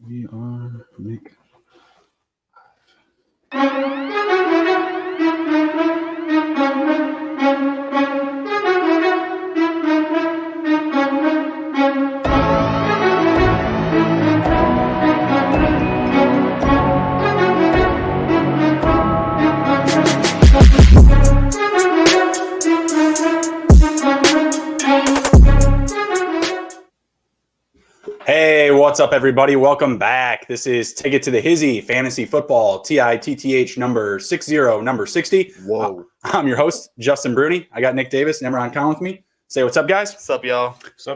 We are Nick. Hey, what's up, everybody? Welcome back. This is Take It to the Hizzy Fantasy Football, TITTH number 60. Whoa. I'm your host, Justin Bruni. I got Nick Davis and Emron Collin with me. Say what's up, guys. What's up, y'all? What's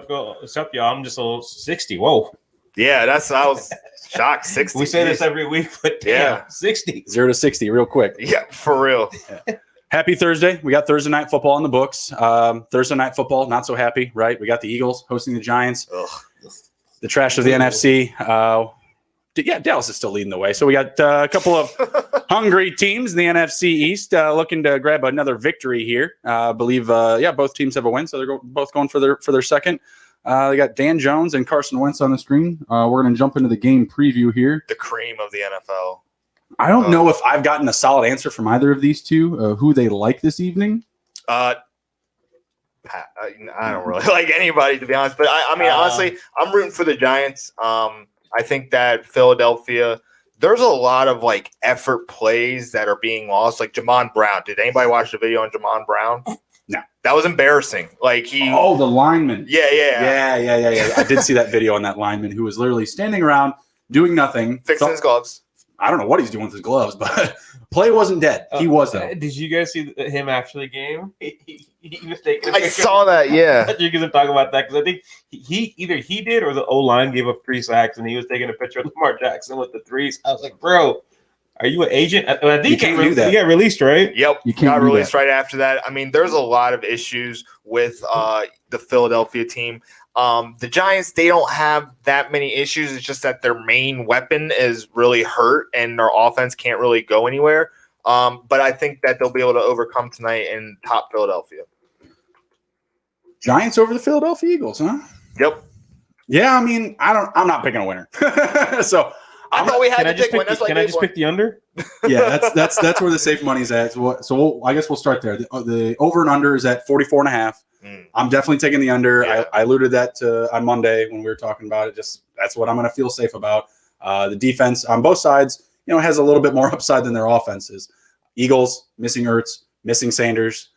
up, y'all? I'm just a little 60. Whoa. Yeah, I was shocked. 60. We say this every week, but damn, 60. 0 to 60 real quick. Yeah, for real. Yeah. Happy Thursday. We got Thursday night football in the books. Thursday night football, not so happy, right? We got the Eagles hosting the Giants. Ugh. The trash of the NFC. Dallas is still leading the way. So we got a couple of hungry teams in the NFC East looking to grab another victory here. I believe, both teams have a win, so they're both going for their second. They got Dan Jones and Carson Wentz on the screen. We're going to jump into the game preview here. The cream of the NFL. I don't know if I've gotten a solid answer from either of these two, who they like this evening. I don't really like anybody, to be honest. But I mean, honestly, I'm rooting for the Giants. I think that Philadelphia, there's a lot of like effort plays that are being lost. Like Jamon Brown. Did anybody watch the video on Jamon Brown? No. That was embarrassing. Like the lineman. Yeah. I did see that video on that lineman who was literally standing around doing nothing. Fixing his gloves. I don't know what he's doing with his gloves, but play wasn't dead. He was, though. Did you guys see him after the game? He was taking. I saw that. Yeah. You guys talk about that because I think he did or the O-line gave up 3 sacks and he was taking a picture of Lamar Jackson with the threes. I was like, bro, are you an agent? I think you can't do that. He got released, right? Yep. You can't got released right after that. I mean, there's a lot of issues with the Philadelphia team. The Giants, they don't have that many issues. It's just that their main weapon is really hurt and their offense can't really go anywhere. But I think that they'll be able to overcome tonight and top Philadelphia. Giants over the Philadelphia Eagles, huh? Yep. Yeah, I mean, I'm not picking a winner. So I thought we had to pick one. Can I just pick the under? Yeah, that's where the safe money's at. So I guess we'll start there. The over and under is at 44.5. I'm definitely taking the under. Yeah. I alluded that on Monday when we were talking about it. Just that's what I'm going to feel safe about. The defense on both sides, has a little bit more upside than their offenses. Eagles missing Ertz, missing Sanders.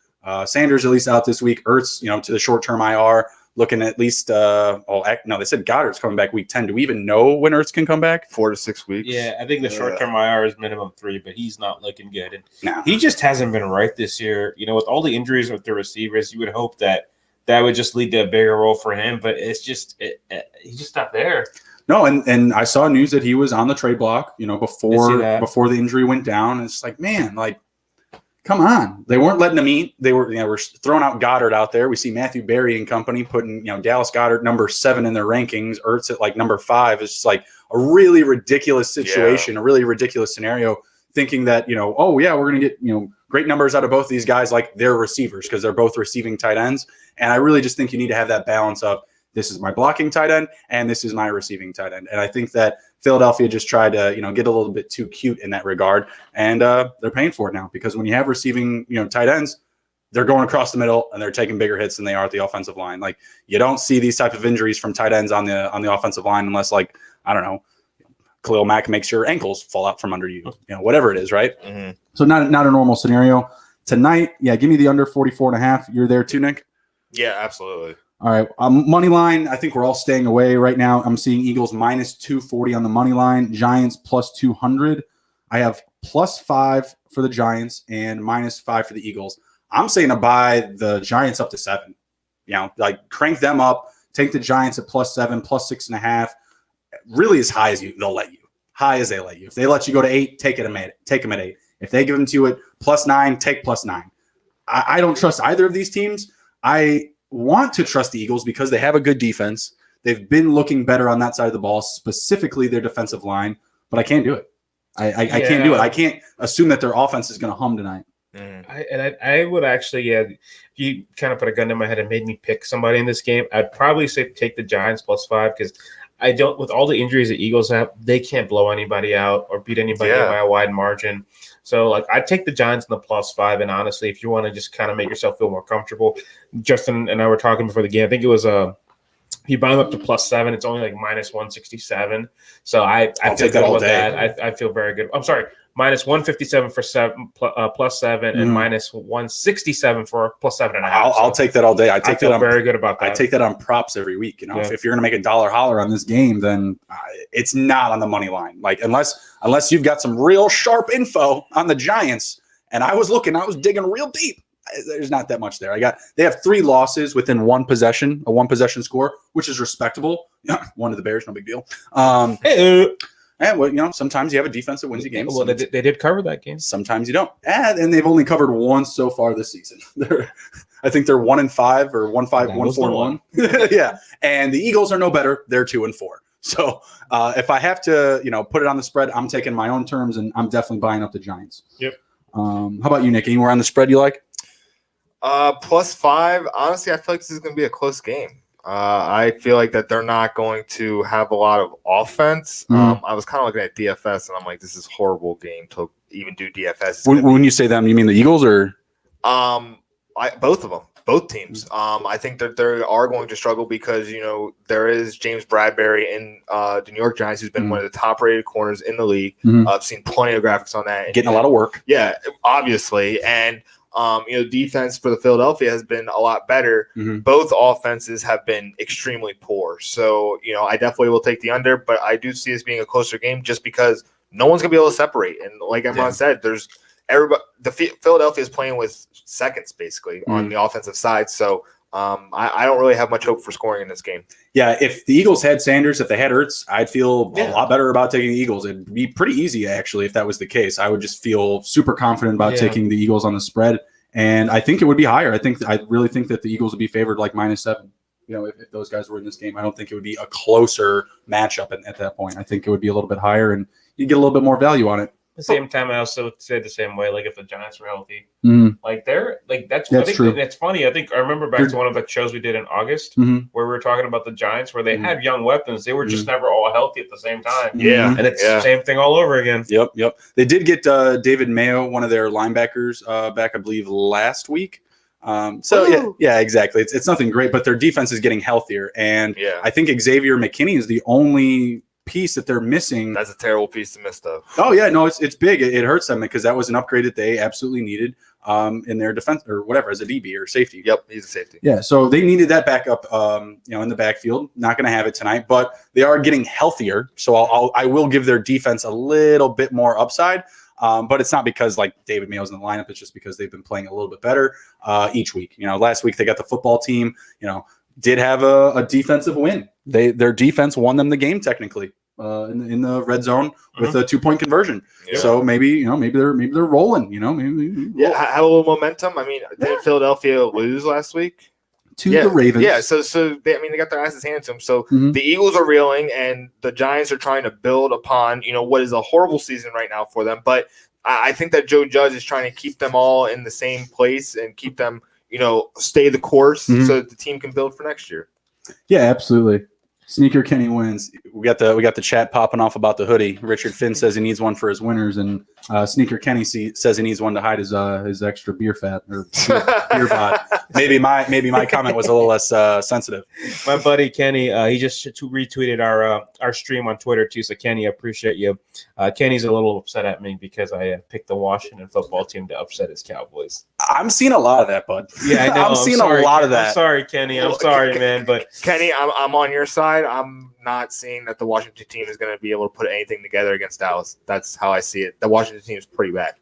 Sanders at least out this week. Ertz, to the short-term IR, looking at least. They said Goddard's coming back week 10. Do we even know when Ertz can come back? 4 to 6 weeks. Yeah, I think the short-term IR is minimum 3, but he's not looking good. And he just hasn't been right this year. With all the injuries with the receivers, you would hope that would just lead to a bigger role for him. But it's just he's just not there. No, and I saw news that he was on the trade block. Before the injury went down. And it's like, man, come on. They weren't letting him eat. They were throwing out Goddard out there. We see Matthew Berry and company putting, Dallas Goddard number 7 in their rankings. Ertz at number 5. It's just a really ridiculous situation, a really ridiculous scenario, thinking that, we're going to get, great numbers out of both of these guys like they're receivers because they're both receiving tight ends. And I really just think you need to have that balance of this is my blocking tight end and this is my receiving tight end. And I think that Philadelphia just tried to, get a little bit too cute in that regard. And they're paying for it now because when you have receiving, tight ends, they're going across the middle and they're taking bigger hits than they are at the offensive line. You don't see these type of injuries from tight ends on the offensive line unless I don't know, Khalil Mack makes your ankles fall out from under you, whatever it is, right? Mm-hmm. So not a normal scenario. Tonight, give me the under 44.5. You're there too, Nick? Yeah, absolutely. All right. Money line, I think we're all staying away right now. I'm seeing Eagles minus 240 on the money line, Giants plus 200. I have plus 5 for the Giants and minus 5 for the Eagles. I'm saying to buy the Giants up to 7. Crank them up, take the Giants at plus 7, plus 6.5. Really as high as they'll let you. High as they let you. If they let you go to 8, take them at 8. If they give them to you at plus 9, take plus 9. I don't trust either of these teams. I want to trust the Eagles because they have a good defense. They've been looking better on that side of the ball, specifically their defensive line, but I can't do it. I can't do it. I can't assume that their offense is going to hum tonight. I would actually, if you kind of put a gun in my head and made me pick somebody in this game, I'd probably say take the Giants +5 because I don't, with all the injuries the Eagles have, they can't blow anybody out or beat anybody by a wide margin. So, like, I'd take the Giants in the +5. And honestly, if you want to just kind of make yourself feel more comfortable, Justin and I were talking before the game. I think it was he brought him up to +7. It's only like -167. So I feel good about that. I feel very good. I'm sorry. -157 for +7 and -167 for +7.5. I'll take that all day. I feel very good about that. I take that on props every week. If you're going to make a dollar holler on this game, then it's not on the money line. Like unless you've got some real sharp info on the Giants. And I was digging real deep. There's not that much there. They have 3 losses within a one possession score, which is respectable. One of the Bears, no big deal. And sometimes you have a defense that wins you games. Well, they did cover that game. Sometimes you don't. And they've only covered once so far this season. I think they're 1-5 or 1-5, 1-4-1. Yeah. And the Eagles are no better. They're 2-4. So if I have to, put it on the spread, I'm taking my own terms, and I'm definitely buying up the Giants. Yep. How about you, Nick? Anywhere on the spread you like? +5. Honestly, I feel like this is going to be a close game. I feel like that they're not going to have a lot of offense. I was kind of looking at DFS, and I'm like, this is a horrible game to even do DFS. When you say them, you mean the Eagles or? Both of them, both teams. I think that they are going to struggle because, there is James Bradbury in the New York Giants, who's been one of the top-rated corners in the league. I've seen plenty of graphics on that. Getting a lot of work. Yeah, obviously. And defense for the Philadelphia has been a lot better. Both offenses have been extremely poor. So, I definitely will take the under, but I do see this being a closer game just because no one's going to be able to separate. And like Emron said, there's everybody. The Philadelphia is playing with seconds basically on the offensive side. So I don't really have much hope for scoring in this game. Yeah, if the Eagles had Sanders, if they had Ertz, I'd feel a lot better about taking the Eagles. It'd be pretty easy, actually, if that was the case. I would just feel super confident about taking the Eagles on the spread, and I think it would be higher. I really think that the Eagles would be favored like -7. If those guys were in this game, I don't think it would be a closer matchup at that point. I think it would be a little bit higher, and you get a little bit more value on it. At the same time, I also say the same way. Like if the Giants were healthy, that's true. That's funny. I remember back to one of the shows we did in August where we were talking about the Giants, where they had young weapons. They were just never all healthy at the same time. Yeah, and it's the same thing all over again. Yep. They did get David Mayo, one of their linebackers, back, I believe, last week. Yeah, exactly. It's nothing great, but their defense is getting healthier, and I think Xavier McKinney is the only piece that they're missing. That's a terrible piece to miss, though. Oh yeah, no, it's big. It hurts them because that was an upgrade that they absolutely needed in their defense or whatever, as a DB or safety. Yep, he's a safety. Yeah, so they needed that backup, in the backfield. Not going to have it tonight, but they are getting healthier. So I will give their defense a little bit more upside. But it's not because like David Mayo's in the lineup. It's just because they've been playing a little bit better each week. Last week they got the football team. Did have a defensive win. Their defense won them the game technically in the red zone with a 2-point conversion. Yeah. So maybe they're rolling. Have a little momentum. I mean, did Philadelphia lose last week? To the Ravens. Yeah, so they got their asses handed to them. So the Eagles are reeling, and the Giants are trying to build upon, what is a horrible season right now for them. But I think that Joe Judge is trying to keep them all in the same place and keep them, stay the course so that the team can build for next year. Yeah, absolutely. Sneaker Kenny wins. We got the chat popping off about the hoodie. Richard Finn says he needs one for his winners, and Sneaker Kenny says he needs one to hide his extra beer fat or beer bod. Maybe my comment was a little less sensitive. My buddy Kenny, he just retweeted our stream on Twitter too. So Kenny, I appreciate you. Kenny's a little upset at me because I picked the Washington football team to upset his Cowboys. I'm seeing a lot of that, bud. Yeah, I know. I'm seeing a lot of that. I'm sorry, Kenny. I'm sorry, man. But Kenny, I'm on your side. I'm not seeing that the Washington team is going to be able to put anything together against Dallas. That's how I see it. The Washington team is pretty bad.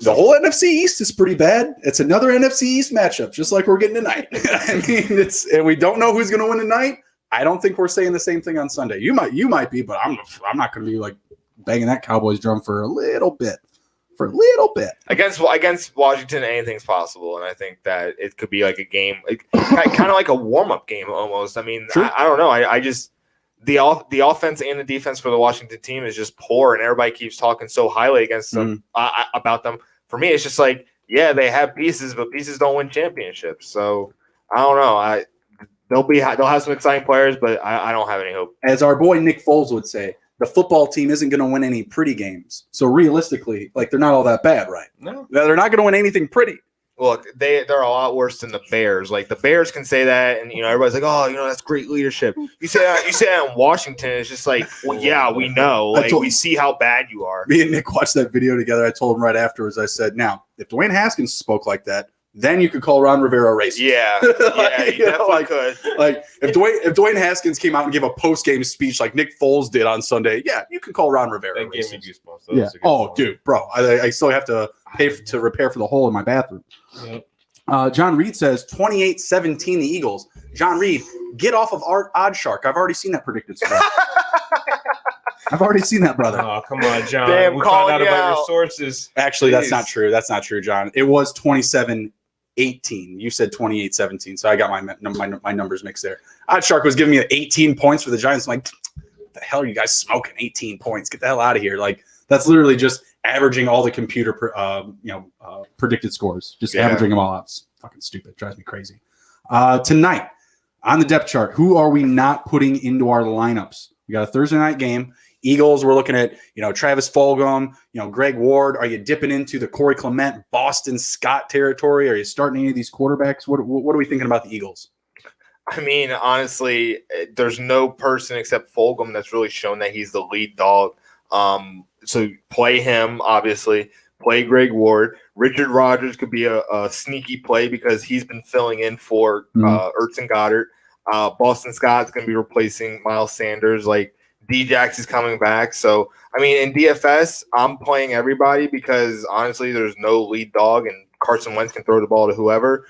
The whole NFC East is pretty bad. It's another NFC East matchup, just like we're getting tonight. I mean, and we don't know who's going to win tonight. I don't think we're saying the same thing on Sunday. You might be, but I'm not going to be like banging that Cowboys drum for a little bit. Against Washington, anything's possible, and I think that it could be like a game, kind of like a warm-up game almost. I mean, sure. I don't know. I just the offense and the defense for the Washington team is just poor, and everybody keeps talking so highly against them about them. For me, it's just like yeah, they have pieces, but pieces don't win championships. So I don't know. They'll have some exciting players, but I don't have any hope. As our boy Nick Foles would say, the football team isn't going to win any pretty games. So realistically, like they're not all that bad, right? No, they're not going to win anything pretty. Look, they're a lot worse than the Bears. Like the Bears can say that, and everybody's like, "Oh, that's great leadership." You say that in Washington, it's just like, well, yeah, we know, like we see how bad you are. Me and Nick watched that video together. I told him right afterwards. I said, "Now, if Dwayne Haskins spoke like that, then you could call Ron Rivera racist." Yeah, yeah, you definitely could. Like if Dwayne Haskins came out and gave a post game speech like Nick Foles did on Sunday, yeah, you can call Ron Rivera that racist. gave me goosebumps. Yeah. Oh, dude, bro, I still have to pay to repair for the hole in my bathroom. Yep. John Reed says 28-17 the Eagles. John Reed, get off of Odd Shark. I've already seen that predicted spread. I've already seen that, brother. Oh, come on, John. Damn, we found out about your sources. Actually, that's not true. That's not true, John. It was 27-18. You said 28-17, so I got my numbers mixed there. Odd Shark was giving me 18 points for the Giants. I'm like, what the hell are you guys smoking? 18 points. Get the hell out of here. Like, that's literally just averaging all the computer predicted scores. Just averaging them all out. It's fucking stupid. It drives me crazy. Tonight, on the depth chart, who are we not putting into our lineups? We got a Thursday night game. Eagles, we're looking at, Travis Fulgham, Greg Ward. Are you dipping into the Corey Clement, Boston Scott territory? Are you starting any of these quarterbacks? What are we thinking about the Eagles? I mean, honestly, there's no person except Fulgham that's really shown that he's the lead dog. So play him, obviously. Play Greg Ward. Richard Rodgers could be a sneaky play because he's been filling in for Ertz and Goddard. Boston Scott's going to be replacing Miles Sanders. Like, D-Jax is coming back. So, I mean, in DFS, I'm playing everybody because, honestly, there's no lead dog, and Carson Wentz can throw the ball to whoever.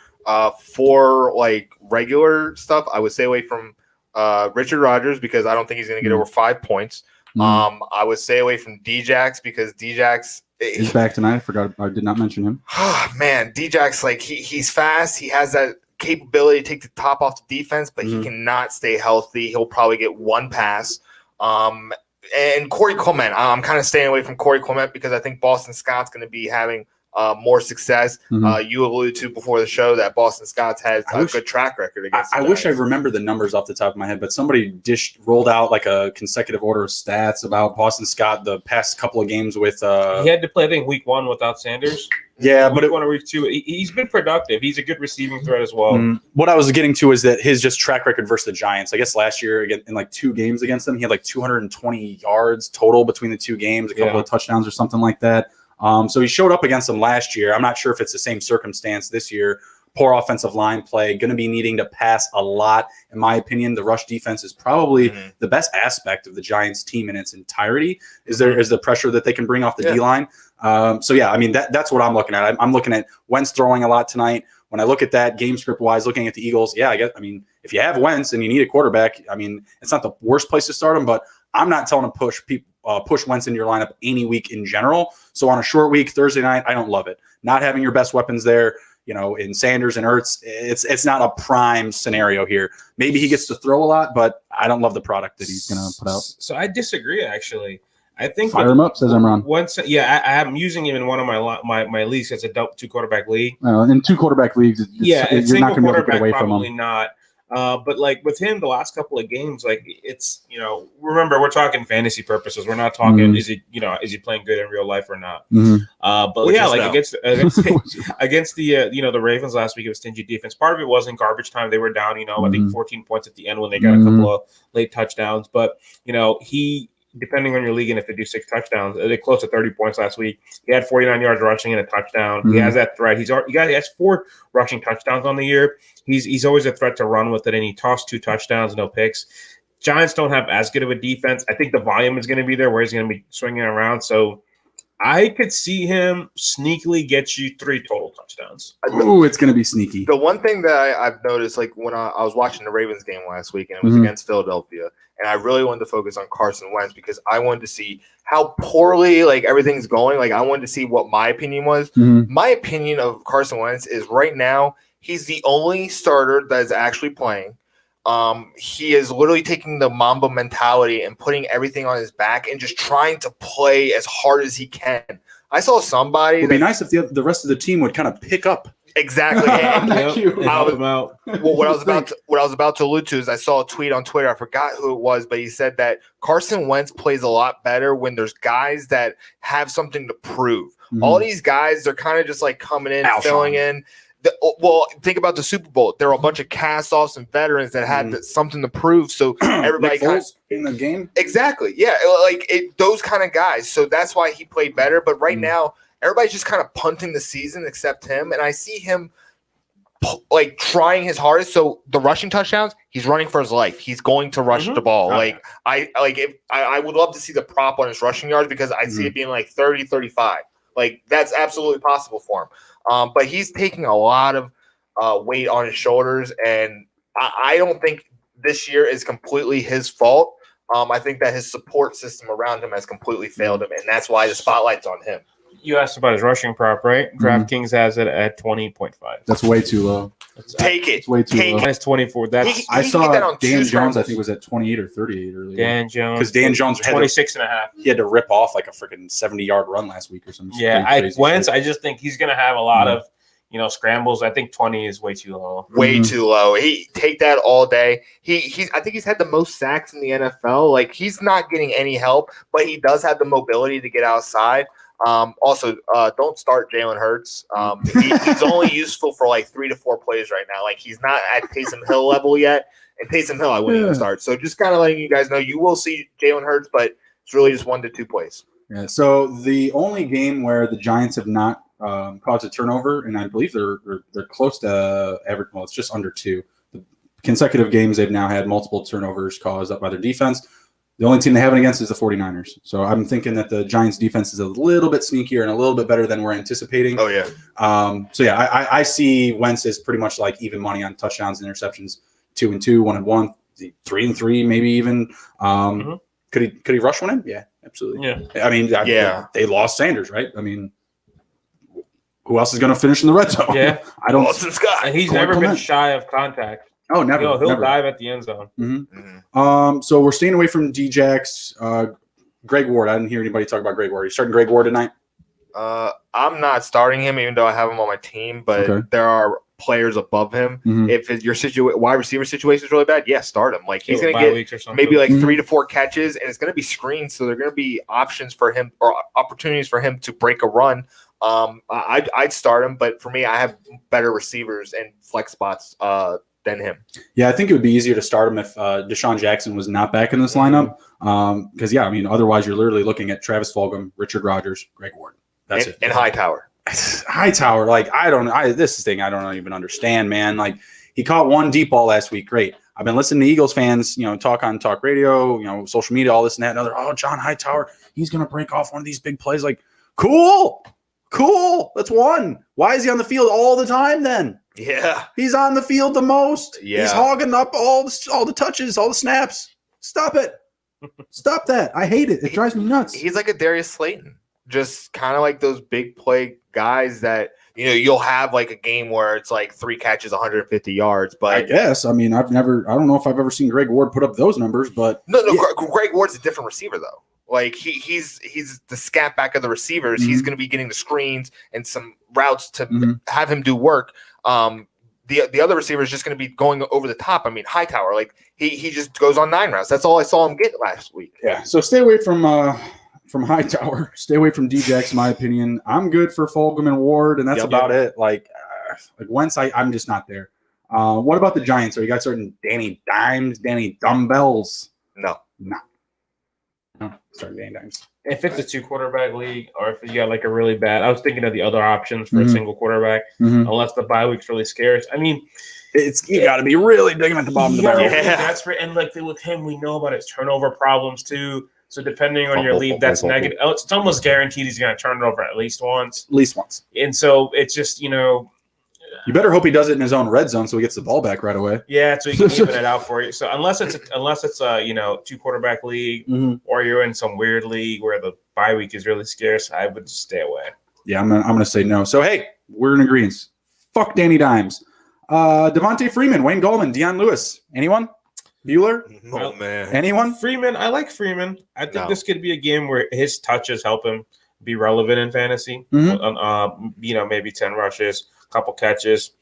For, like, regular stuff, I would stay away from Richard Rodgers because I don't think he's going to get over 5 points. I would stay away from D-Jax because D-Jax he's back tonight. I did not mention him. Man, D-Jax, like he's fast. He has that capability to take the top off the defense, but he cannot stay healthy. He'll probably get one pass. And Corey Clement, I'm kind of staying away from Corey Clement because I think Boston Scott's going to be having more success. You alluded to before the show that Boston Scott's has a good track record against. I wish I remember the numbers off the top of my head, but somebody rolled out like a consecutive order of stats about Boston Scott the past couple of games with. He had to play, I think, week 1 without Sanders. Yeah, week 1 or week 2, he's been productive. He's a good receiving threat as well. What I was getting to is that his just track record versus the Giants. I guess last year, again, in like 2 games against them, he had like 220 yards total between the 2 games, a couple of touchdowns or something like that. So he showed up against them last year. I'm not sure if it's the same circumstance this year. Poor offensive line play, going to be needing to pass a lot. In my opinion, the rush defense is probably the best aspect of the Giants team in its entirety. Is the pressure that they can bring off the D-line. So, yeah, I mean, that's what I'm looking at. I'm looking at Wentz throwing a lot tonight. When I look at that game script-wise, looking at the Eagles, if you have Wentz and you need a quarterback, I mean, it's not the worst place to start him, but I'm not telling to push Wentz into your lineup any week in general. So on a short week, Thursday night, I don't love it. Not having your best weapons there, in Sanders and Ertz, it's not a prime scenario here. Maybe he gets to throw a lot, but I don't love the product that he's going to put out. So I disagree, actually. I think fire him up, says Imran. I'm using him in one of my leagues as a 2 quarterback league. In 2 quarterback leagues, you're not going to be able to get away from him. Probably not. But like with him, the last couple of games, like it's remember we're talking fantasy purposes. We're not talking is he playing good in real life or not. But yeah, like against the the Ravens last week, it was stingy defense. Part of it was in garbage time. They were down, I think 14 points at the end when they got a couple of late touchdowns. But he. Depending on your league, and if they do 6 touchdowns, they close to 30 points last week. He had 49 yards rushing and a touchdown. He has that threat. He has 4 rushing touchdowns on the year. He's always a threat to run with it, and he tossed 2 touchdowns, no picks. Giants don't have as good of a defense. I think the volume is going to be there where he's going to be swinging around. So I could see him sneakily get you 3 total touchdowns. Ooh, it's going to be sneaky. The one thing that I've noticed, like when I was watching the Ravens game last week, and it was against Philadelphia, and I really wanted to focus on Carson Wentz because I wanted to see how poorly like everything's going. Like I wanted to see what my opinion was. My opinion of Carson Wentz is right now he's the only starter that is actually playing. He is literally taking the Mamba mentality and putting everything on his back and just trying to play as hard as he can. I saw somebody. It would be nice if the rest of the team would kind of pick up. Exactly. What I was about to allude to is I saw a tweet on Twitter. I forgot who it was, but he said that Carson Wentz plays a lot better when there's guys that have something to prove. Mm-hmm. All these guys, they're kind of just like coming in, filling in. Think about the Super Bowl. There were a bunch of cast-offs and veterans that had something to prove. So everybody kind of in the game. Exactly. Yeah, those kind of guys. So that's why he played better. But right now, everybody's just kind of punting the season except him, and I see him like trying his hardest. So the rushing touchdowns, he's running for his life. He's going to rush the ball. I would love to see the prop on his rushing yards because I see it being like 30, 35. Like that's absolutely possible for him. But he's taking a lot of weight on his shoulders, and I don't think this year is completely his fault. I think that his support system around him has completely failed him, and that's why the spotlight's on him. You asked about his rushing prop, right? DraftKings has it at 20.5. That's way too low. Take it. It's way too low. It's 24. I saw Dan Jones, I think, was at 28 or 38 earlier. Dan Jones. Because Dan Jones had 26.5. He had to rip off like a freaking 70-yard run last week or something. Yeah, Wentz, I just think he's going to have a lot of scrambles. I think 20 is way too low. Way too low. He take that all day. I think he's had the most sacks in the NFL. Like he's not getting any help, but he does have the mobility to get outside. Also, don't start Jalen Hurts. He's only useful for like 3 to 4 plays right now. Like he's not at Taysom Hill level yet. And Taysom Hill, I wouldn't even start. So just kind of letting you guys know, you will see Jalen Hurts, but it's really just 1 to 2 plays. Yeah. So the only game where the Giants have not caused a turnover, and I believe they're close to average. Well, it's just under 2. The consecutive games they've now had multiple turnovers caused up by their defense. The only team they haven't against is the 49ers. So I'm thinking that the Giants defense is a little bit sneakier and a little bit better than we're anticipating. Oh, yeah. I see Wentz as pretty much like even money on touchdowns and interceptions, 2-2, 1-1, 3-3, maybe even. Could he rush one in? Yeah, absolutely. Yeah. I mean, they lost Sanders, right? I mean, who else is going to finish in the red zone? Yeah. I don't. Austin Scott. And he's never been shy of contact. Oh, never. He'll never. dive at the end zone. So we're staying away from D-Jax. Greg Ward. I didn't hear anybody talk about Greg Ward. Are you starting Greg Ward tonight? I'm not starting him, even though I have him on my team. But there are players above him. If your wide receiver situation is really bad, start him. Like he's going to get maybe like 3 to 4 catches, and it's going to be screens. So there are going to be options for him or opportunities for him to break a run. I'd start him, but for me, I have better receivers and flex spots than him. Yeah, I think it would be easier to start him if Deshaun Jackson was not back in this lineup. Because otherwise you're literally looking at Travis Fulgham, Richard Rodgers, Greg Ward. That's it. And Hightower. Hightower, like I don't even understand, man. Like he caught one deep ball last week. Great. I've been listening to Eagles fans, talk on talk radio, social media, all this and that and other. Oh, John Hightower, he's gonna break off one of these big plays. Like, cool. That's one. Why is he on the field all the time then? Yeah. He's on the field the most. Yeah. He's hogging up all the touches, all the snaps. Stop it. Stop that. I hate it. It drives me nuts. He's like a Darius Slayton. Just kind of like those big play guys that, you'll have like a game where it's like 3 catches, 150 yards. But I guess. I mean, I don't know if I've ever seen Greg Ward put up those numbers, but No, Greg Ward's a different receiver though. Like he's the scat back of the receivers. He's going to be getting the screens and some routes to have him do work. The other receiver is just going to be going over the top. I mean, Hightower, like he just goes on 9 routes. That's all I saw him get last week. Yeah. So stay away from Hightower. Stay away from D-Jax, in my opinion. I'm good for Fulgham and Ward, and that's about it. Like Wentz, I'm just not there. What about the Giants? Are you guys starting Danny Dimes, Danny Dumbbells? No. Starting Danny Dimes. If it's a 2 quarterback league, or if you got like a really bad, I was thinking of the other options for a single quarterback, unless the bye week's really scarce. I mean, you got to be really digging at the bottom of the barrel. Yeah, that's right. And like with him, we know about his turnover problems too. So depending on your league, that's negative. It's almost guaranteed he's going to turn it over at least once. And so it's just you better hope he does it in his own red zone so he gets the ball back right away. Yeah, so he can even it out for you. So unless it's a 2 quarterback league or you're in some weird league where the bye week is really scarce, I would stay away. Yeah, I'm gonna say no. So hey, we're in agreement. Fuck Danny Dimes. Devontae Freeman, Wayne Gallman, Deion Lewis. Anyone? Bueller? Oh man. Anyone? Freeman, I like Freeman. I think this could be a game where his touches help him. be relevant in fantasy. Maybe 10 rushes, a couple catches.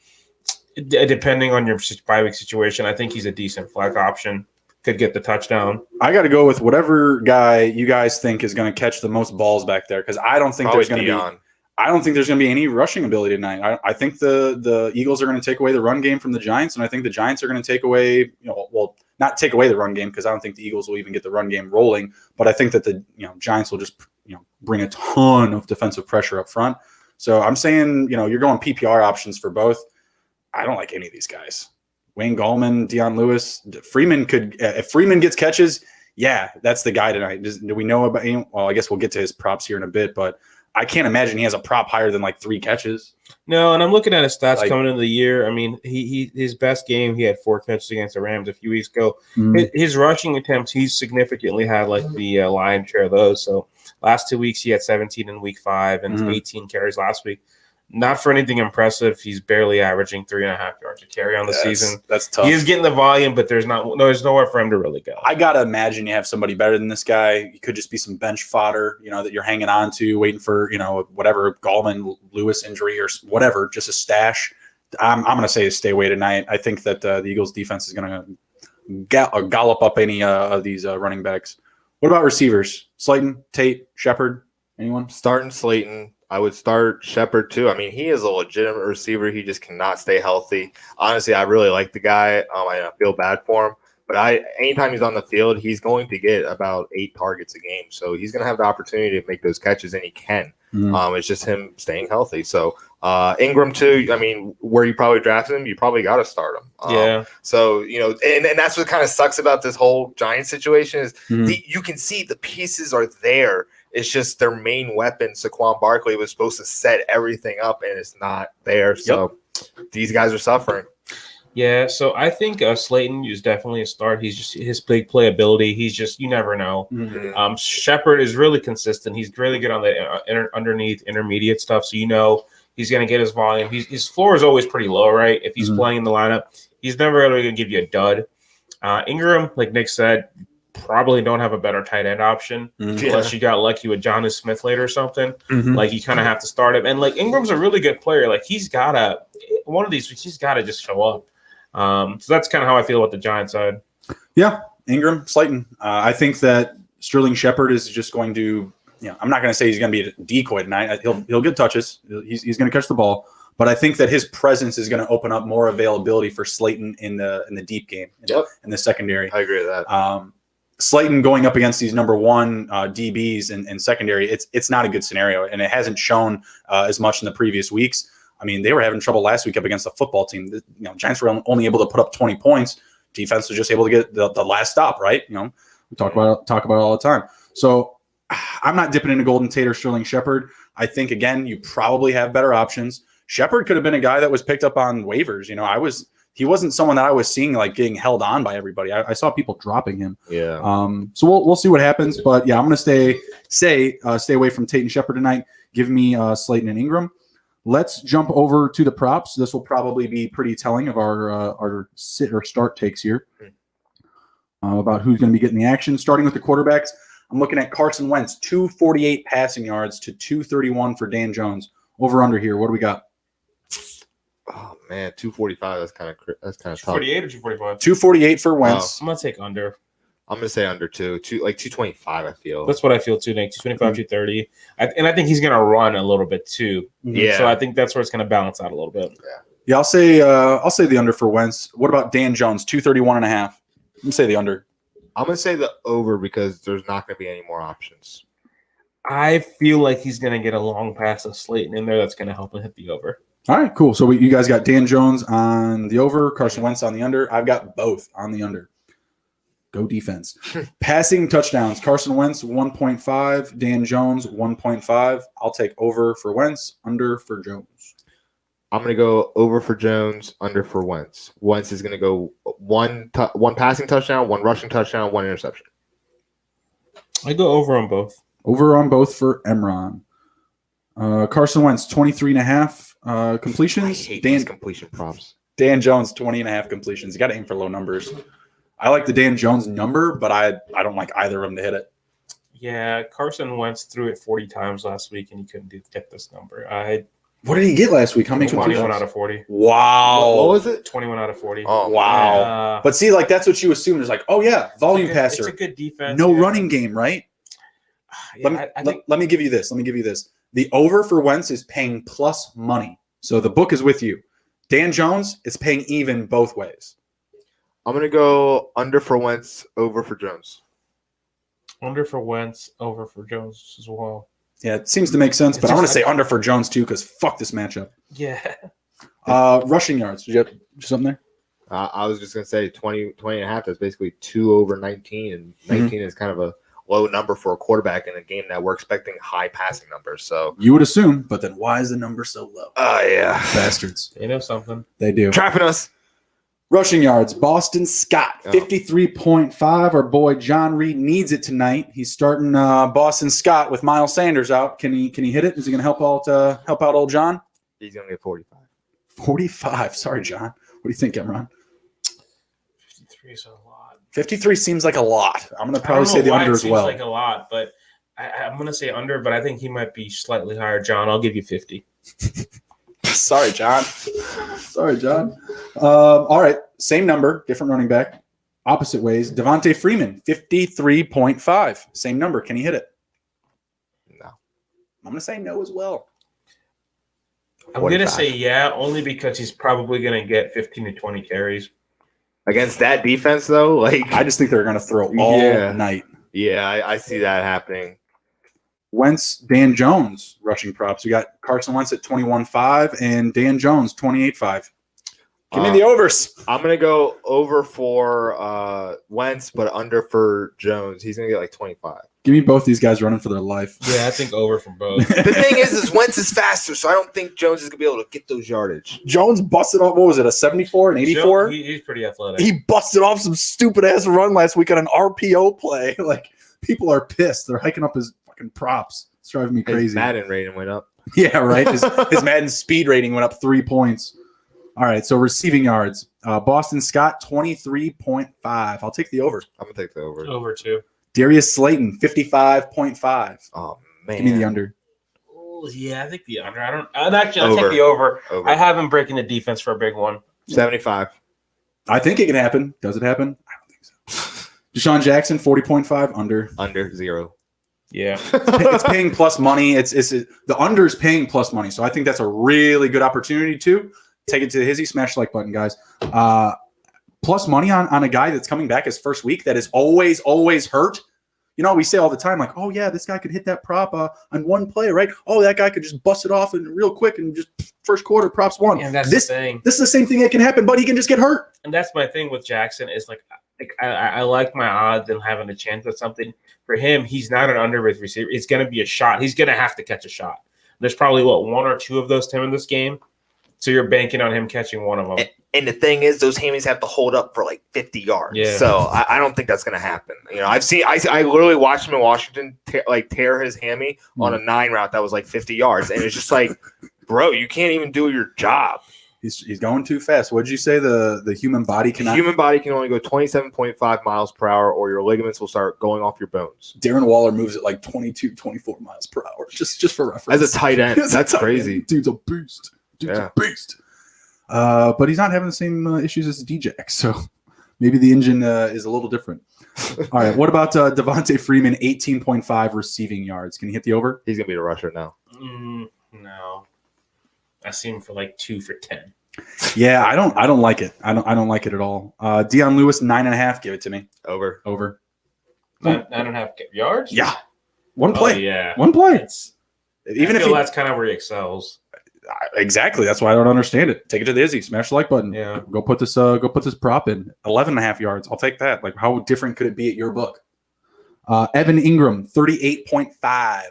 Depending on your bye-week situation, I think he's a decent flag option. Could get the touchdown. I got to go with whatever guy you guys think is going to catch the most balls back there, because I don't think there's going to be any rushing ability tonight. I think the Eagles are going to take away the run game from the Giants, and I think the Giants are going to take away, not take away the run game, because I don't think the Eagles will even get the run game rolling. But I think that the Giants will just bring a ton of defensive pressure up front. So I'm saying you're going PPR options for both. I don't like any of these guys. Wayne Gallman, Deion Lewis, Freeman could. If Freeman gets catches, yeah, that's the guy tonight. Do we know about him? Well, I guess we'll get to his props here in a bit, but I can't imagine he has a prop higher than like 3 catches. No, and I'm looking at his stats coming into the year. I mean, he his best game, he had 4 catches against the Rams a few weeks ago. His rushing attempts, he's significantly had like the lion's share of those. So last 2 weeks, he had 17 in week 5 and 18 carries last week. Not for anything impressive. He's barely averaging 3.5 yards a carry on the season. That's tough. He is getting the volume, but there's nowhere for him to really go. I gotta imagine you have somebody better than this guy. He could just be some bench fodder, that you're hanging on to, waiting for whatever Gallman Lewis injury or whatever, just a stash. I'm gonna say stay away tonight. I think that the Eagles defense is gonna gallop up any of these running backs. What about receivers? Slayton, Tate, Shepard, anyone? Starting Slayton. I would start Shepard too. I mean, he is a legitimate receiver. He just cannot stay healthy. Honestly, I really like the guy. I feel bad for him. But anytime he's on the field, he's going to get about 8 targets a game. So he's going to have the opportunity to make those catches, and he can. It's just him staying healthy. So Ingram too. I mean, where you probably drafted him, you probably got to start him. So and that's what kind of sucks about this whole Giants situation is you can see the pieces are there. It's just their main weapon, Saquon Barkley, was supposed to set everything up, and it's not there. So these guys are suffering. Yeah, so I think Slayton is definitely a start. He's just his big playability. He's just you never know. Shepard is really consistent. He's really good on the underneath intermediate stuff. So he's going to get his volume. His floor is always pretty low, right? If he's playing in the lineup, he's never really going to give you a dud. Ingram, like Nick said, probably don't have a better tight end option unless you got lucky with Jonnu Smith later or something. Like you kind of have to start him. And like Ingram's a really good player. Like he's got to one of these weeks he's got to just show up. So that's kind of how I feel about the Giants side. Yeah, Ingram, Slayton. I think that Sterling Shepard is just going to. I'm not going to say he's going to be a decoy tonight. He'll get touches. He's going to catch the ball. But I think that his presence is going to open up more availability for Slayton in the deep game, in the secondary. I agree with that. Slayton going up against these number 1 DBs in secondary, it's not a good scenario, and it hasn't shown as much in the previous weeks. I mean, they were having trouble last week up against the football team. The Giants were only able to put up 20 points. Defense was just able to get the last stop, right? We talk about it all the time. So I'm not dipping into Golden Tate or Sterling Shepard. I think, again, you probably have better options. Shepard could have been a guy that was picked up on waivers. He wasn't someone that I was seeing like getting held on by everybody. I saw people dropping him. Yeah. So we'll see what happens. But yeah, I'm going to stay away from Tate and Shepard tonight. Give me Slayton and Ingram. Let's jump over to the props. This will probably be pretty telling of our sit or start takes here about who's going to be getting the action. Starting with the quarterbacks, I'm looking at Carson Wentz, 248 passing yards to 231 for Dan Jones. Over under here. What do we got? Oh man, 245. That's kind of tough. 248 or 245? 248 for Wentz. I'm gonna take under. I'm gonna say under 225. I feel that's what I feel too, Nick. 225, 230, and I think he's gonna run a little bit too. Yeah. So I think that's where it's gonna balance out a little bit. Yeah. I'll say the under for Wentz. What about Dan Jones? 231.5. I'm gonna say the under. I'm gonna say the over because there's not gonna be any more options. I feel like he's gonna get a long pass of Slayton in there. That's gonna help him hit the over. All right, cool. So you guys got Dan Jones on the over, Carson Wentz on the under. I've got both on the under. Go defense. Passing touchdowns, Carson Wentz 1.5, Dan Jones 1.5. I'll take over for Wentz, under for Jones. I'm going to go over for Jones, under for Wentz. Wentz is going to go one passing touchdown, 1 rushing touchdown, 1 interception. I go over on both. Over on both for Emron. Carson Wentz 23.5 completions. I hate these completion props. Dan Jones 20.5 completions. You got to aim for low numbers. I like the Dan Jones number, but I don't like either of them to hit it. Yeah, Carson Wentz threw it 40 times last week, and he couldn't get this number. What did he get last week? How many 21 out of 40. Wow. What was it? 21 out of 40. Oh, wow. But see, like that's what you assume. Is like, oh yeah, volume passer. It's a good defense. No running game, right? Yeah, let me give you this. The over for Wentz is paying plus money. So the book is with you. Dan Jones is paying even both ways. I'm going to go under for Wentz, over for Jones. Under for Wentz, over for Jones as well. Yeah, it seems to make sense, but I want to say under for Jones too because fuck this matchup. Yeah. Rushing yards. Did you have something there? I was just going to say 20 and a half. That's basically 2 over 19, and 19 is kind of a low number for a quarterback in a game that we're expecting high passing numbers. So you would assume, but then why is the number so low? Oh, yeah. Bastards. They know something. They do. Trapping us. Rushing yards. Boston Scott, 53.5. Our boy John Reed needs it tonight. He's starting Boston Scott with Miles Sanders out. Can he hit it? Is he going to help out old John? He's going to get 45. 45. Sorry, John. What do you think, Emron? 53 is a lot. 53 seems like a lot. I'm going to probably say the under as well. It seems like a lot, but I'm going to say under, but I think he might be slightly higher. John, I'll give you 50. Sorry, John. All right. Same number, different running back. Opposite ways. Devontae Freeman, 53.5. Same number. Can he hit it? No. I'm going to say no as well. I'm going to say yeah, only because he's probably going to get 15 to 20 carries. Against that defense, though, like I just think they're going to throw all night. Yeah, I see that happening. Wentz, Dan Jones rushing props. We got Carson Wentz at 21.5 and Dan Jones 28.5. Give me the overs. I'm going to go over for Wentz, but under for Jones. He's going to get like 25. Give me both these guys running for their life. Yeah, I think over from both. The thing is Wentz is faster, so I don't think Jones is going to be able to get those yardage. Jones busted off, what was it, a 74, an 84? He's pretty athletic. He busted off some stupid-ass run last week on an RPO play. Like, people are pissed. They're hiking up his fucking props. It's driving me crazy. His Madden rating went up. Yeah, right? His Madden speed rating went up 3 points. All right, so receiving yards. Boston Scott, 23.5. I'll take the over. I'm going to take the over. Over, too. Darius Slayton, 55.5. Oh, man. Give me the under. Oh, yeah, I think the under. I'll take the over. I have him breaking the defense for a big one. 75. I think it can happen. Does it happen? I don't think so. Deshaun Jackson, 40.5, under. Under 0. Yeah. It's paying plus money. It's the under is paying plus money. So I think that's a really good opportunity to take it to the Hizzy. Smash the like button, guys. Plus money on a guy that's coming back his first week that is always hurt. You know, we say all the time, like, oh, yeah, this guy could hit that prop on one play, right? Oh, that guy could just bust it off and real quick and just first quarter props won. And that's the thing. This is the same thing that can happen, but he can just get hurt. And that's my thing with Jackson is, like I like my odds and having a chance at something. For him, he's not an underrated receiver. It's going to be a shot. He's going to have to catch a shot. There's probably, 1 or 2 of those to him in this game. So you're banking on him catching one of them. And the thing is, those hammies have to hold up for like 50 yards. Yeah. So I don't think that's going to happen. You know, I literally watched him in Washington tear his hammy on a 9 route that was like 50 yards. And it's just like, bro, you can't even do your job. He's going too fast. What did you say? The human body cannot? The human body can only go 27.5 miles per hour or your ligaments will start going off your bones. Darren Waller moves at like 22, 24 miles per hour. Just for reference. As a tight end. That's crazy. Dude's a beast. A beast. But he's not having the same issues as D-Jack, so maybe the engine is a little different. All right, what about Devontae Freeman, 18.5 receiving yards? Can he hit the over? He's going to be the rusher now. No. I see him for like 2 for 10. Yeah, I don't like it. I don't like it at all. Deion Lewis, 9.5. Give it to me. Over. 9.5 yards? Yeah. One play. Oh, yeah. One play. Even if that's kind of where he excels. Exactly. That's why I don't understand it. Take it to the Izzy. Smash the like button. Yeah. Go put this prop in. 11.5 yards. I'll take that. Like, how different could it be at your book? Evan Ingram, 38.5.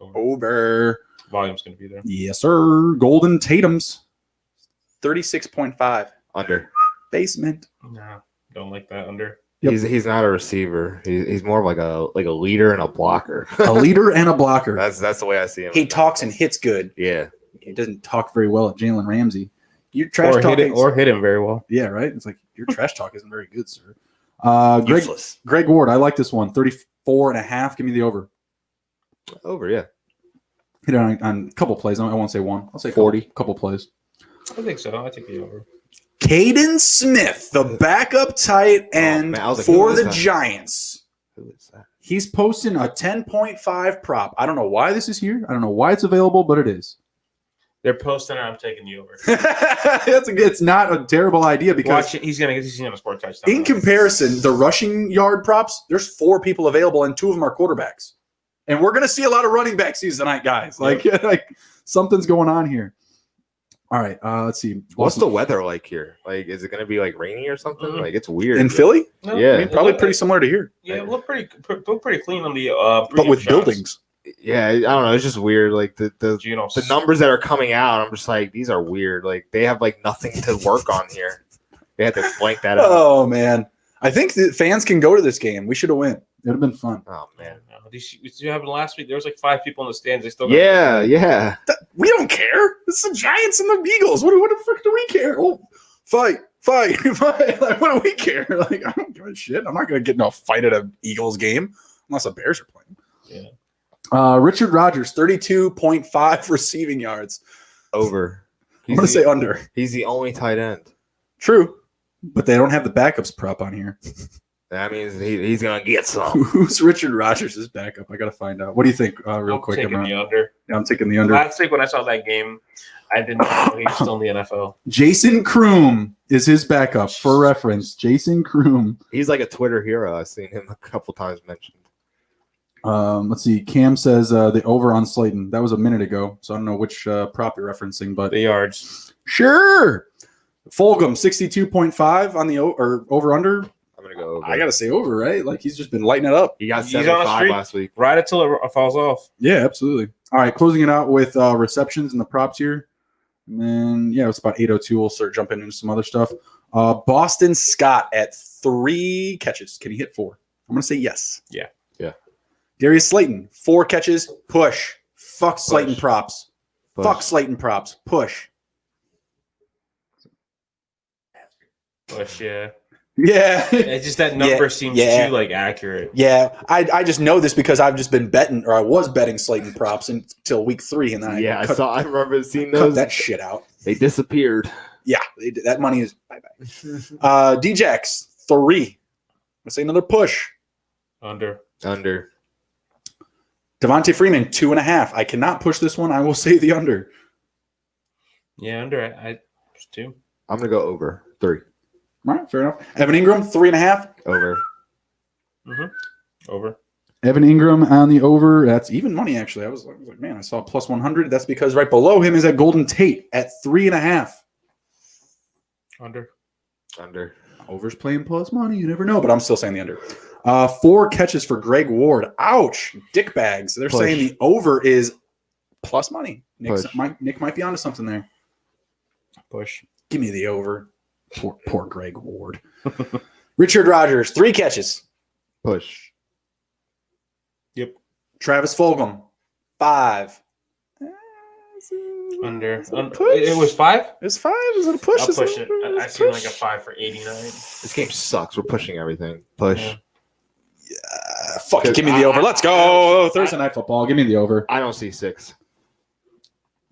Over. Volume's going to be there. Yes, sir. Golden Tatum's 36.5. Under. Basement. No, don't like that under. Yep. He's not a receiver. He's more of like a leader and a blocker. A leader and a blocker. That's the way I see him. He talks and hits good. Yeah. He doesn't talk very well at Jalen Ramsey. Your trash talk hit him very well. Yeah, right. It's like your trash talk isn't very good, sir. Useless. Greg Ward, I like this one. 4.5. Give me the over. Over, yeah. Hit it on a couple plays. I won't say one. I'll say 40. Couple plays. I think so. I take the over. Caden Smith, the backup tight end for the Giants. Who is that? He's posting a 10.5 prop. I don't know why this is here. I don't know why it's available, but it is. They're posting it. I'm taking the over. It's not a terrible idea because he's gonna score a touchdown. In comparison, the rushing yard props, there's 4 people available and 2 of them are quarterbacks. And we're gonna see a lot of running back season tonight, guys. Like something's going on here. All right, let's see. What's the weather like here? Like, is it going to be like rainy or something? Mm-hmm. Like, it's weird. In Philly? No, yeah. I mean, probably pretty similar to here. Yeah, it looked pretty clean on the but with shots. buildings. Yeah, I don't know. It's just weird. Like, the numbers that are coming out, I'm just like, these are weird. Like, they have, like, nothing to work on here. They had to blank that out. Oh, man. I think the fans can go to this game. We should have went. It would have been fun. Oh, man. Did you happen last week? There was like 5 people in the stands. They still Yeah. We don't care. It's the Giants and the Eagles. What the frick do we care? Oh, fight. Like, what do we care? Like, I don't give a shit. I'm not going to get in a fight at an Eagles game unless the Bears are playing. Yeah. Richard Rodgers, 32.5 receiving yards. Over. I'm going to say under. He's the only tight end. True. But they don't have the backups prop on here. That means he's going to get some. Who's Richard Rodgers' backup? I got to find out. What do you think, real quick? I'm taking the under. Yeah, I'm taking the under. Last week when I saw that game, I didn't know he was still in the NFL. Jason Croom is his backup. For reference, Jason Croom. He's like a Twitter hero. I've seen him a couple times mentioned. Let's see. Cam says the over on Slayton. That was a minute ago, so I don't know which prop you're referencing, but the yards. Sure. Fulgham, 62.5 on the over-under. I'm going to go over. I got to say over, right? Like, he's just been lighting it up. He got 75 last week. Right until it falls off. Yeah, absolutely. All right, closing it out with receptions and the props here. And then, it's about 8:02. We'll start jumping into some other stuff. Boston Scott at 3 catches. Can he hit 4? I'm going to say yes. Yeah. Darius Slayton, 4 catches. Push. Fuck Slayton props. Fuck Slayton props. Push. Push, yeah. Yeah. It's just that number seems too accurate. Yeah. I just know this because I've just been betting, or I was betting Slayton props until week 3, and then I remember seeing those. Cut that shit out. They disappeared. Yeah, that money is bye-bye. D-Jax, 3. Let's say another push. Under. Devontae Freeman, 2.5. I cannot push this one. I will say the under. Yeah, under. I 2. I'm going to go over. 3. All right, fair enough. Evan Ingram, 3.5. Over. Over. Evan Ingram on the over. That's even money, actually. I was like, man, I saw plus 100. That's because right below him is that Golden Tate at 3.5. Under. Over's playing plus money. You never know, but I'm still saying the under. 4 catches for Greg Ward. Ouch. Dick bags. They're saying the over is plus money. Nick might be onto something there. Push. Give me the over. Poor Greg Ward. Richard Rodgers, 3 catches. Push. Yep. Travis Fulgham, 5. Under. Push? It was 5? It's 5. Is it a push? I'll push it. I see like a 5 for 89. This game sucks. We're pushing everything. Push. Yeah. Fuck it. Give me the over. Let's go. Thursday night football. Give me the over. I don't see 6.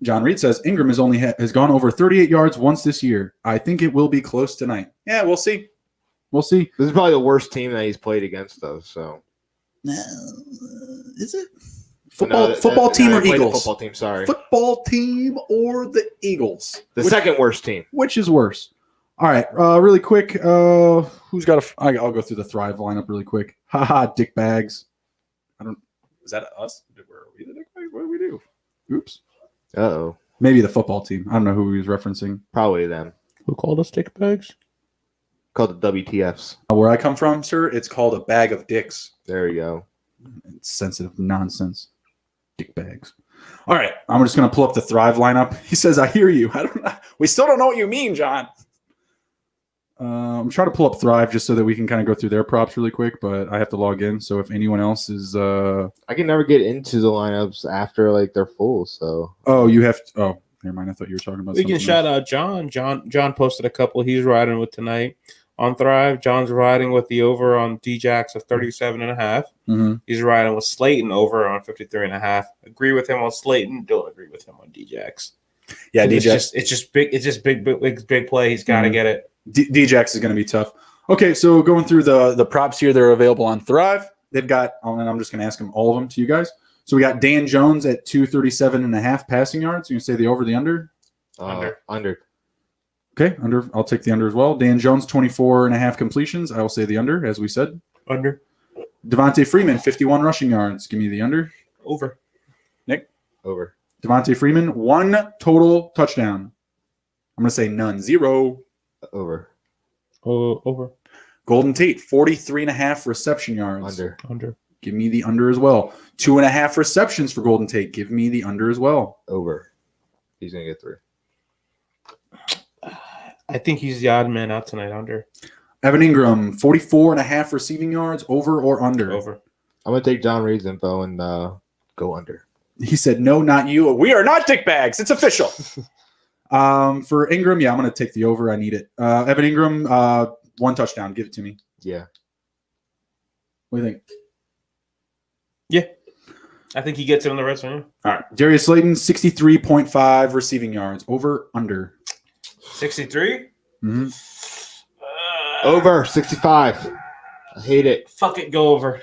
John Reed says Ingram has gone over 38 yards once this year. I think it will be close tonight. Yeah, we'll see. This is probably the worst team that he's played against, though. So, is it football team or Eagles? Football team. Sorry, football team or the Eagles? Second worst team. Which is worse? All right, really quick. Who's got I'll go through the Thrive lineup really quick. Haha, dick bags. Is that us? Where are we the dick bags? What do we do? Oops. Uh-oh. Maybe the football team. I don't know who he was referencing. Probably them. Who called us dick bags? Called the WTFs. Where I come from, sir, it's called a bag of dicks. There you go. It's sensitive nonsense. Dick bags. All right. I'm just going to pull up the Thrive lineup. He says, I hear you. I don't know. We still don't know what you mean, John. I'm trying to pull up Thrive just so that we can kind of go through their props really quick, but I have to log in. So if anyone else is... I can never get into the lineups after they're full, so... Oh, you have to... Oh, never mind. I thought you were talking about We can shout out John. John posted a couple he's riding with tonight. on Thrive. John's riding with the over on Djax of 37.5. Mm-hmm. He's riding with Slayton over on 53.5. Agree with him on Slayton. Don't agree with him on Djax. Yeah, Djax. It's just big play. He's got to get it. Djax is going to be tough. Okay, so going through the props here, they're available on Thrive. They've got, and I'm just going to ask them all of them to you guys. So we got Dan Jones at 237.5 passing yards. You can say the over, the under? Under. Okay, under. I'll take the under as well. Dan Jones, 24.5 completions. I will say the under, as we said. Under. Devontae Freeman, 51 rushing yards. Give me the under. Over. Nick? Over. Devontae Freeman, 1 total touchdown. I'm going to say none. 0. Over. Over. Golden Tate, 43.5 reception yards. Under. Give me the under as well. 2.5 receptions for Golden Tate. Give me the under as well. Over. He's going to get 3. I think he's the odd man out tonight. Under. Evan Ingram, 44.5 receiving yards. Over or under? Over. I'm going to take John Reed's info and go under. He said, no, not you. We are not dickbags. It's official. For Ingram, yeah, I'm going to take the over. I need it. Evan Ingram, 1 touchdown. Give it to me. Yeah. What do you think? Yeah. I think he gets it on the red zone. All right. Darius Slayton, 63.5 receiving yards. Over, under. 63? Mm-hmm. Over. 65. I hate it. Fuck it. Go over.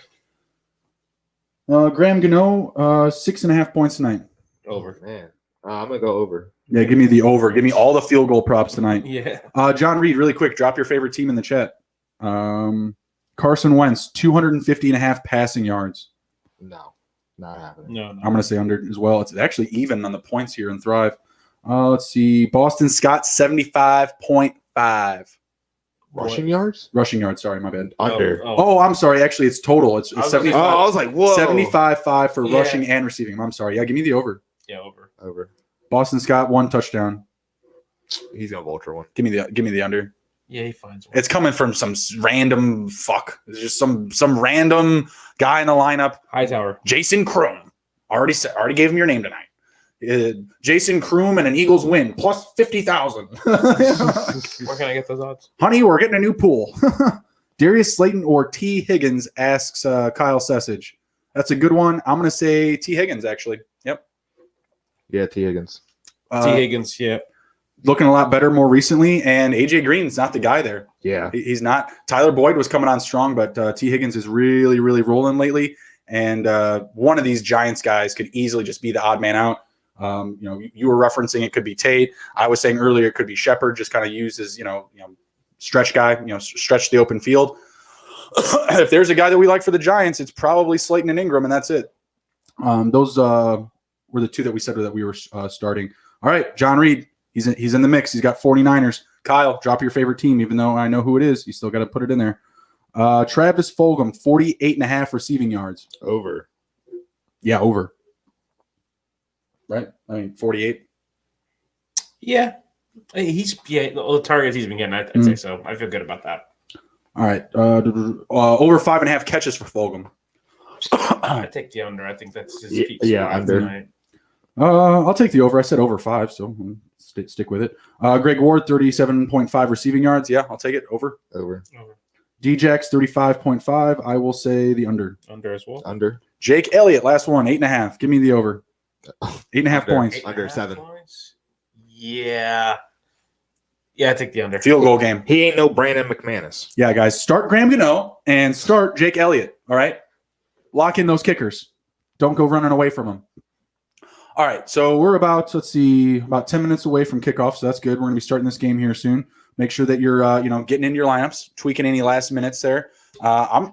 Graham Gano, 6.5 points tonight. Over. Man. I'm going to go over. Yeah, give me the over. Give me all the field goal props tonight. Yeah. John Reed, really quick, drop your favorite team in the chat. Carson Wentz, 250.5 passing yards. No. Not happening. No. I'm going to say under as well. It's actually even on the points here in Thrive. Let's see. Boston Scott, 75.5. Rushing yards? Rushing yards. Sorry, my bad. Under. Oh, I'm sorry. Actually, it's total. It's 75. I was like, whoa. 75.5 for rushing and receiving. I'm sorry. Yeah, give me the over. Yeah, over. Over. Boston Scott, 1 touchdown. He's going to vulture one. Give me the under. Yeah, he finds one. It's coming from some random fuck. It's just some random guy in the lineup. Hightower. Jason Kroom. Already gave him your name tonight. Jason Kroom and an Eagles win plus 50,000. Where can I get those odds? Honey, we're getting a new pool. Darius Slayton or T. Higgins, asks Kyle Sessage. That's a good one. I'm going to say T. Higgins, actually. Yep. Yeah, T. Higgins. T. Higgins, yeah. Looking a lot better more recently, and A.J. Green's not the guy there. Yeah. He's not. Tyler Boyd was coming on strong, but T. Higgins is really, really rolling lately. And one of these Giants guys could easily just be the odd man out. You were referencing it could be Tate. I was saying earlier it could be Shepard, just kind of used as stretch guy, stretch the open field. If there's a guy that we like for the Giants, it's probably Slayton and Ingram, and that's it. Those were the two that we said that we were starting. All right, John Reed, he's in the mix. He's got 49ers. Kyle, drop your favorite team, even though I know who it is. You still got to put it in there. Travis Fulgham, 48.5 receiving yards. Over. Yeah, over. Right? 48. Yeah. The targets he's been getting, I'd say so. I feel good about that. All right. Over 5.5 catches for Fulgham. I take the under. I think that's his peak. Yeah, under. Tonight. I'll take the over. I said over 5, so stick with it. Greg Ward, 37.5 receiving yards. Yeah, I'll take it. Over. Djax, 35.5. I will say the under. Under as well. Under. Jake Elliott, last one, 8.5. Give me the over. 8.5 points. Under 7. Points? Yeah. Yeah, I take the under. Field goal game. He ain't no Brandon McManus. Yeah, guys, start Graham Gano and start Jake Elliott. All right? Lock in those kickers. Don't go running away from them. All right, so we're about 10 minutes away from kickoff, so that's good. We're going to be starting this game here soon. Make sure that you're, getting into your lineups, tweaking any last minutes there. I'm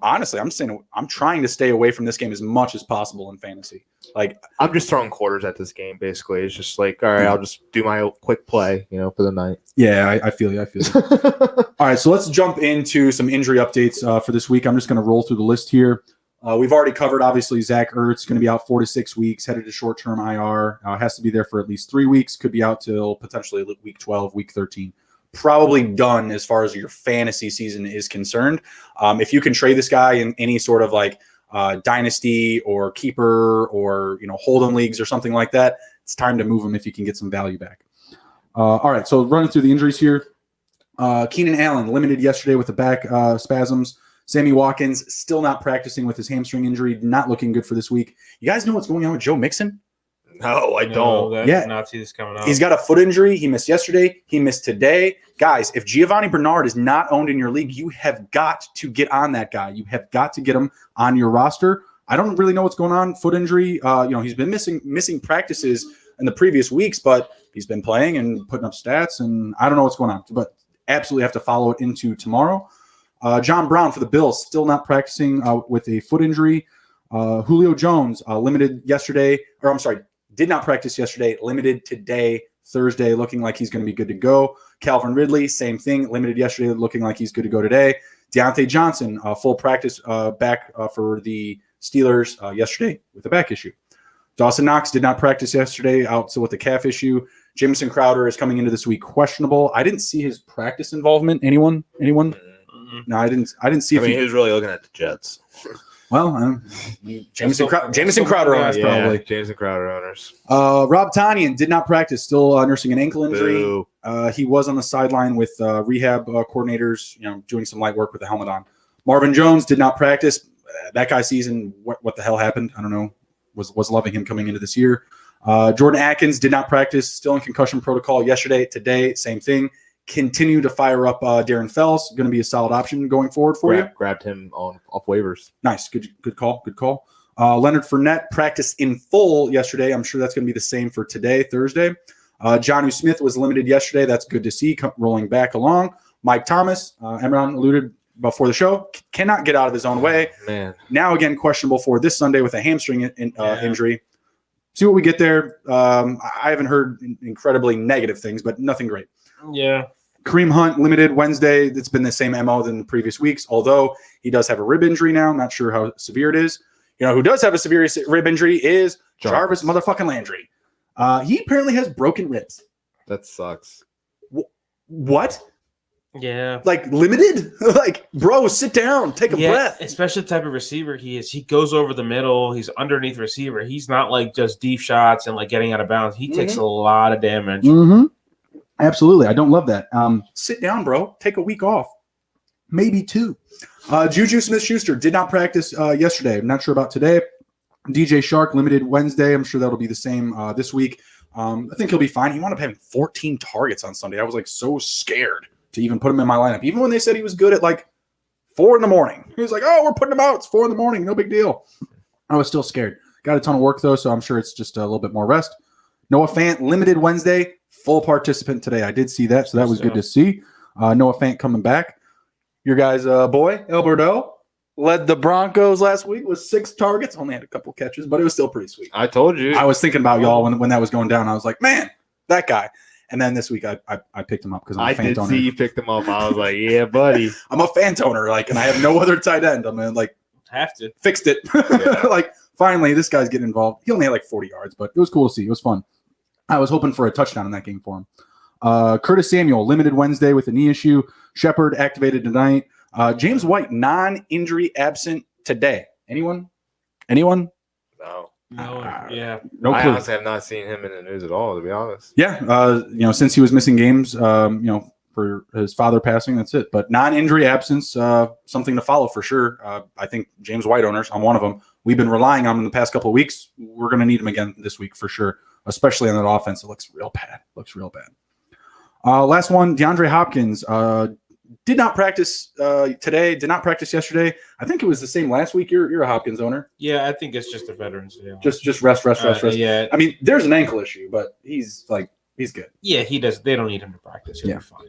trying to stay away from this game as much as possible in fantasy. Like, I'm just throwing quarters at this game. Basically, it's just like, all right, I'll just do my quick play, for the night. Yeah, I feel you. All right, so let's jump into some injury updates for this week. I'm just going to roll through the list here. We've already covered, obviously, Zach Ertz going to be out 4 to 6 weeks, headed to short-term IR. Has to be there for at least 3 weeks. Could be out till potentially week 12, week 13. Probably done as far as your fantasy season is concerned. If you can trade this guy in any sort of like dynasty or keeper or hold'em leagues or something like that, it's time to move him if you can get some value back. All right, so running through the injuries here. Keenan Allen limited yesterday with the back spasms. Sammy Watkins still not practicing with his hamstring injury. Not looking good for this week. You guys know what's going on with Joe Mixon? No, I don't. I did not see this coming out. He's got a foot injury. He missed yesterday. He missed today. Guys, if Giovanni Bernard is not owned in your league, you have got to get on that guy. You have got to get him on your roster. I don't really know what's going on. Foot injury. He's been missing practices in the previous weeks, but he's been playing and putting up stats, and I don't know what's going on. But absolutely have to follow it into tomorrow. John Brown for the Bills, still not practicing with a foot injury. Julio Jones did not practice yesterday, limited today, Thursday, looking like he's going to be good to go. Calvin Ridley, same thing, limited yesterday, looking like he's good to go today. Deontay Johnson, full practice back for the Steelers yesterday with a back issue. Dawson Knox did not practice yesterday, out with a calf issue. Jameson Crowder is coming into this week questionable. I didn't see his practice involvement. Anyone? No, I didn't see. He was really looking at the Jets. Well, Jameson Crowder owners probably. Jameson Crowder owners. Rob Tonyan did not practice, still nursing an ankle injury. He was on the sideline with rehab coordinators, doing some light work with the helmet on. Marvin Jones did not practice. That guy season, what the hell happened? I don't know. Was loving him coming into this year. Jordan Atkins did not practice, still in concussion protocol yesterday. Today, same thing. Continue to fire up Darren Fells. Going to be a solid option going forward for you. Grabbed him off waivers. Nice. Good call. Leonard Fournette practiced in full yesterday. I'm sure that's going to be the same for today, Thursday. Jonnu Smith was limited yesterday. That's good to see, rolling back along. Mike Thomas, Emron alluded before the show, cannot get out of his own way. Man. Now, again, questionable for this Sunday with a hamstring injury. See what we get there. I haven't heard incredibly negative things, but nothing great. Yeah. Kareem Hunt limited Wednesday. It's been the same MO than the previous weeks, although he does have a rib injury now. Not sure how severe it is. Who does have a severe rib injury is Jarvis motherfucking Landry. He apparently has broken ribs. That sucks. What? Yeah. Limited? Bro, sit down. Take a breath. Especially the type of receiver he is. He goes over the middle. He's underneath the receiver. He's not just deep shots and getting out of bounds. He takes a lot of damage. Mm-hmm. Absolutely. I don't love that. Sit down, bro. Take a week off. Maybe 2. Juju Smith-Schuster did not practice yesterday. I'm not sure about today. DJ Shark limited Wednesday. I'm sure that'll be the same this week. I think he'll be fine. He wound up having 14 targets on Sunday. I was so scared to even put him in my lineup. Even when they said he was good at 4 in the morning. He was we're putting him out. It's 4 in the morning. No big deal. I was still scared. Got a ton of work, though, so I'm sure it's just a little bit more rest. Noah Fant limited Wednesday. Full participant today. I did see that, so that was good to see. Noah Fant coming back. Your guys' boy, Alberto, led the Broncos last week with 6 targets. Only had a couple catches, but it was still pretty sweet. I told you. I was thinking about y'all when that was going down. I was like, man, that guy. And then this week I picked him up because I'm a fan owner. I did see you picked him up. I was like, yeah, buddy. I'm a fan owner, and I have no other tight end. I'm have to. Fixed it. Yeah. Finally, this guy's getting involved. He only had 40 yards, but it was cool to see. It was fun. I was hoping for a touchdown in that game for him. Curtis Samuel, limited Wednesday with a knee issue. Shepard, activated tonight. James White, non-injury absent today. Anyone? No. Yeah. No clue. I honestly have not seen him in the news at all, to be honest. Yeah. Since he was missing games, for his father passing, that's it. But non-injury absence, something to follow for sure. I think James White owners, I'm one of them. We've been relying on him in the past couple of weeks. We're going to need him again this week for sure. Especially on that offense, it looks real bad. Last one, DeAndre Hopkins did not practice today. Did not practice yesterday. I think it was the same last week. You're a Hopkins owner. Yeah, I think it's just a veterans deal. Just rest. Yeah. I mean, there's an ankle issue, but he's good. Yeah, he does. They don't need him to practice. He'll be fine.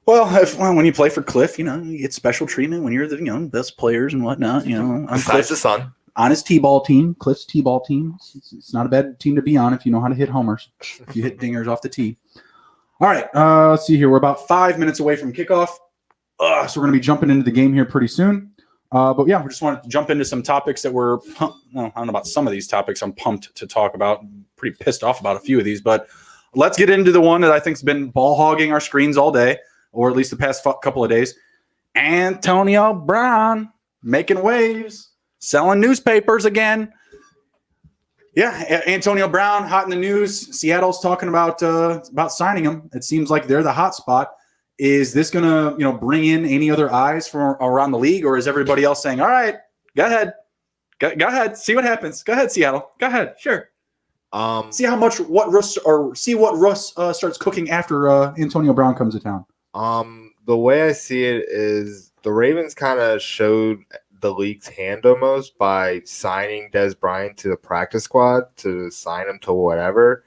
Well, when you play for Cliff, you get special treatment when you're the best players and whatnot. Besides the sun. On his T-ball team, Cliff's T-ball team. It's not a bad team to be on if you know how to hit homers. If you hit dingers off the tee. All right, let's see here. We're about 5 minutes away from kickoff. So we're going to be jumping into the game here pretty soon. But yeah, we just wanted to jump into some topics that I don't know about some of these topics I'm pumped to talk about. I'm pretty pissed off about a few of these, but let's get into the one that I think's been ball hogging our screens all day, or at least the past couple of days. Antonio Brown making waves. Selling newspapers again. Yeah, Antonio Brown hot in the news. Seattle's talking about signing him. It seems like they're the hot spot. Is this going to, bring in any other eyes from around the league, or is everybody else saying, all right, go ahead, go ahead, see what happens. Go ahead, Seattle. Go ahead, sure. See what Russ starts cooking after Antonio Brown comes to town. The way I see it is the Ravens kind of showed the league's hand almost by signing Des Bryant to the practice squad to sign him to whatever.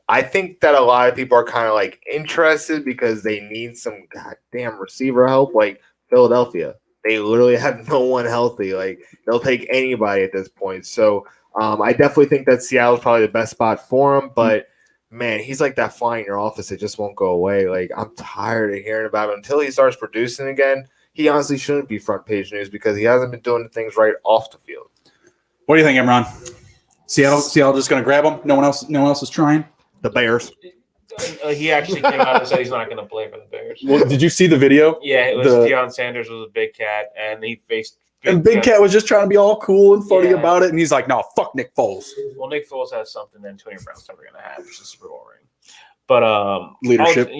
I think that a lot of people are kind of like interested because they need some goddamn receiver help, like Philadelphia. They literally have no one healthy. Like they'll take anybody at this point. So I definitely think that Seattle's probably the best spot for him. But man, he's like that fly in your office. It just won't go away. Like I'm tired of hearing about him until he starts producing again. He honestly shouldn't be front page news because he hasn't been doing things right off the field. What do you think, Imran? Seattle just going to grab him? No one else is trying. The Bears. He actually came out and said he's not going to play for the Bears. Well, did you see the video? Yeah, it was Deion Sanders was a big cat, and he faced. Big Cat was just trying to be all cool and funny about it, and he's like, "No, fuck Nick Foles." Well, Nick Foles has something that Antonio Brown's never going to have, which is a Super Bowl ring. But leadership.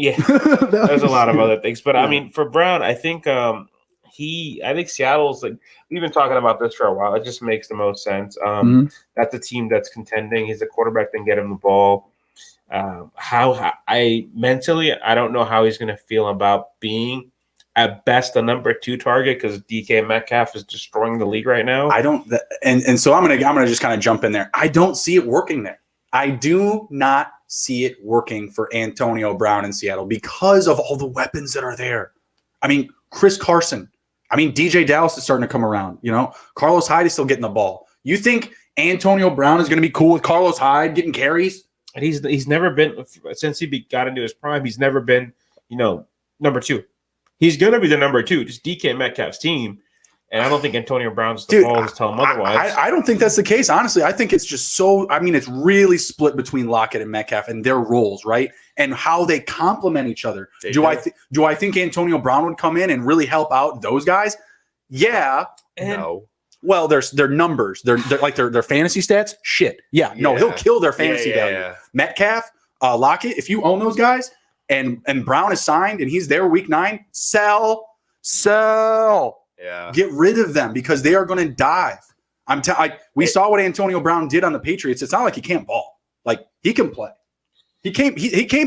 There's a lot of other things. But I mean, for Brown, I think I think Seattle's like we've been talking about this for a while. It just makes the most sense. That's a team that's contending. He's a quarterback that can get him the ball. How I mentally, I don't know how he's going to feel about being at best a number 2 target because DK Metcalf is destroying the league right now. I don't, and so I'm gonna just kind of jump in there. I don't see it working there. I do not see it working for Antonio Brown in Seattle because of all the weapons that are there. I mean, Chris Carson. I mean, DJ Dallas is starting to come around. Carlos Hyde is still getting the ball. You think Antonio Brown is going to be cool with Carlos Hyde getting carries? And he's never been since he got into his prime. He's never been, number 2. He's gonna be the number 2, just DK Metcalf's team. And I don't think Antonio Brown's the balls to tell him otherwise. I don't think that's the case. Honestly, I think it's just so. I mean, it's really split between Lockett and Metcalf and their roles, right? And how they complement each other. Do I think Antonio Brown would come in and really help out those guys? Yeah. No. Well, their numbers, their fantasy stats. Shit. Yeah. No, he'll kill their fantasy value. Yeah. Metcalf, Lockett. If you own those guys, and Brown is signed and he's there week 9, sell. Yeah. Get rid of them because they are going to dive. We saw what Antonio Brown did on the Patriots. It's not like he can't ball. Like he can play. He came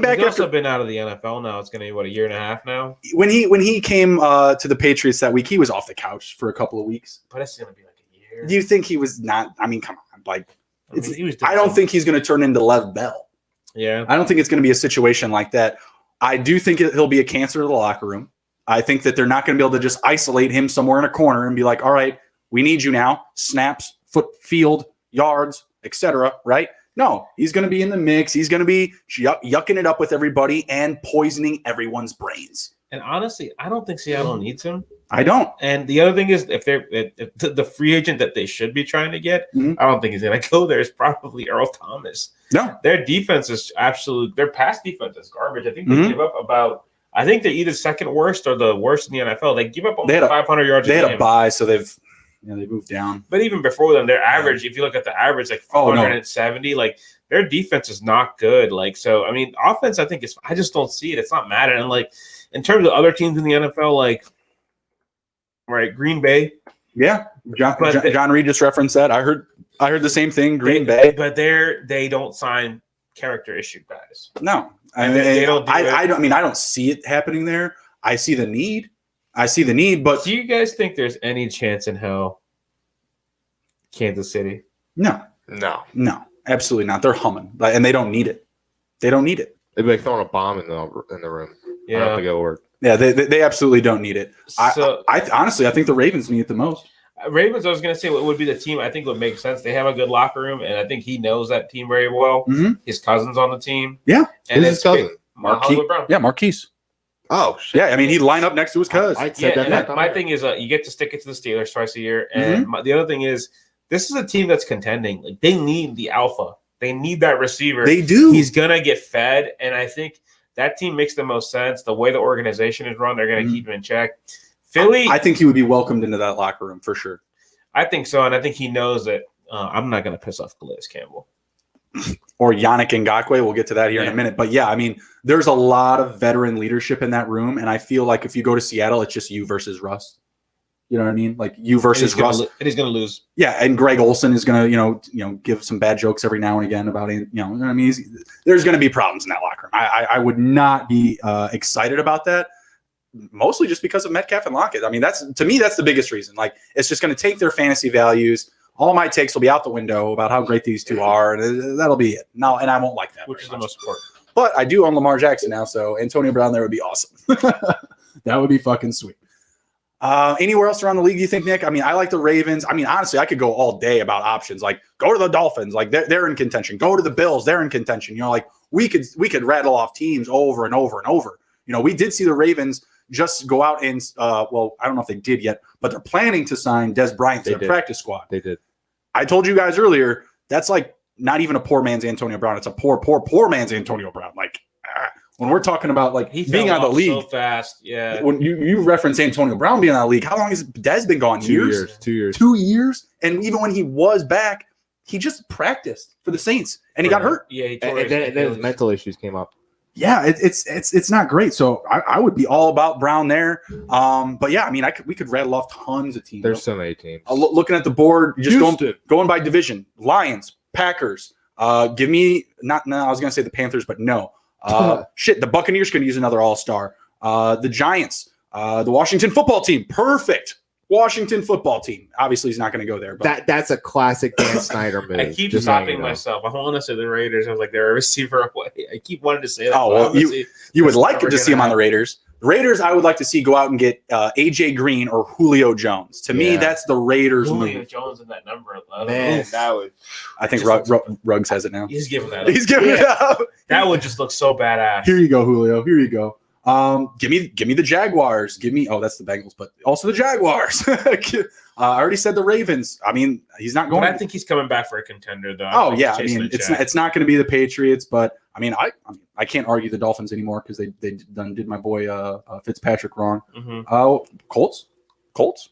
back. He's also been out of the NFL now. It's going to be a year and a half now. When he came to the Patriots that week, he was off the couch for a couple of weeks. But it's going to be like a year. Do you think he was not? I mean, come on. Like, I don't think he's going to turn into Lev Bell. Yeah. I don't think it's going to be a situation like that. I do think he'll be a cancer to the locker room. I think that they're not going to be able to just isolate him somewhere in a corner and be like, all right, we need you now. Snaps, field, yards, etc. Right? No, he's going to be in the mix. He's going to be yucking it up with everybody and poisoning everyone's brains. And honestly, I don't think Seattle needs him. I don't. And the other thing is, if the free agent that they should be trying to get, I don't think he's going to go there. Is probably Earl Thomas. No, their defense is absolute. Their pass defense is garbage. I think they give up about. I think they're either second worst or the worst in the NFL. They give up almost 500 yards. They had a bye, so they moved down. But even before them, their average, if you look at the average, like 470, like their defense is not good. Like so, I mean, offense, I think I just don't see it. It's not mattering. And like in terms of other teams in the NFL, like right, Green Bay. Yeah, John Reed just referenced that. I heard the same thing. Green Bay, but they don't sign character issue guys. No, they don't. I don't see it happening there. I see the need. But do you guys think there's any chance in hell Kansas City? No, absolutely not. They're humming, and they don't need it. They'd be like throwing a bomb in the room. Yeah, I don't have to go to work. Yeah, they absolutely don't need it. So, I honestly, I think the Ravens need it the most. Ravens, I was going to say, what would be the team I think would make sense. They have a good locker room, and I think he knows that team very well. Mm-hmm. His cousin's on the team. Yeah, and his cousin, Marquise. Oh, shit. Yeah, I mean, he'd line up next to his cousin. My thing is, you get to stick it to the Steelers twice a year, and the other thing is, this is a team that's contending. Like they need the alpha. They need that receiver. They do. He's gonna get fed, and I think that team makes the most sense. The way the organization is run, they're gonna keep him in check. Philly, I think he would be welcomed into that locker room for sure. I think so, and I think he knows that I'm not going to piss off Calais Campbell. or Yannick Ngakoue. We'll get to that here in a minute. But yeah, I mean, there's a lot of veteran leadership in that room, and I feel like if you go to Seattle, it's just you versus Russ. You know what I mean? Like you versus Russ, and he's going to lose. Yeah, and Greg Olson is going to, give some bad jokes every now and again about it. I mean, there's going to be problems in that locker room. I would not be excited about that, mostly just because of Metcalf and Lockett. I mean, to me, that's the biggest reason. Like, it's just going to take their fantasy values. All my takes will be out the window about how great these two are, and that'll be it. No, and I won't like that. Which is the most important. But I do own Lamar Jackson now, so Antonio Brown there would be awesome. That would be fucking sweet. Anywhere else around the league, you think, Nick? I mean, I like the Ravens. I mean, honestly, I could go all day about options. Like, go to the Dolphins. Like, they're in contention. Go to the Bills. They're in contention. Like, we could rattle off teams over and over and over. We did see the Ravens just go out and, well, I don't know if they did yet, but they're planning to sign Des Bryant to their practice squad. They did. I told you guys earlier, that's like not even a poor man's Antonio Brown. It's a poor man's Antonio Brown. Like, when we're talking about like he being out of the league so fast, yeah. When you reference Antonio Brown being out of the league, how long has Des been gone? 2 years. 2 years. 2 years. And even when he was back, he just practiced for the Saints and he got hurt. Yeah, and then his mental issues came up. Yeah, it's not great. So I would be all about Brown there. But yeah, I mean, we could rattle off tons of teams. There's so many teams. Looking at the board, just going by division: Lions, Packers. Give me I was gonna say the Panthers, but no. The Buccaneers could use another all-star. The Giants, the Washington football team, perfect. Washington football team. Obviously, he's not going to go there. But that's a classic Dan Snyder move. I keep stopping myself. I want to say the Raiders. I was like, they're a receiver away. I keep wanting to say that. Oh, well, you would like to see him on the Raiders. The Raiders, I would like to see go out and get A.J. Green or Julio Jones. To me, that's the Raiders Julio move. Jones in that number. Man, that would. I think Ruggs has it now. He's giving that up. He's giving it up. That would just look so badass. Here you go, Julio. Here you go. Give me the Jaguars. That's the Bengals, but also the Jaguars. I already said the Ravens. I mean, he's not going. But I think he's coming back for a contender, though. Oh yeah, I mean, it's not going to be the Patriots, but I mean, I can't argue the Dolphins anymore because they did my boy Fitzpatrick wrong. Mm-hmm. Colts.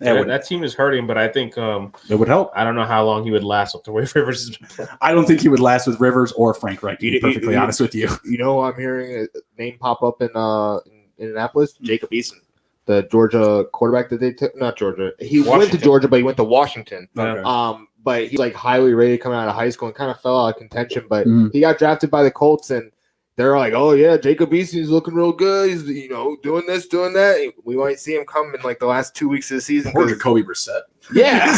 Yeah, that team is hurting, but I think it would help. I don't know how long he would last with the way Rivers has been playing. I don't think he would last with Rivers or Frank Reich, to be perfectly honest with you. You know, I'm hearing a name pop up in Indianapolis, Jacob Eason, the Georgia quarterback that they took. Not Georgia. He went to Georgia, but he went to Washington. Okay. But he's like highly rated coming out of high school and kind of fell out of contention. But he got drafted by the Colts, and they're like, "Oh yeah, Jacob Eason is looking real good. He's doing this, doing that. We might see him come in like the last 2 weeks of the season." Or Jacoby Brissett. Yeah.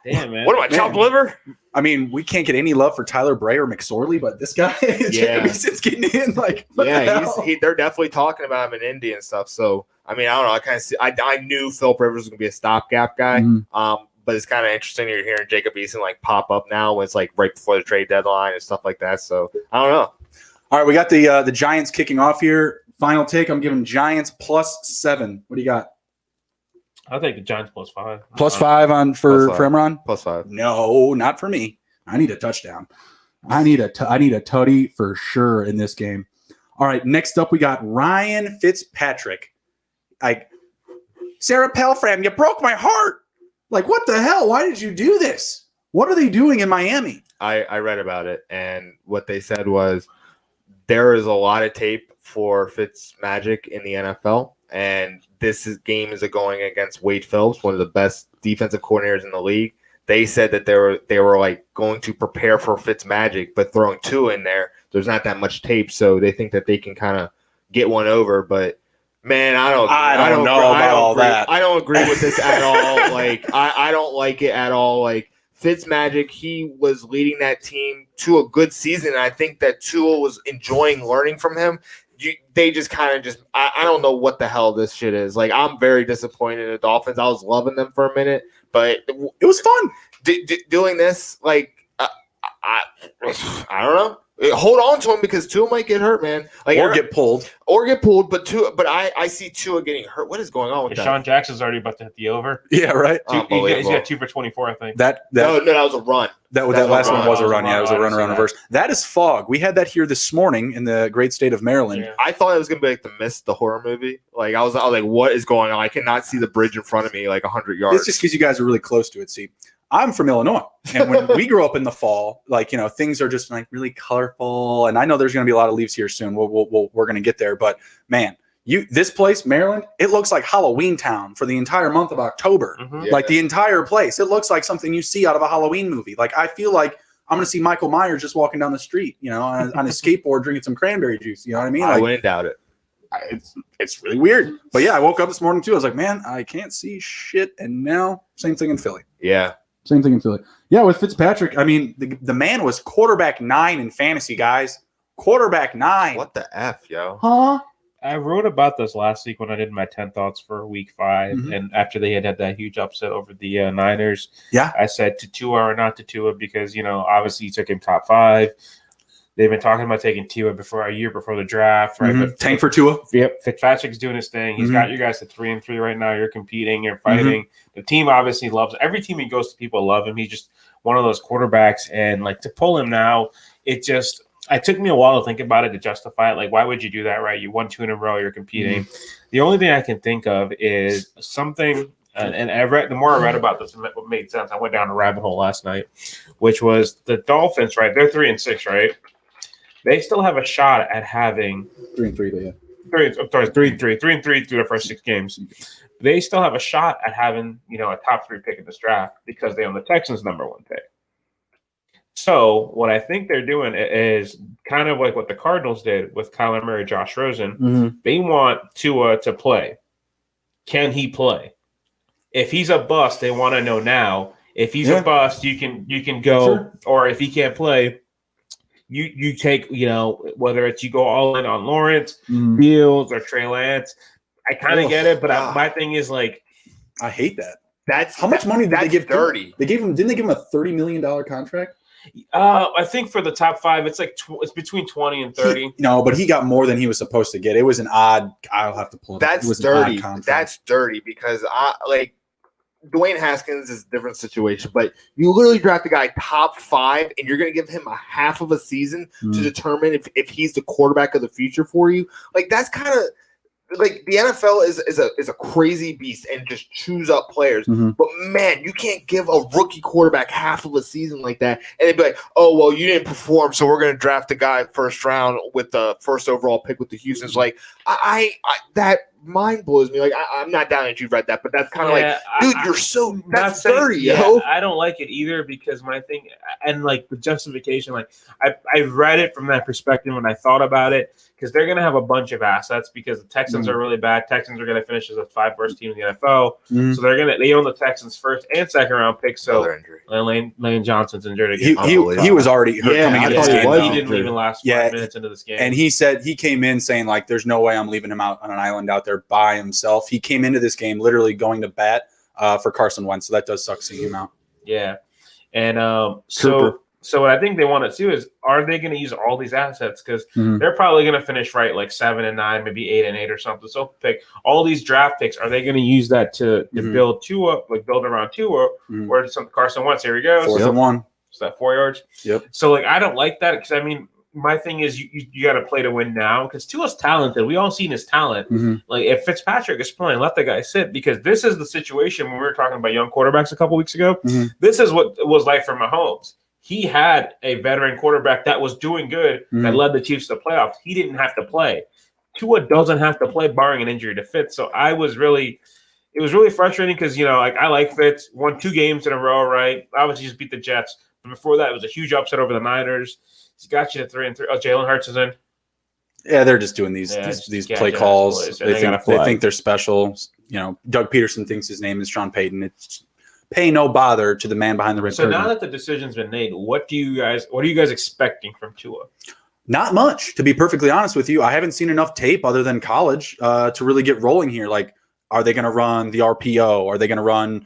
Damn, man. What am I, chopped liver? I mean, we can't get any love for Tyler Bray or McSorley, but this guy, Jacob Eason's getting in. Like, they're definitely talking about him in Indy and stuff. So, I mean, I don't know. I kind of see. I knew Philip Rivers was going to be a stopgap guy. But it's kind of interesting you're hearing Jacob Eason like pop up now when it's like right before the trade deadline and stuff like that. So, I don't know. All right, we got the Giants kicking off here. Final take. I'm giving Giants +7. What do you got? I'll take the Giants +5. +5 for Emron? +5. No, not for me. I need a touchdown. I need a tutty for sure in this game. All right, next up we got Ryan Fitzpatrick. Sarah Pelfram, you broke my heart. Like, what the hell? Why did you do this? What are they doing in Miami? I read about it, and what they said was there is a lot of tape for Fitzmagic in the NFL, and game is going against Wade Phillips, one of the best defensive coordinators in the league. They said that they were like going to prepare for Fitzmagic, but throwing two in there's not that much tape, so they think that they can kind of get one over. But man, I don't know about all that. I don't agree with this at all. Like, I don't like it at all. Like, Fitzmagic, he was leading that team to a good season, and I think that Tua was enjoying learning from him. They just kind of I don't know what the hell this shit is. Like, I'm very disappointed in the Dolphins. I was loving them for a minute, but it was fun doing this. Like, I don't know. Hold on to him because Tua might get hurt, man. Like, or get pulled. But I see Tua getting hurt. What is going on with that? Sean Jackson's already about to hit the over. Yeah, right. He's got 2 for 24, I think. No, that was a run. That last one was a run. Yeah, it was a run around reverse. That is fog. We had that here this morning in the great state of Maryland. Yeah. I thought it was gonna be like the Mist, the horror movie. Like, I was like, what is going on? I cannot see the bridge in front of me like 100 yards. It's just because you guys are really close to it. See, I'm from Illinois, and when we grew up in the fall, like, things are just like really colorful. And I know there's going to be a lot of leaves here soon. We're going to get there, but man, this place, Maryland, it looks like Halloween Town for the entire month of October. Mhm. Like the entire place, it looks like something you see out of a Halloween movie. Like I feel like I'm going to see Michael Myers just walking down the street, on his skateboard, drinking some cranberry juice. You know what I mean? I Like, wouldn't doubt it. it's really weird. But yeah, I woke up this morning too. I was like, man, I can't see shit. And now same thing in Philly. Yeah. Same thing in Philly. Yeah, with Fitzpatrick, I mean, the man was quarterback 9 in fantasy, guys. Quarterback 9. What the F, yo? Huh? I wrote about this last week when I did my 10 thoughts for week 5. Mhm. And after they had that huge upset over the Niners, Yeah. I said to Tua or not to Tua because, obviously you took him top 5. They've been talking about taking Tua a year before the draft, right? Mhm. But Tank for Tua. Yep, Fitzpatrick's doing his thing. He's Mhm. got you guys to 3-3 right now. You're competing, you're fighting. The team obviously loves every team he goes to. People love him. He's just one of those quarterbacks, and like to pull him now, it took me a while to think about it to justify it. Like, why would you do that? Right? You won 2 in a row. You're competing. The only thing I can think of is something. And the more I read about this, it made sense. I went down a rabbit hole last night, which was the Dolphins. Right? They're 3-6, right? They still have a shot at having 3-3, but yeah. 3-3 through the first 6 games. They still have a shot at having, a top 3 pick in this draft because they own the Texans' number 1 pick. So what I think they're doing is kind of like what the Cardinals did with Kyler Murray, Josh Rosen. Mm-hmm. They want Tua to play. Can he play? If he's a bust, they want to know now. If he's a bust, you can go, Sure. or if he can't play, you take, whether it's you go all in on Lawrence, Fields, or Trey Lance. I kind of get it, but my thing is like, I hate that. That's How much money did they give? dirty. Didn't they give him a $30 million contract? I think for the top 5, it's like it's between 20 and 30. No, but he got more than he was supposed to get. It was an odd. I'll have to pull it. That's It was dirty. An odd contract. That's dirty because Dwayne Haskins is a different situation, but you literally draft a guy top 5 and you're going to give him a half of a season to determine if he's the quarterback of the future for you. Like, that's kind of like the NFL is a crazy beast and just chews up players. But man, you can't give a rookie quarterback half of a season like that and they'd be like, oh well, you didn't perform, so we're going to draft a guy first round with the first overall pick with the Houston's. Like, I that mind blows me. Like, I'm not down that you read that, but that's kind of dude, that's dirty, yo. I don't like it either because my thing and like the justification, like I read it from that perspective when I thought about it because they're going to have a bunch of assets because the Texans are really bad. Texans are going to finish as a 5 worst team in the NFL, so they own the Texans first and second round picks. So Lane Johnson's injured again. He was already hurt coming into this game. He didn't even last 5 minutes into this game, and he said he came in saying like, "There's no way I'm leaving him out on an island out there by himself." He came into this game literally going to bat for Carson Wentz, so that does suck seeing him out. Yeah, and so what I think they want to do is, are they going to use all these assets? Because they're probably going to finish right like 7-9, maybe 8-8 or something. So pick all these draft picks. Are they going to use that to build Tua, like build around Tua, or some Carson Wentz? Here we go. 4th and 1. Is that 4 yards? Yep. So like I don't like that because I mean my thing is you got to play to win now because Tua's talented. We all seen his talent. Like if Fitzpatrick is playing, let the guy sit because this is the situation when we were talking about young quarterbacks a couple weeks ago. This is what it was like for Mahomes. He had a veteran quarterback that was doing good that led the Chiefs to the playoffs. He didn't have to play. Tua doesn't have to play barring an injury to Fitz. So it was really frustrating because, like I like Fitz, won 2 games in a row, right? Obviously just beat the Jets. But before that, it was a huge upset over the Niners. He's got you to 3-3. Oh, Jalen Hurts is in. Yeah, they're just doing these play calls. They think they're special. Doug Peterson thinks his name is Sean Payton. It's pay no bother to the man behind the red curtain. So now that the decision's been made, what are you guys expecting from Tua? Not much, to be perfectly honest with you. I haven't seen enough tape other than college to really get rolling here. Like, are they going to run the RPO? Are they going to run,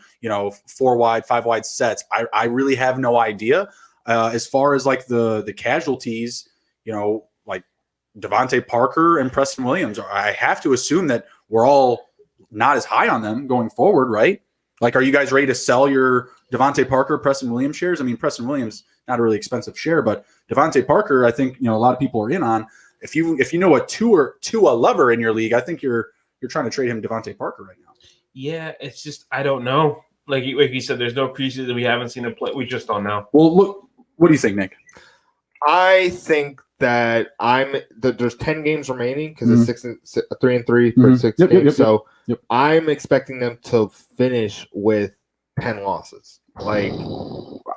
4 wide, 5 wide sets? I really have no idea. As far as like the casualties, like Devontae Parker and Preston Williams, I have to assume that we're all not as high on them going forward, right? Like, are you guys ready to sell your Devontae Parker, Preston Williams shares? I mean, Preston Williams, not a really expensive share, but Devontae Parker, I think, a lot of people are in on. If you know a Tua lover in your league, I think you're trying to trade him Devontae Parker right now. Yeah, it's just I don't know. like you said, there's no preseason. We haven't seen him play. We just don't know. Well, look, what do you think, Nick? I think that there's 10 games remaining because it's 3-3 for 6 games. So I'm expecting them to finish with 10 losses. Like,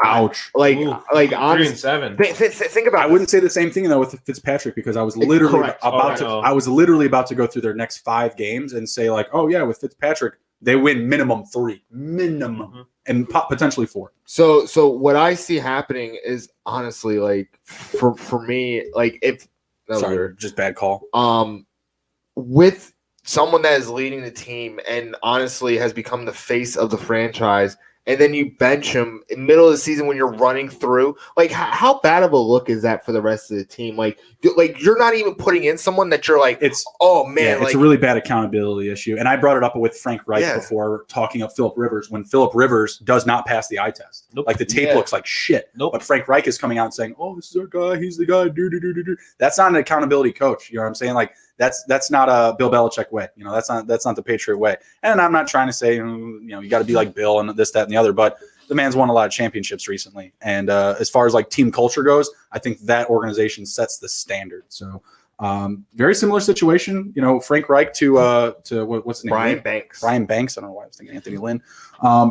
ouch. Like 3-7. Think about. I wouldn't say the same thing though with Fitzpatrick because I was literally about to go through their next 5 games and say like, oh yeah, with Fitzpatrick they win minimum 3, and potentially 4. So what I see happening is honestly like for me like if just bad call. With someone that is leading the team and honestly has become the face of the franchise. And then you bench him in the middle of the season when you're running through. Like, how bad of a look is that for the rest of the team? Like you're not even putting in someone that you're like, it's a really bad accountability issue. And I brought it up with Frank Reich before talking of Phillip Rivers. When Phillip Rivers does not pass the eye test, like the tape looks like shit. But Frank Reich is coming out and saying, "Oh, this is our guy. He's the guy." That's not an accountability coach. You know what I'm saying? Like that's not a Bill Belichick way. You know, that's not the Patriot way. And I'm not trying to say you got to be like Bill and this, that, and the other. But the man's won a lot of championships recently. And as far as like team culture goes, I think that organization sets the standard. So very similar situation. You know, Frank Reich to what's his name? Brian Banks. Brian Banks. I don't know why I was thinking Anthony Lynn.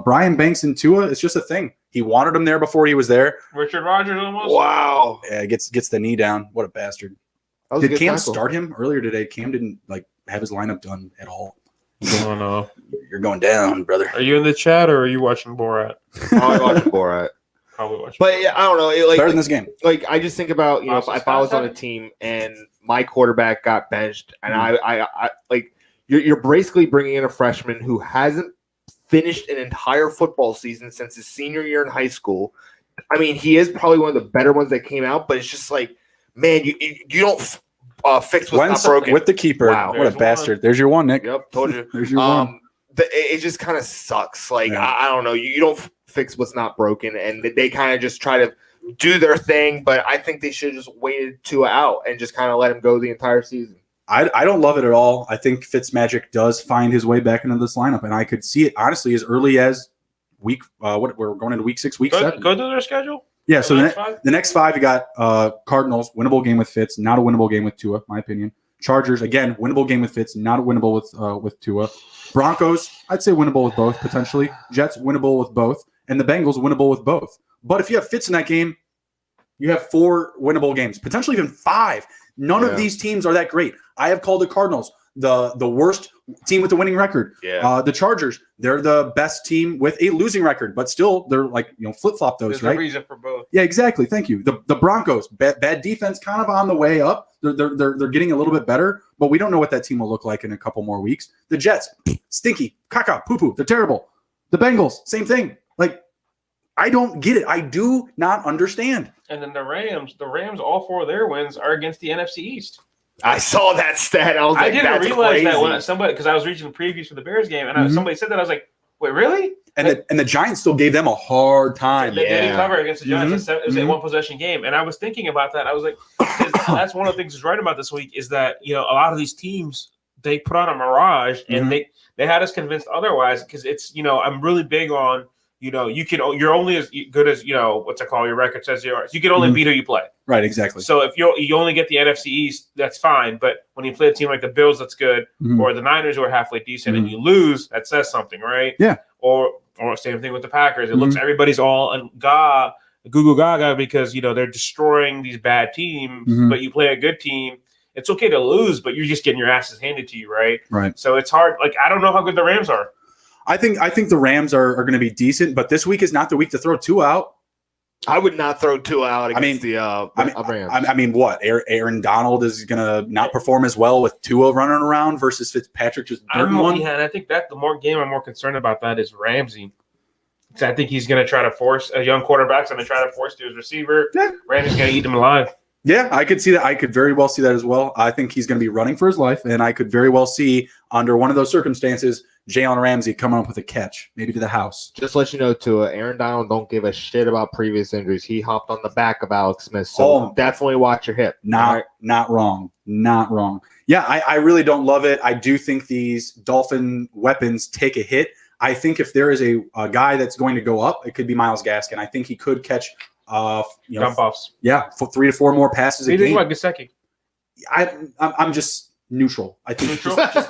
Brian Banks and Tua. It's just a thing. He wanted him there before he was there. Richard Rodgers almost. Wow. Yeah, gets the knee down. What a bastard. Did Cam start him earlier today? Cam didn't have his lineup done at all. Oh no, you're going down, brother. Are you in the chat or are you watching Borat? I'm watching Borat. Probably watching. But yeah, I don't know. Better than this game. Like I just think about if I was on a team and my quarterback got benched and I like you're basically bringing in a freshman who hasn't finished an entire football season since his senior year in high school. I mean, he is probably one of the better ones that came out, but it's just like, man, you don't fix what's not broken. With the keeper. Wow, what a bastard. There's your one, Nick. Yep, told you. There's your one. It just kind of sucks. Like, I don't know. You don't fix what's not broken, and they kind of just try to do their thing, but I think they should have just waited Tua out and just kind of let him go the entire season. I don't love it at all. I think Fitzmagic does find his way back into this lineup, and I could see it, honestly, as early as we're going into week 6, week 7. Go to their schedule? Yeah, so the next 5, you got Cardinals, winnable game with Fitz, not a winnable game with Tua, my opinion. Chargers, again, winnable game with Fitz, not a winnable with Tua. Broncos, I'd say winnable with both, potentially. Jets, winnable with both. And the Bengals, winnable with both. But if you have Fitz in that game, you have 4 winnable games, potentially even 5. None of these teams are that great. I have called the Cardinals the worst team with the winning record. The Chargers, they're the best team with a losing record, but still they're like, flip-flop those. There's right? There's a reason for both. Yeah, exactly. Thank you. The Broncos, bad defense, kind of on the way up. They're getting a little bit better, but we don't know what that team will look like in a couple more weeks. The Jets, stinky, caca, poo-poo. They're terrible. The Bengals, same thing. Like, I don't get it. I do not understand. And then the Rams, all 4 of their wins are against the NFC East. I saw that stat. I was like, I didn't realize that when somebody, because I was reading the previews for the Bears game, and somebody said that, I was like, wait, really? And the Giants still gave them a hard time. They didn't cover against the Giants. It was a 1-possession game, and I was thinking about that. I was like, that's one of the things that's right about this week is that a lot of these teams they put on a mirage, and they had us convinced otherwise because it's I'm really big on. You're only as good as what's it called? Your record says you are. You can only beat who you play. Right, exactly. So if you only get the NFC East, that's fine. But when you play a team like the Bills, that's good, or the Niners who are halfway decent, and you lose, that says something, right? Yeah. Or same thing with the Packers. It looks everybody's all goo gaga because they're destroying these bad teams. But you play a good team. It's okay to lose, but you're just getting your asses handed to you, right? Right. So it's hard. Like I don't know how good the Rams are. I think the Rams are going to be decent, but this week is not the week to throw Tua out. I would not throw Tua out against the Rams. I mean, what? Aaron Donald is going to not perform as well with Tua running around versus Fitzpatrick just dirting one? Yeah, and I think that the more game I'm more concerned about that is Ramsey. Because I think he's going to try to force a young quarterback's going to try to force to his receiver. Yeah. Ramsey's going to eat him alive. Yeah, I could see that. I could very well see that as well. I think he's going to be running for his life, and I could very well see under one of those circumstances Jalen Ramsey coming up with a catch, maybe to the house. Just let you know, too, Aaron Donald don't give a shit about previous injuries. He hopped on the back of Alex Smith, so definitely watch your hip. Not wrong. Not wrong. Yeah, I really don't love it. I do think these Dolphin weapons take a hit. I think if there is a guy that's going to go up, it could be Myles Gaskin. I think he could catch jump offs. Yeah, for 3 to 4 more passes What a do you game. think about Gesicki? I'm just neutral. I think Neutral? just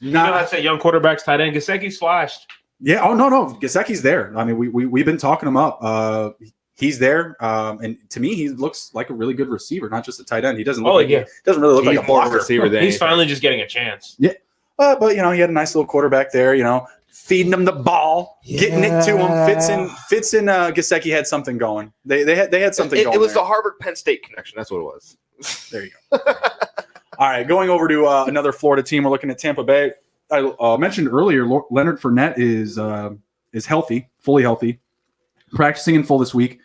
That's a young quarterback's tight end. Gesicki's flashed. Yeah. Oh no. Gesicki's there. I mean, we've been talking him up. He's there, and to me, he looks like a really good receiver, not just a tight end. He doesn't look doesn't really look like a blocker. Receiver than he's finally just getting a chance. Yeah, but he had a nice little quarterback there. Feeding him the ball, getting it to him. Fitz and Gesicki had something going. They had something going. It was there. the Harvard Penn State connection. That's what it was. There you go. All right, going over to another Florida team. We're looking at Tampa Bay. I mentioned earlier, Leonard Fournette is healthy, fully healthy, practicing in full this week.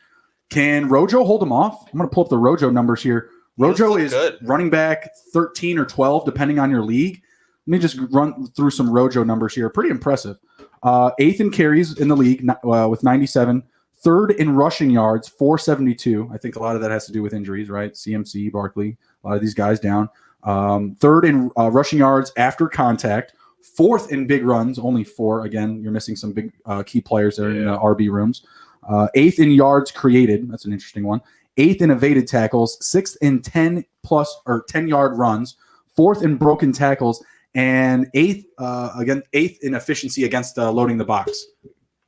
Can Rojo hold him off? I'm going to pull up the Rojo numbers here. Rojo is running back 13 or 12, depending on your league. Let me just run through some Rojo numbers here. Pretty impressive. 8th in carries in the league with 97. 3rd in rushing yards, 472. I think a lot of that has to do with injuries, right? CMC, Barkley, a lot of these guys down. 3rd in rushing yards after contact. 4th in big runs, only 4. Again, you're missing some big key players there in the RB rooms. 8th in yards created. That's an interesting one. 8th in evaded tackles. 6th in 10-yard runs. 4th in broken tackles. And 8th in efficiency against loading the box.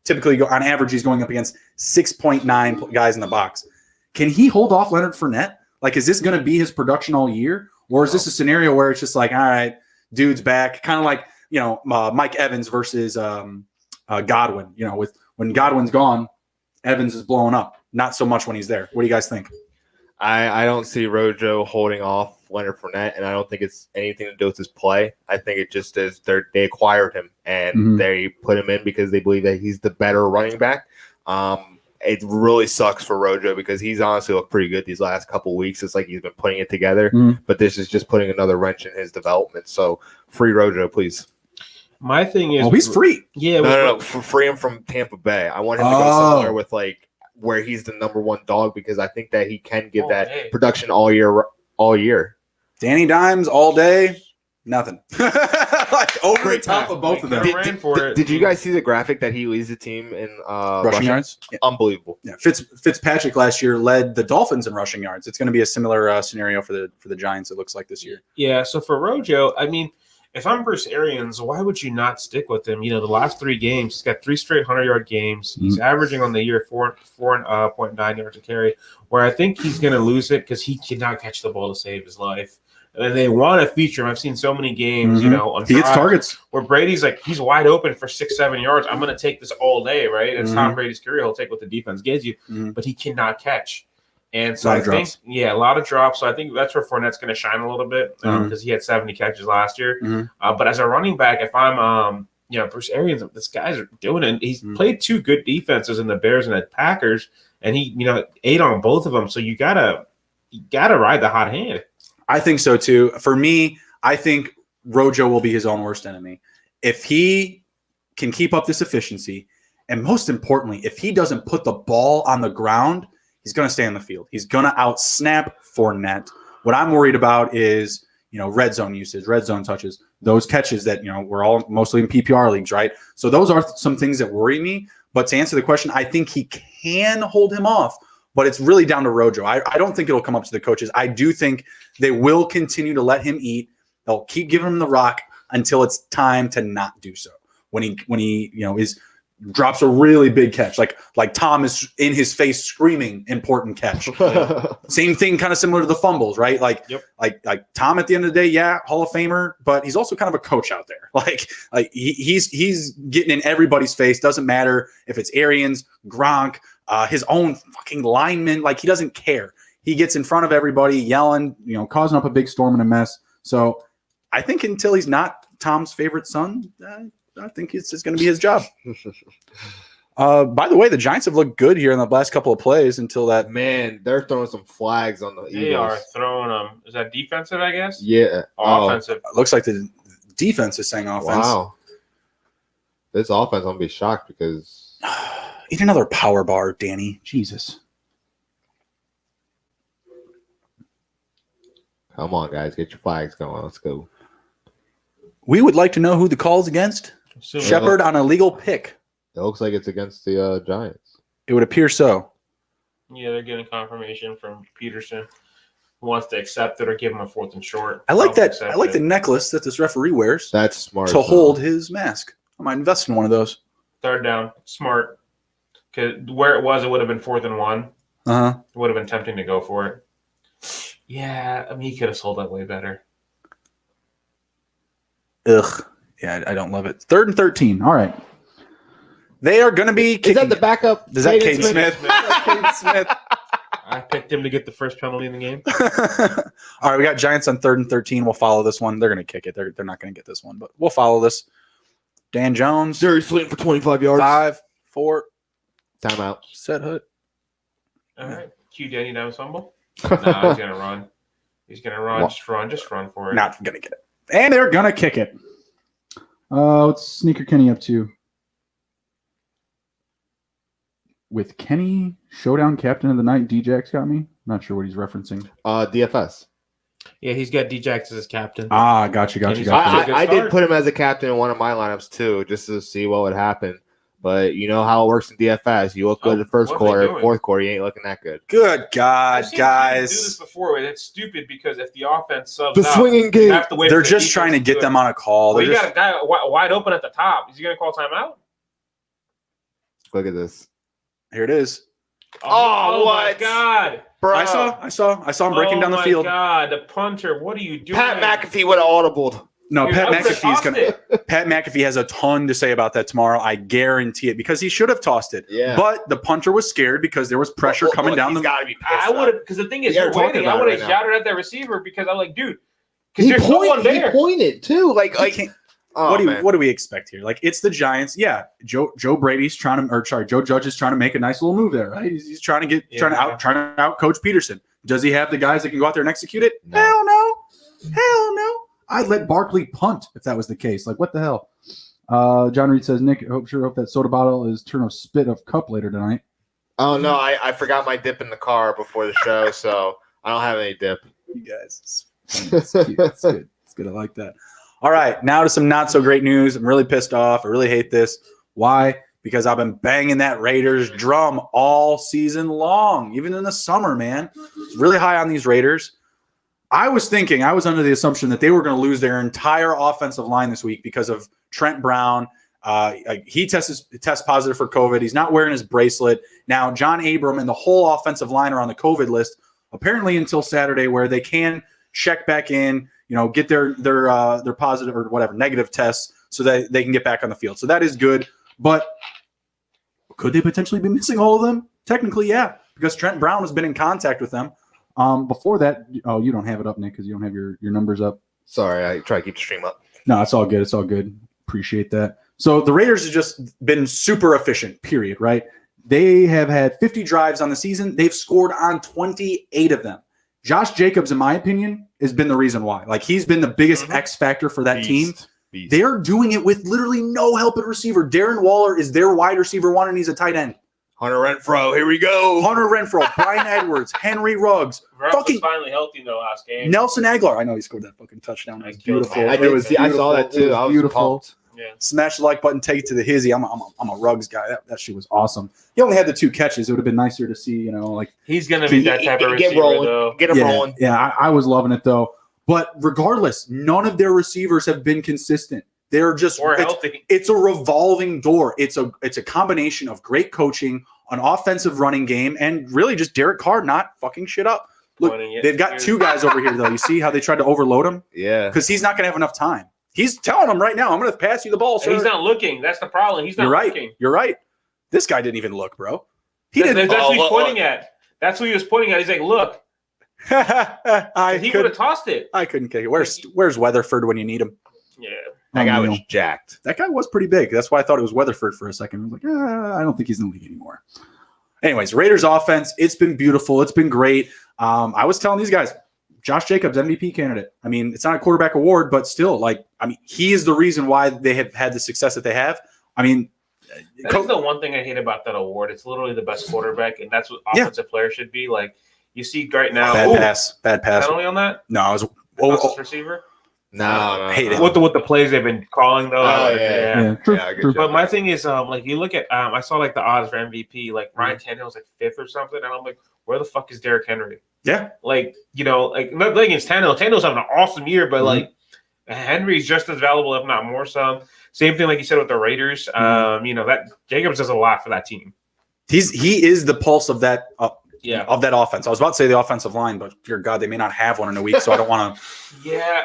Typically, on average, he's going up against 6.9 guys in the box. Can he hold off Leonard Fournette? Like, is this going to be his production all year? Or is this a scenario where it's just like, all right, dude's back? Kind of like, Mike Evans versus Godwin. When Godwin's gone, Evans is blowing up. Not so much when he's there. What do you guys think? I don't see Rojo holding off Leonard Fournette, and I don't think it's anything to do with his play. I think it just is they acquired him, and they put him in because they believe that he's the better running back. It really sucks for Rojo because he's honestly looked pretty good these last couple weeks. It's like he's been putting it together, but this is just putting another wrench in his development. So free Rojo, please. My thing is, he's free. Yeah, no. Free him from Tampa Bay. I want him to go somewhere with where he's the number one dog because I think that he can give production all year. Danny Dimes all day, nothing. Over the top of both of them. Did you guys see the graphic that he leads the team in rushing yards? Yeah. Unbelievable. Yeah, Fitzpatrick last year led the Dolphins in rushing yards. It's going to be a similar scenario for the Giants. It looks like this year. Yeah. So for Rojo, I mean, if I'm Bruce Arians, why would you not stick with him? The last 3 games, he's got 3 straight 100-yard games. He's averaging on the year 4.9 yards a carry, where I think he's going to lose it because he cannot catch the ball to save his life. And they want to feature him. I've seen so many games, on he gets targets where Brady's like, he's wide open for 6-7 yards. I'm going to take this all day, right? It's Tom Brady's career. He'll take what the defense gives you, but he cannot catch. And so I think, a lot of drops. So I think that's where Fournette's going to shine a little bit because he had 70 catches last year. But as a running back, if I'm, Bruce Arians, this guy's doing it. He's played 2 good defenses in the Bears and the Packers, and he, ate on both of them. So you gotta ride the hot hand. I think so too. For me, I think Rojo will be his own worst enemy if he can keep up this efficiency, and most importantly, if he doesn't put the ball on the ground. He's going to stay on the field. He's going to out-snap Fournette. What I'm worried about is, red zone usage, red zone touches, those catches that, we're all mostly in PPR leagues, right? So those are some things that worry me. But to answer the question, I think he can hold him off, but it's really down to Rojo. I don't think it'll come up to the coaches. I do think they will continue to let him eat. They'll keep giving him the rock until it's time to not do so. When he drops a really big catch, like Tom is in his face screaming important catch. Same thing, kind of similar to the fumbles, right? Like Tom at the end of the day, Hall of Famer, but he's also kind of a coach out there. He's getting in everybody's face. Doesn't matter if it's Arians, Gronk, his own fucking lineman. He doesn't care. He gets in front of everybody, yelling, causing up a big storm and a mess. So I think until he's not Tom's favorite son, I think it's going to be his job. By the way, the Giants have looked good here in the last couple of plays until that. Man, they're throwing some flags on the Eagles. They are throwing them. Is that defensive, I guess? Yeah. Offensive. Looks like the defense is saying offense. Wow. This offense, I'm going to be shocked because. Eat another power bar, Danny. Jesus. Come on, guys. Get your flags going. Let's go. We would like to know who the call's against. Shepard on a legal pick. It looks like it's against the Giants. It would appear so. Yeah, they're getting confirmation from Peterson, who wants to accept it or give him a 4th and short. I like that. I like the necklace that this referee wears. That's smart. To hold his mask. I might invest in one of those. 3rd down, smart. Because where it would have been 4th and 1. It would have been tempting to go for it. Yeah, I mean, he could have sold that way better. Ugh. Yeah, I don't love it. 3rd and 13. All right. They are going to be kicking. Is that the backup? Is that Caden Smith? Caden Smith. I picked him to get the first penalty in the game. All right, we got Giants on 3rd and 13. We'll follow this one. They're going to kick it. They're not going to get this one, but we'll follow this. Dan Jones. Darius Slayton for 25 yards. 5, 4. Timeout. Set hood. All right. Cue Danny down fumble. No, he's going to run. He's going to run. Just run for it. Not going to get it. And they're going to kick it. What's Sneaker Kenny up to? With Kenny, Showdown Captain of the Night, D-Jax got me. Not sure what he's referencing. DFS. Yeah, he's got D-Jax as his captain. Gotcha. I did put him as a captain in one of my lineups too, just to see what would happen. But you know how it works in DFS. You look good the first quarter, 4th quarter, you ain't looking that good. Good God, guys. Do this before, and it's stupid because if the offense subs the swinging out, game, you have to wait they're for just trying to get them on a call. Well, you got a guy wide open at the top. Is he going to call timeout? Look at this. Here it is. Oh my God. Bro. I saw him breaking down the field. Oh my God, the punter. What are you doing? Pat McAfee would have audibled. No, Pat McAfee has a ton to say about that tomorrow. I guarantee it, because he should have tossed it. Yeah. But the punter was scared because there was pressure coming down. He's got to be pissed. I would have, because the thing is, you're waiting. I would have shouted at that receiver because I'm like, dude, because there's no one there. He pointed too. Like what do we expect here? Like, it's the Giants. Yeah, Joe Judge is trying to make a nice little move there, right? He's trying to out coach Peterson. Does he have the guys that can go out there and execute it? No. Hell no. I'd let Barkley punt if that was the case. Like, what the hell? John Reed says, Nick, hope that soda bottle is turn of spit of cup later tonight. Oh no, I forgot my dip in the car before the show, so I don't have any dip. You guys, it's cute. It's good. It's good. I like that. All right, now to some not so great news. I'm really pissed off. I really hate this. Why? Because I've been banging that Raiders drum all season long, even in the summer, man. Really high on these Raiders. I was under the assumption that they were going to lose their entire offensive line this week because of Trent Brown. He tests positive for COVID. He's not wearing his bracelet. Now, John Abram and the whole offensive line are on the COVID list, apparently until Saturday, where they can check back in, get their positive or whatever negative tests so that they can get back on the field. So that is good. But could they potentially be missing all of them? Technically, yeah, because Trent Brown has been in contact with them. Before that, you don't have it up, Nick, because you don't have your numbers up. Sorry, I try to keep the stream up. No, it's all good. It's all good. Appreciate that. So the Raiders have just been super efficient, period, right? They have had 50 drives on the season. They've scored on 28 of them. Josh Jacobs, in my opinion, has been the reason why. Like, he's been the biggest X factor for that team. They're doing it with literally no help at receiver. Darren Waller is their wide receiver one, and he's a tight end. Hunter Renfrow, here we go. Hunter Renfrow, Brian Edwards, Henry Ruggs. Fucking finally healthy in the last game. Nelson Aguilar. I know he scored that fucking touchdown. It was beautiful. I saw that too. I was beautiful. Yeah. Smash the like button, take it to the Hizzy. I'm a Ruggs guy. That shit was awesome. He only had the 2 catches. It would have been nicer to see, like he's gonna be that type of receiver, though. Get him rolling. Yeah, I was loving it though. But regardless, none of their receivers have been consistent. They're just healthy. It's a revolving door. It's a combination of great coaching, an offensive running game, and really just Derek Carr not fucking shit up. Look, they've got 2 guys over here though. You see how they tried to overload him? Yeah. Because he's not going to have enough time. He's telling them right now, I'm going to pass you the ball, sir. He's not looking. That's the problem. He's not looking. You're right. This guy didn't even look, bro. He That's didn't. what he's pointing at. That's what he was pointing at. He's like, look. He would have tossed it. I couldn't kick it. Where's Weatherford when you need him? Yeah. That guy was jacked. That guy was pretty big. That's why I thought it was Weatherford for a second. I was like, I don't think he's in the league anymore. Anyways, Raiders offense, it's been beautiful. It's been great. I was telling these guys, Josh Jacobs, MVP candidate. I mean, it's not a quarterback award, but still, he is the reason why they have had the success that they have. I mean, that's the one thing I hate about that award. It's literally the best quarterback, and that's what offensive players should be. Like, you see right now. Bad pass. Penalty on that? No, it was receiver. No. Hate it. With the plays they've been calling though. True. I get you. But my thing is, like you look at, I saw like the odds for MVP, like Ryan Tannehill's like 5th or something, and I'm like, where the fuck is Derrick Henry? Yeah. Like, like nothing against Tannehill. Tannehill's having an awesome year, but like Henry's just as valuable, if not more so. Same thing like you said with the Raiders. That Jacobs does a lot for that team. He is the pulse of that of that offense. I was about to say the offensive line, but dear God, they may not have one in a week, so I don't want to.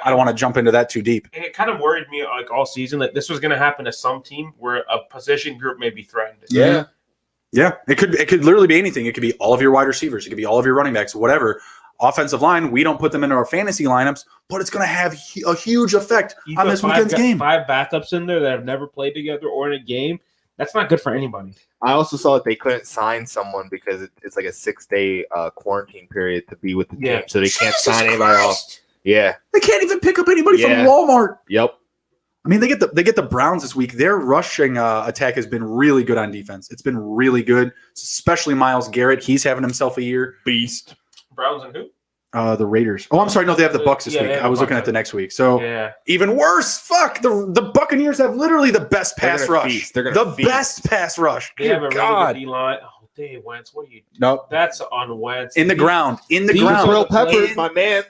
I don't want to jump into that too deep. And it kind of worried me like all season that this was going to happen to some team where a position group may be threatened. Yeah. It could literally be anything. It could be all of your wide receivers. It could be all of your running backs, whatever. Offensive line, we don't put them into our fantasy lineups, but it's going to have a huge effect on this weekend's game. 5 backups in there that have never played together or in a game. That's not good for anybody. I also saw that they couldn't sign someone because it's like a 6-day quarantine period to be with the team, so they can't sign anybody else. Yeah, they can't even pick up anybody from Walmart. Yep. I mean, they get the Browns this week. Their rushing attack has been really good on defense. It's been really good, especially Myles Garrett. He's having himself a year. Beast. Browns and who? The Raiders. Oh, I'm sorry. No, they have the Bucks this week. I was looking at the next week. So even worse. Fuck. The Buccaneers have literally the best pass rush. They're gonna feast. Best pass rush. They have a really good D-line. Oh, Dave Wentz. What are you doing? Nope. That's on Wentz. In the ground. Real Peppers, my man.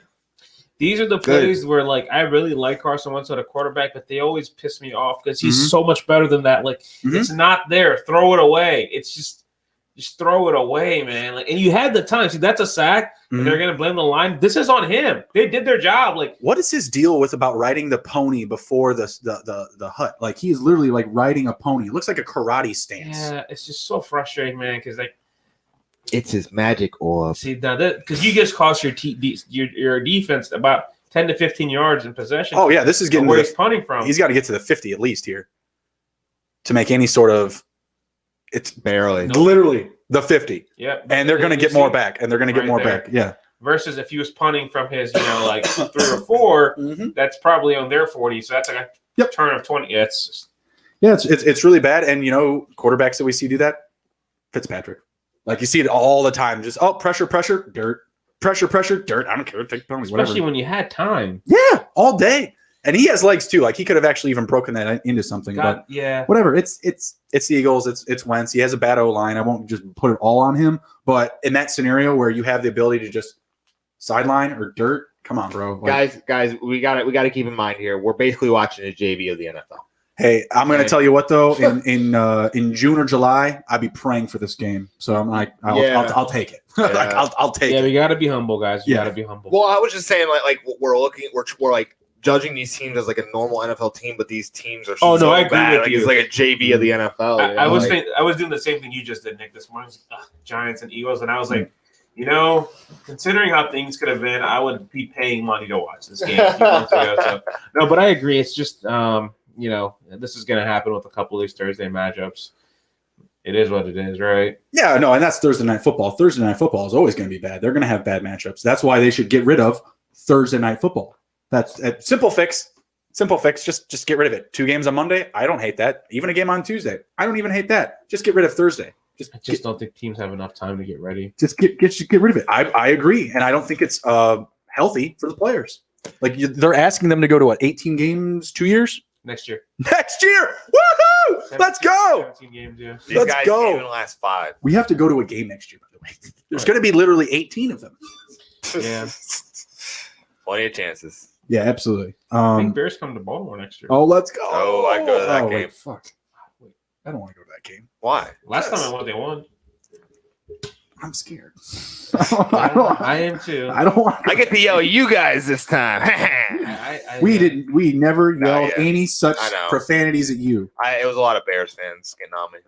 These are the plays where, like, I really like Carson Wentz at a quarterback, but they always piss me off because he's so much better than that. Like, it's not there. Throw it away. It's just throw it away, man. Like, and you had the time. See, that's a sack. And they're gonna blame the line. This is on him. They did their job. Like, what is his deal with about riding the pony before the hut? Like, he's literally like riding a pony. It looks like a karate stance. Yeah, it's just so frustrating, man. Because like, it's his magic orb. See, now that because you just cost your defense about 10 to 15 yards in possession. Oh yeah, this is getting where he's punting from. He's got to get to the 50 at least here to make any sort of. It's barely literally the 50. Yeah, and they're going to get more back, and they're going to get more back. Yeah. Versus if he was punting from his, like 3 or 4, that's probably on their 40. So that's like a turn of 20. Yeah, it's really bad. And quarterbacks that we see do that, Fitzpatrick. Like you see it all the time. Just pressure, dirt, pressure, dirt. I don't care. Take penalties, especially whatever. when you had time. Yeah, all day. And he has legs too. Like he could have actually even broken that into something. But whatever. It's the Eagles. It's Wentz. He has a bad O-line. I won't just put it all on him. But in that scenario where you have the ability to just sideline or dirt, come on, bro. Like, guys, we gotta keep in mind here. We're basically watching a JV of the NFL. Hey, I'm gonna tell you what though. In June or July, I'd be praying for this game. So I'm like, I'll take it. Yeah. I'll take it. Yeah, we gotta be humble, guys. We gotta be humble. Well, I was just saying, like we're like judging these teams as like a normal NFL team, but these teams are so I agree bad. with you. It's like a JV of the NFL. I was doing the same thing you just did, Nick, this morning. Giants and Eagles, and I was like, considering how things could have been, I would be paying money to watch this game a few months ago. So, no, but I agree. It's just this is going to happen with a couple of these Thursday matchups. It is what it is, right? Yeah, no, and that's Thursday Night Football. Thursday Night Football is always going to be bad. They're going to have bad matchups. That's why they should get rid of Thursday Night Football. That's a simple fix. Simple fix. Just get rid of it. 2 games on Monday. I don't hate that. Even a game on Tuesday. I don't even hate that. Just get rid of Thursday. I just don't think teams have enough time to get ready. Just get rid of it. I agree, and I don't think it's healthy for the players. Like they're asking them to go to 18 games, 2 years. Next year. Woohoo! Let's go. 17 games, yeah. These guys can't even last 5. We have to go to a game next year, by the way. There's going to be literally 18 of them. Yeah. Plenty of chances. Yeah, absolutely. I think Bears come to Baltimore next year. Oh, let's go. Oh, I go to that game. Wait, fuck. I don't want to go to that game. Why? Last time I won, they won. I'm scared. I am too. I don't want. I get to yell at you guys this time. We never yelled any such profanities at you. It was a lot of Bears fans getting on me.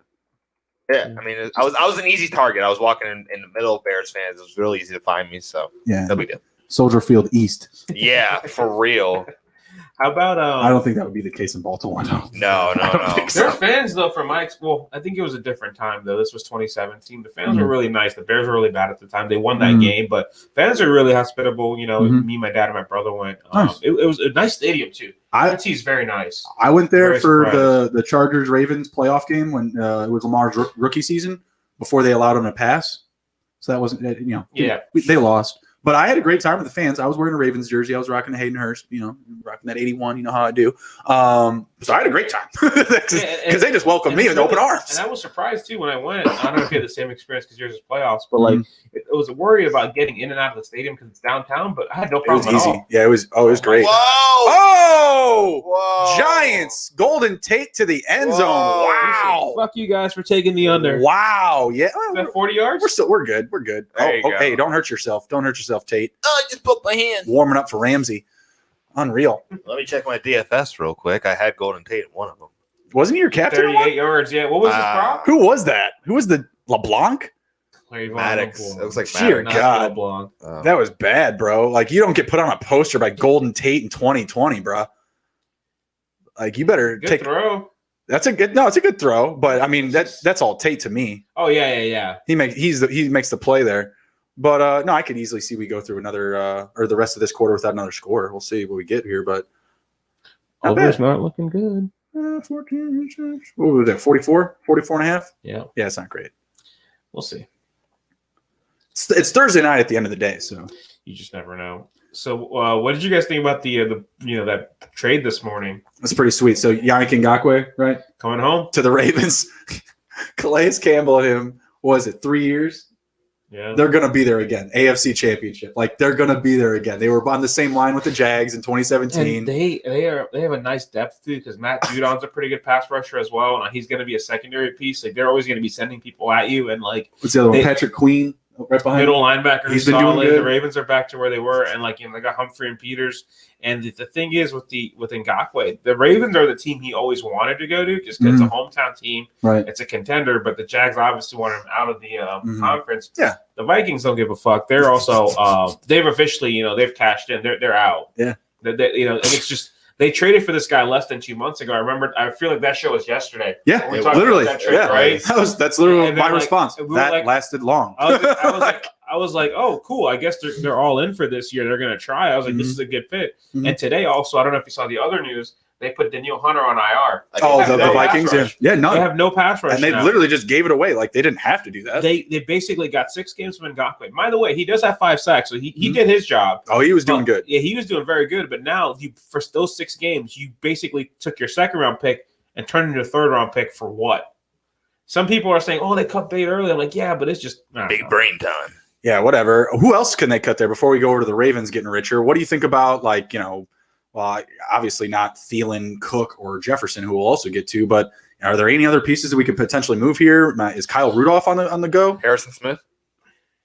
Yeah, I mean, I was an easy target. I was walking in the middle of Bears fans. It was really easy to find me. So no big deal. Soldier Field East. Yeah, for real. How about I don't think that would be the case in Baltimore. No. Their fans though, from my I think it was a different time though. This was 2017. The fans were really nice. The Bears were really bad at the time. They won that game, but fans are really hospitable. Me, my dad, and my brother went. Nice. It was a nice stadium too. UNC's very nice. I went there for the Chargers Ravens playoff game when it was Lamar's rookie season before they allowed him to pass. So that wasn't they lost. But I had a great time with the fans. I was wearing a Ravens jersey. I was rocking the Hayden Hurst, rocking that 81. You know how I do. So I had a great time because they just welcomed me with open arms. And I was surprised too when I went. I don't know if you had the same experience because yours is playoffs, but like it was worried about getting in and out of the stadium because it's downtown. But I had no problem. It was easy. All. Yeah, it was. Oh, it was great. Whoa! Giants, Golden Tate to the end zone. Wow! Fuck you guys for taking the under. Wow! Yeah, that 40 yards. We're good. We're good. Hey, don't hurt yourself. Don't hurt yourself, Tate. Oh, I just broke my hand. Warming up for Ramsey. Unreal. Let me check my DFS real quick. I had Golden Tate in one of them. Wasn't he your captain? 38 yards. Yeah. What was his prop? Who was that? Who was the LeBlanc? Maddox. It was like Dear God. That was bad, bro. Like, you don't get put on a poster by Golden Tate in 2020, bro. Like, you better good throw. It's a good throw, but I mean that's all Tate to me. Oh yeah. He makes the play there. But no, I could easily see we go through another or the rest of this quarter without another score. We'll see what we get here, but Over's not looking good. 14, what was that? 44 and a half? Yeah, it's not great. We'll see. It's Thursday night at the end of the day, so you just never know. So, what did you guys think about the that trade this morning? That's pretty sweet. So, Yannick Ngakoue, right, coming home to the Ravens. Calais Campbell, him, was it 3 years? Yeah, they're gonna be there again. AFC Championship, like they're gonna be there again. They were on the same line with the Jags in 2017. And they have a nice depth too because Matt Judon's a pretty good pass rusher as well, and he's gonna be a secondary piece. Like they're always gonna be sending people at you, and like what's the other one? Patrick Queen. Right behind middle linebacker. He's been doing good. The Ravens are back to where they were, and they got Humphrey and Peters. And the thing is with Ngakoue, the Ravens are the team he always wanted to go to, just because it's a hometown team. Right. It's a contender, but the Jags obviously want him out of the conference. Yeah. The Vikings don't give a fuck. They're also they've officially they've cashed in. They're out. Yeah. And it's just. They traded for this guy less than 2 months ago. I feel like that show was yesterday. Yeah, literally. That trade, right? That's literally my response. That lasted long. I was like, oh, cool. I guess they're all in for this year. They're going to try. I was like, this is a good fit. And today also, I don't know if you saw the other news, they put Danielle Hunter on IR. The Vikings? Yeah, none. They have no pass rush. And they literally just gave it away. Like, they didn't have to do that. They basically got 6 games from Ngakoue. By the way, he does have 5 sacks, so he did his job. Oh, he was doing good. Yeah, he was doing very good. But now, for those 6 games, you basically took your second-round pick and turned into a third-round pick for what? Some people are saying, they cut bait early. I'm like, yeah, but it's just big brain time. Yeah, whatever. Who else can they cut there before we go over to the Ravens getting richer? What do you think about, well, obviously not Thielen, Cook, or Jefferson, who we'll also get to, but are there any other pieces that we could potentially move here? Is Kyle Rudolph on the go? Harrison Smith,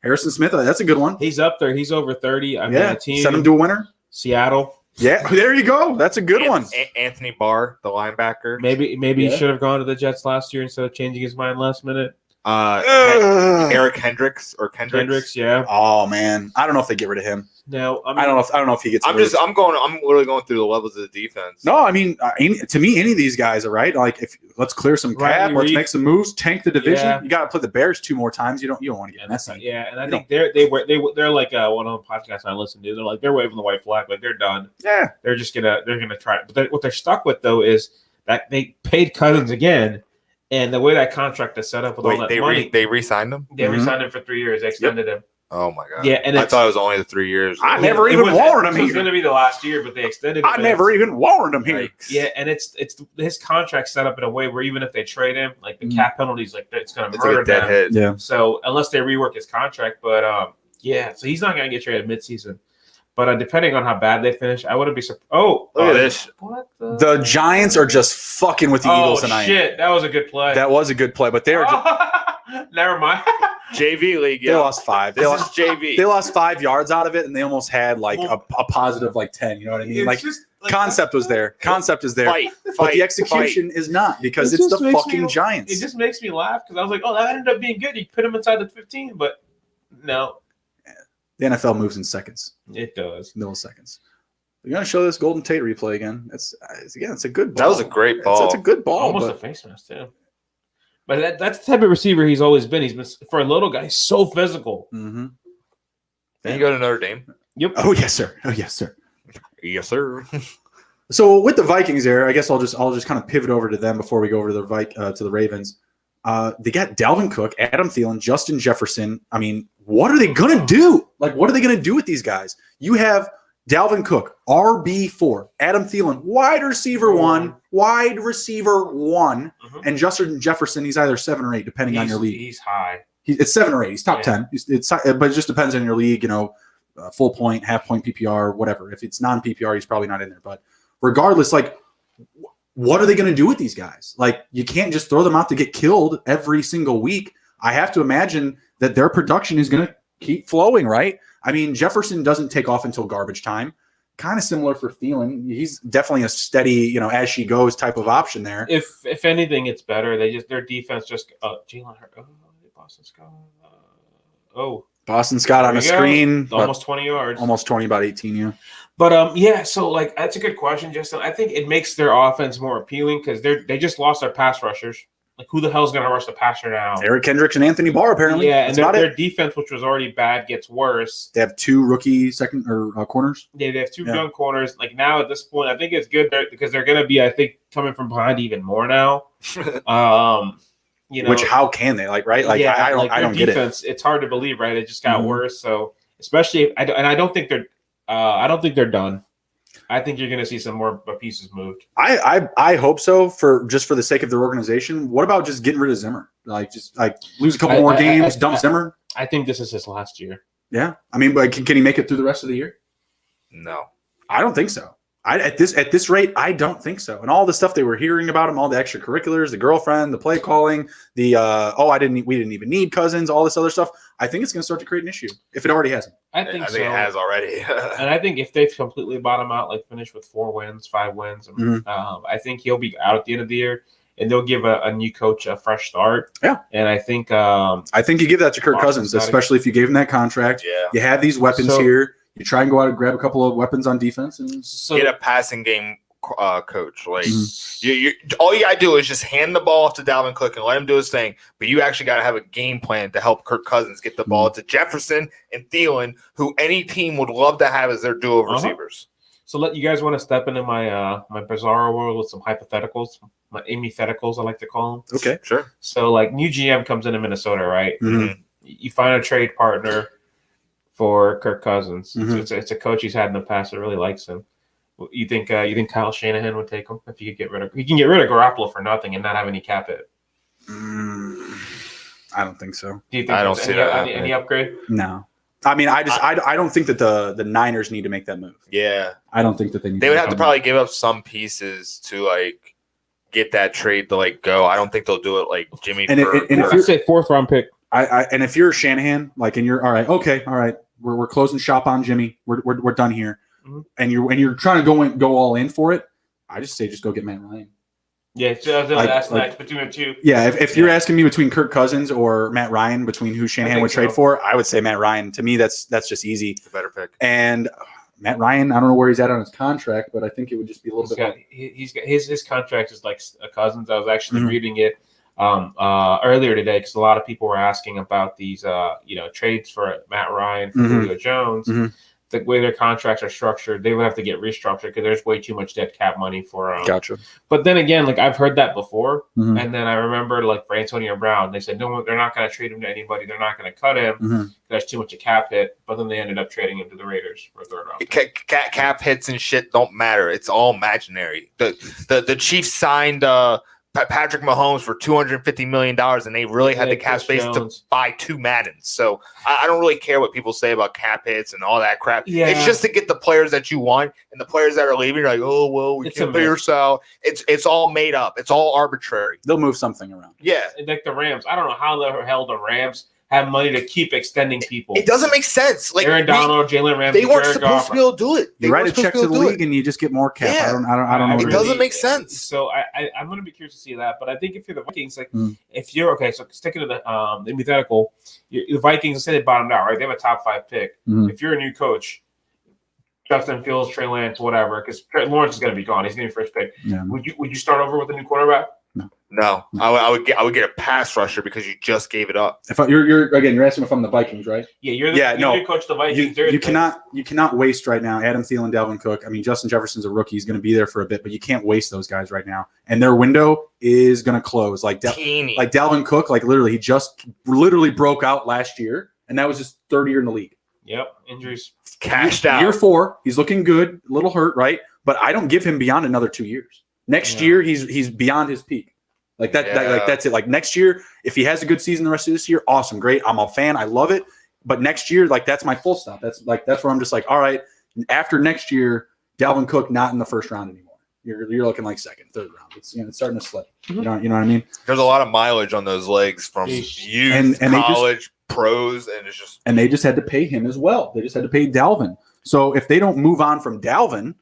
that's a good one. He's up there. He's over 30. I mean, send him to a winner. Seattle. Yeah, there you go. That's a good one. Anthony Barr, the linebacker. Maybe he should have gone to the Jets last year instead of changing his mind last minute. Eric Hendricks or Kendricks. Yeah. Oh man, I don't know if they get rid of him. No, I don't know if he gets. I'm literally going through the levels of the defense. No, I mean, to me, any of these guys are right. Like, let's clear some cap, let's make some moves, tank the division. Yeah. You got to play the Bears 2 more times. You don't want to get messy. Yeah, and I think they're like one of the podcasts I listen to. They're like they're waving the white flag, like they're done. Yeah, they're gonna try it. But what they're stuck with though is that they paid Cousins again. And the way that contract is set up with all that money, they re-signed him. They re-signed him for 3 years. They extended him. Oh my god! Yeah, and I thought it was only the 3 years. I never even warned him. It was going to be the last year, but they extended. I never even warned him here. Yeah, and it's his contract set up in a way where even if they trade him, like the cap penalties, like it's going to murder like a dead them. hit. Yeah. So unless they rework his contract, but so he's not going to get traded midseason. But depending on how bad they finish, I wouldn't be surprised. Oh, look at this! What the Giants are just fucking with the Eagles tonight. Shit, that was a good play. That was a good play, but they are. Never mind. JV league. They lost 5. This is JV. They lost 5 yards out of it, and they almost had a positive 10. You know what I mean? Concept was there. Concept is there. But the execution is not because it's the fucking Giants. It just makes me laugh because I was like, that ended up being good. You put him inside the 15, but no. The NFL moves in seconds. It does. Milliseconds. We're going to show this Golden Tate replay again. It's a good ball. That was a great ball. That's a good ball. Almost a face mask, too. But that's the type of receiver he's always been. He's been, for a little guy, he's so physical. Mm-hmm. Then you go to Notre Dame. Yep. Oh, yes, sir. Oh, yes, sir. Yes, sir. So with the Vikings there, I guess I'll just kind of pivot over to them before we go over to the Ravens. They got Dalvin Cook, Adam Thielen, Justin Jefferson. I mean, what are they going to do? Like, what are they going to do with these guys? You have Dalvin Cook, RB4, Adam Thielen, wide receiver 1, and Justin Jefferson, he's either 7 or 8, depending on your league. He's high. It's 7 or 8. He's top 10. But it just depends on your league, full point, half point PPR, whatever. If it's non-PPR, he's probably not in there. But regardless, like, what are they going to do with these guys? Like, you can't just throw them out to get killed every single week. I have to imagine that their production is going to keep flowing, right? I mean, Jefferson doesn't take off until garbage time. Kind of similar for Thielen. He's definitely a steady, as she goes type of option there. If anything, it's better. Their defense just Jalen Hurts. Boston Scott. Boston Scott on the screen. Almost 20 yards. Almost 20, about 18, yeah. But so like that's a good question, Justin. I think it makes their offense more appealing because they just lost their pass rushers. Like, who the hell's going to rush the passer now? Eric Kendricks and Anthony Barr, apparently. Yeah, and their defense, which was already bad, gets worse. They have 2 rookie corners. Yeah, they have 2 young corners. Like, now at this point, I think it's good because they're going to be, I think, coming from behind even more now. Which, how can they? Like, right? Like, I don't get it. It's hard to believe, right? It just got worse. So, especially, I don't think they're done. I think you're going to see some more pieces moved. I hope so for the sake of their organization. What about just getting rid of Zimmer? Like, just like lose a couple more games, dump Zimmer. I think this is his last year. Yeah, I mean, but can he make it through the rest of the year? No, I don't think so. At this rate, I don't think so. And all the stuff they were hearing about him, all the extracurriculars, the girlfriend, the play calling, we didn't even need Cousins, all this other stuff. I think it's going to start to create an issue if it already hasn't. I think it has already. And I think if they completely bottom out, like finish with 4 wins, 5 wins, I think he'll be out at the end of the year, and they'll give a new coach a fresh start. Yeah, and I think you give that to Kirk Cousins, especially if you gave him that contract. Yeah, you have these weapons here. You try and go out and grab a couple of weapons on defense and get a passing game coach. Like you all you gotta do is just hand the ball off to Dalvin Cook and let him do his thing. But you actually gotta have a game plan to help Kirk Cousins get the ball to Jefferson and Thielen, who any team would love to have as their duo of receivers. So you guys want to step into my my bizarro world with some hypotheticals, my Amy-theticals, I like to call them. Okay, sure. So like new GM comes into Minnesota, right? Mm-hmm. You find a trade partner for Kirk Cousins. Mm-hmm. So it's a coach he's had in the past that really likes him. You think Kyle Shanahan would take him if you could get rid of? He can get rid of Garoppolo for nothing and not have any cap hit. I don't think so. Do you think I don't see that any upgrade? No. I mean, I don't think that the Niners need to make that move. Yeah, I don't think that they need. They would have to probably give up some pieces to like get that trade to like go. I don't think they'll do it like Jimmy. And if you say 4th round pick, and if you're Shanahan, like, and you're all right, we're closing shop on Jimmy. We're done here. Mm-hmm. And you're trying to go all in for it. I just say go get Matt Ryan. Yeah, so that's next between the two. Yeah, if you're asking me between Kirk Cousins or Matt Ryan, between who Shanahan would trade for, I would say Matt Ryan. To me, that's just easy. It's a better pick. And Matt Ryan, I don't know where he's at on his contract, but I think it would just be a little bit. His contract is like a Cousins. I was actually reading it earlier today because a lot of people were asking about these trades for Matt Ryan for Julio Jones. Mm-hmm. The way their contracts are structured, they would have to get restructured because there's way too much dead cap money for Gotcha. But then again, like I've heard that before, and then I remember like for Antonio Brown, they said no, they're not going to trade him to anybody. They're not going to cut him. There's too much a cap hit. But then they ended up trading him to the Raiders for a 3rd round. Cap hits and shit don't matter. It's all imaginary. The Chiefs signed Patrick Mahomes for $250 million, and they really had the cap space to buy 2 Maddens. So I don't really care what people say about cap hits and all that crap. Yeah. It's just to get the players that you want, and the players that are leaving, you're like, oh, well, we can't pay yourself. It's all made up. It's all arbitrary. They'll move something around. Yeah. Like the Rams. I don't know how the hell the Rams have money to keep extending people. It doesn't make sense. Like Aaron Donald, Jalen Ramsey, they weren't supposed to be able to do it. You write a check to the league and you just get more cap. Yeah. I don't know. It doesn't make sense. So I'm going to be curious to see that. But I think if you're the Vikings, like if you're so sticking to the hypothetical, the Vikings say they bottomed out, right? They have a top 5 pick. If you're a new coach, Justin Fields, Trey Lance, whatever, because Lawrence is going to be gone. He's going to be first pick. Yeah. Would you start over with a new quarterback? No, I would get a pass rusher because you just gave it up. If you're asking if I'm the Vikings, right? Yeah, you're the coach of the Vikings. You cannot waste right now Adam Thielen, Dalvin Cook. I mean, Justin Jefferson's a rookie; he's going to be there for a bit, but you can't waste those guys right now. And their window is going to close. Like Dalvin Cook, like he just broke out last year, and that was his third year in the league. Yep, injuries. Cashed out. Year 4, he's looking good, a little hurt, right? But I don't give him beyond another 2 years. Next year, he's beyond his peak. Like that's it. Like next year, if he has a good season the rest of this year, awesome, great. I'm a fan. I love it. But next year, like that's my full stop. That's where I'm just like, all right. After next year, Dalvin Cook not in the first round anymore. You're looking like second, third round. It's it's starting to slip. You know what I mean? There's a lot of mileage on those legs from youth, and college, pros, and it's just. And they just had to pay him as well. They just had to pay Dalvin. So if they don't move on from Dalvin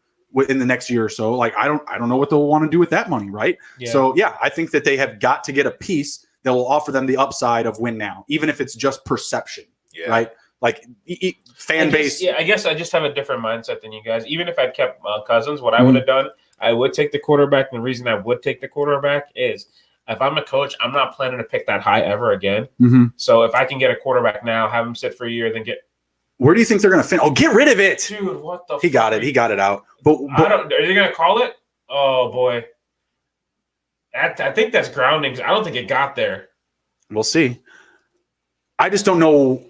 in the next year or so, like I don't know what they'll want to do with that money, right? Yeah. So yeah, I think that they have got to get a piece that will offer them the upside of win now, even if it's just perception, right? Like fan base. Yeah, I guess I just have a different mindset than you guys. Even if I'd kept Cousins, what I would have done, I would take the quarterback. And the reason I would take the quarterback is if I'm a coach, I'm not planning to pick that high ever again. So if I can get a quarterback now, have him sit for a year, then get. Where do you think they're going to finish? Oh, get rid of it, dude! What the? He got it. He got it out. But I don't. Are they going to call it? Oh boy. I think that's grounding. I don't think it got there. We'll see. I just don't know.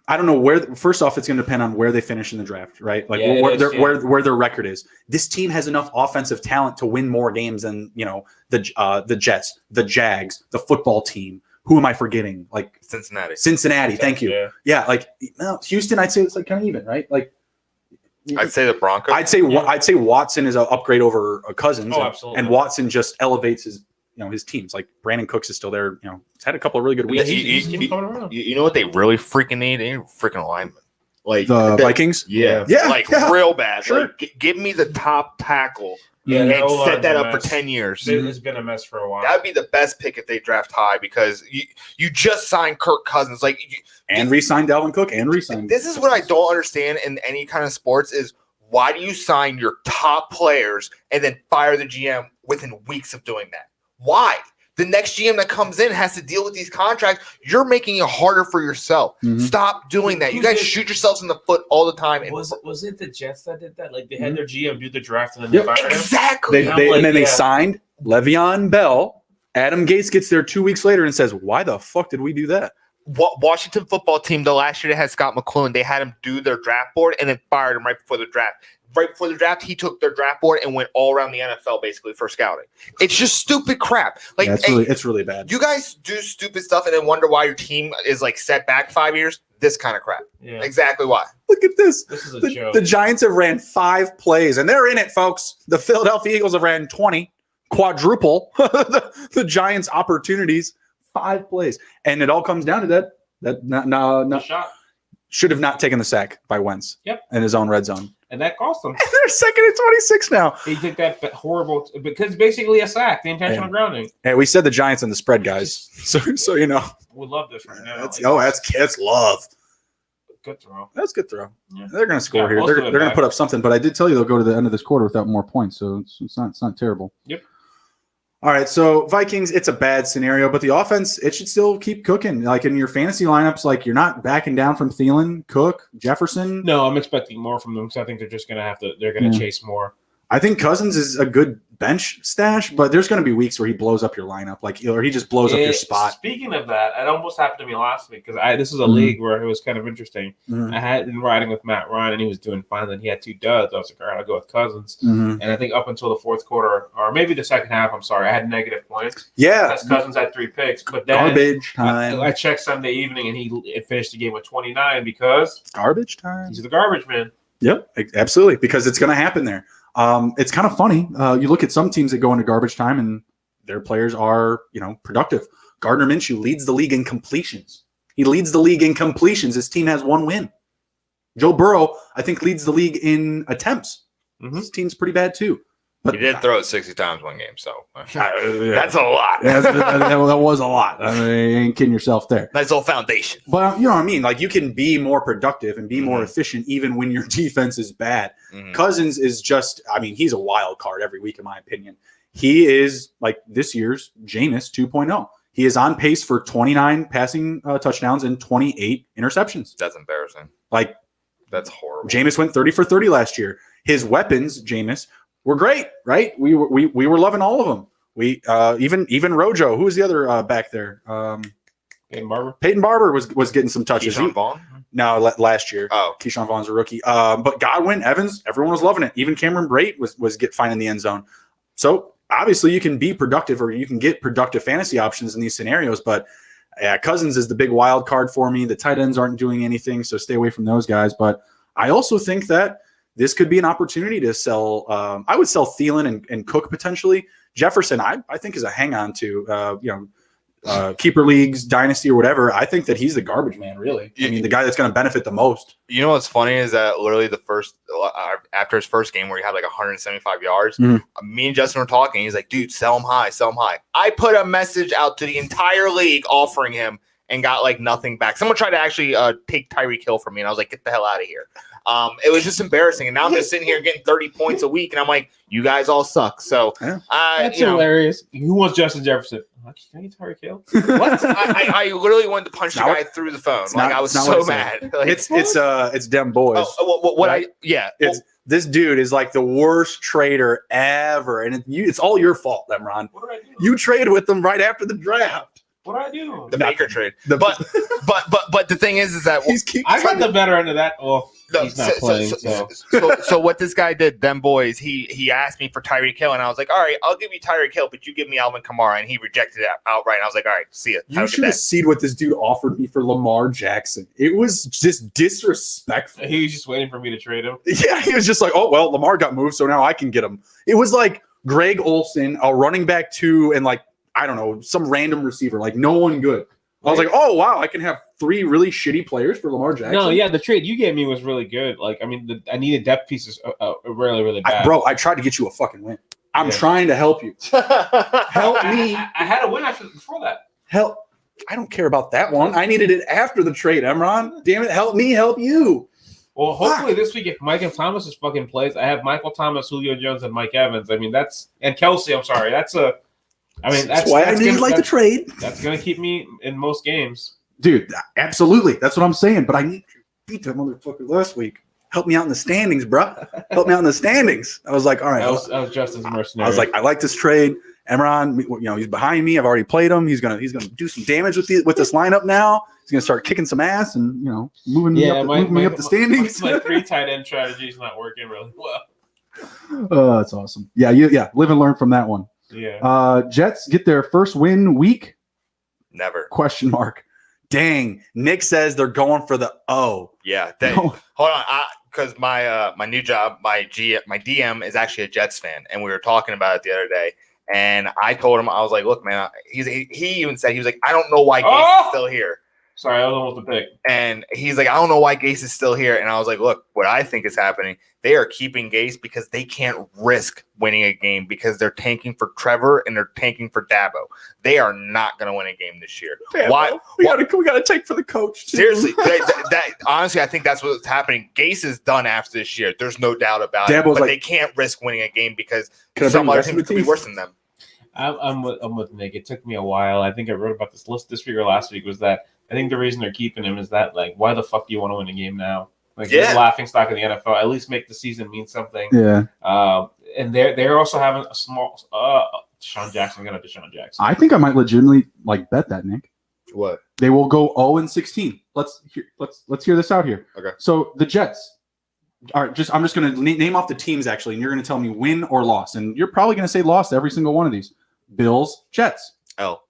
I don't know where. First off, it's going to depend on where they finish in the draft, right? Like where their record is. This team has enough offensive talent to win more games than the Jets, the Jags, the football team. Who am I forgetting? Like Cincinnati. Thank you. Yeah. Like Houston, I'd say it's like kind of even, right? Like I'd say the Broncos. I'd say Watson is an upgrade over Cousins. Oh, absolutely. And Watson just elevates his teams. Like Brandon Cooks is still there. He's had a couple of really good weeks. You know what they really freaking need? They need freaking linemen. Like the Vikings. Yeah. Real bad. Sure. Like, give me the top tackle. And set that up for 10 years. It's been a mess for a while. That would be the best pick if they draft high because you just signed Kirk Cousins, and re-signed Dalvin Cook and re-signed. This is what I don't understand in any kind of sports is why do you sign your top players and then fire the GM within weeks of doing that? Why? The next GM that comes in has to deal with these contracts. You're making it harder for yourself. Stop doing that. You guys shoot yourselves in the foot all the time. Was it the Jets that did that? Like they had their GM do the draft and then they fired him? Exactly. They signed Le'Veon Bell. Adam Gates gets there 2 weeks later and says, "Why the fuck did we do that?" Washington football team, the last year they had Scott McCloughan, they had him do their draft board and then fired him right before the draft. Right before the draft, he took their draft board and went all around the NFL basically for scouting. It's just stupid crap. Like it's really bad. You guys do stupid stuff and then wonder why your team is like set back 5 years. This kind of crap. Yeah. Exactly why. Look at this. This is a joke. The Giants have ran 5 plays and they're in it, folks. The Philadelphia Eagles have ran 20, quadruple the Giants' opportunities, 5 plays, and it all comes down to that shot. Should have not taken the sack by Wentz. Yep. In his own red zone. And that cost them. And they're second and 26 now. He took that horrible because basically a sack, the intentional grounding. And we said the Giants and the spread guys. So you know. We love this right now. That's love. Good throw. That's a good throw. Yeah. They're going to score here. They're going to put up something, but I did tell you they'll go to the end of this quarter without more points, so it's not terrible. Yep. All right, so Vikings, it's a bad scenario, but the offense, it should still keep cooking. Like in your fantasy lineups, like you're not backing down from Thielen, Cook, Jefferson. No, I'm expecting more from them because I think they're just going to have to. They're going to chase more. I think Cousins is a good bench stash, but there's going to be weeks where he blows up your lineup, or he just blows up your spot. Speaking of that, it almost happened to me last week because this is a league where it was kind of interesting. I had been riding with Matt Ryan, and he was doing fine. Then he had 2 duds. I was like, all right, I'll go with Cousins. And I think up until the fourth quarter, or maybe the second half, I had negative points. Yeah. Because Cousins had 3 picks. But then garbage time. I checked Sunday evening, and he finished the game with 29 because garbage time. He's the garbage man. Yep, absolutely, because it's going to happen there. It's kind of funny. You look at some teams that go into garbage time and their players are, productive. Gardner Minshew leads the league in completions. He leads the league in completions. His team has 1 win. Joe Burrow, I think, leads the league in attempts. His team's pretty bad too. But he did throw it 60 times one game, so that's a lot. that was a lot. I mean, you ain't kidding yourself there. Nice old foundation. But you know what I mean? Like you can be more productive and be more efficient even when your defense is bad. Cousins is just, he's a wild card every week in my opinion. He is like this year's Jameis 2.0. He is on pace for 29 passing touchdowns and 28 interceptions. That's embarrassing. Like that's horrible. Jameis went 30 for 30 last year. His weapons, Jameis, were great, right? We were loving all of them. We even Rojo, who was the other back there? Peyton Barber was getting some touches. Keyshawn Vaughn? No, last year. Oh, Keyshawn Vaughn's a rookie. But Godwin, Evans, everyone was loving it. Even Cameron Brate was finding the end zone. So obviously you can be productive, or you can get productive fantasy options in these scenarios. But yeah, Cousins is the big wild card for me. The tight ends aren't doing anything, so stay away from those guys. But I also think that this could be an opportunity to sell. I would sell Thielen and Cook potentially. Jefferson, I think, is a hang on to. Keeper leagues, dynasty, or whatever. I think that he's the garbage man, really. I mean, the guy that's going to benefit the most. You know what's funny is that literally after his first game where he had like 175 yards, me and Justin were talking. He's like, dude, sell him high, sell him high. I put a message out to the entire league offering him and got like nothing back. Someone tried to actually take Tyreek Hill from me, and I was like, get the hell out of here. It was just embarrassing. And now I'm just sitting here getting 30 points a week, and I'm like, you guys all suck. So that's hilarious. Who wants Justin Jefferson? Can I get Tyreek Hill? What? I literally wanted to punch the guy through the phone. I was so mad. Like, it's them boys. This dude is like the worst trader ever, and it's all your fault, Emron. What did I do? You traded with them right after the draft. What did I do? The Baker trade. But the thing is that I got the better end of that. Well, he's not playing. So what this guy did, them boys, he asked me for Tyreek Hill, and I was like, all right, I'll give you Tyreek Hill, but you give me Alvin Kamara, and he rejected it outright. And I was like, all right, see it. You should have seen what this dude offered me for Lamar Jackson. It was just disrespectful. He was just waiting for me to trade him. Yeah, he was just like, oh, well, Lamar got moved, so now I can get him. It was like Greg Olsen, a running back 2, and like, I don't know, some random receiver, like no one good. I was like, oh, wow, I can have 3 really shitty players for Lamar Jackson. No, yeah, the trade you gave me was really good. Like, I mean, I needed depth pieces really, really bad. I tried to get you a fucking win. I'm trying to help you. Help me. I had a win before that. Help. I don't care about that one. I needed it after the trade, Emron. Damn it, help me help you. Well, hopefully this week, if Michael Thomas is fucking plays, I have Michael Thomas, Julio Jones, and Mike Evans. I mean, and Kelsey, I'm sorry. That's why I needed the trade. That's going to keep me in most games. Dude, absolutely. That's what I'm saying. But I need to beat that motherfucker last week. Help me out in the standings, bro. Help me out in the standings. I was like, all right. That was Justin's mercenary. I was like, I like this trade. Emron, he's behind me. I've already played him. He's gonna do some damage with this lineup now. He's gonna start kicking some ass and moving me up the standings. My 3 tight end strategy is not working really well. Oh, that's awesome. Yeah, live and learn from that one. Yeah. Jets get their first win week. Never. Question mark. Dang. Nick says they're going for the O. Yeah. Hold on. Because my new job, my DM is actually a Jets fan, and we were talking about it the other day. And I told him, I was like, look, man, he even said, he was like, I don't know why Gase is still here. Sorry, I don't know what to pick. And he's like, I don't know why Gase is still here. And I was like, look, what I think is happening, they are keeping Gase because they can't risk winning a game because they're tanking for Trevor and they're tanking for Dabo. They are not going to win a game this year. Why? We got to take for the coach, too. Seriously, honestly, I think that's what's happening. Gase is done after this year. There's no doubt about it. But they can't risk winning a game because some other teams could be worse than them. I'm with Nick. It took me a while. I think I wrote about this this week or last week was that I think the reason they're keeping him is that, like, why the fuck do you want to win a game now? Like, he's a laughing stock in the NFL. At least make the season mean something. Yeah. And they're also having a small Deshaun Jackson. I'm gonna Deshaun Jackson. I think I might legitimately bet that, Nick. What? They will go 0-16. Let's hear this out here. Okay. So the Jets. All right, I'm just gonna name off the teams actually, and you're gonna tell me win or loss, and you're probably gonna say loss to every single one of these. Bills, Jets. L.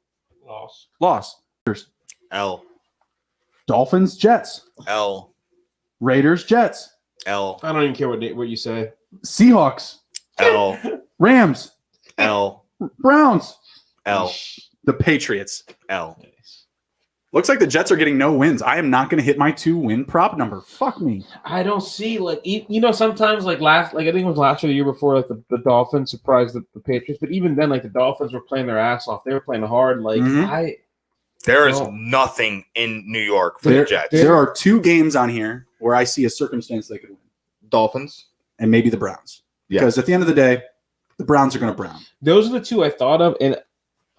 Loss. L. Dolphins, Jets. L. Raiders, Jets. L. I don't even care what you say. Seahawks. L. Rams. L. Browns. L. The Patriots. L. Looks like the Jets are getting no wins. I am not going to hit my 2-win prop number. Fuck me. I don't see sometimes I think it was last year, the year before, like the Dolphins surprised the Patriots, but even then, like the Dolphins were playing their ass off. They were playing hard. Like there is nothing in New York for the Jets. There are 2 games on here where I see a circumstance they could win. Dolphins and maybe the Browns. Yeah. Because at the end of the day, the Browns are going to Brown. Those are the 2 I thought of, and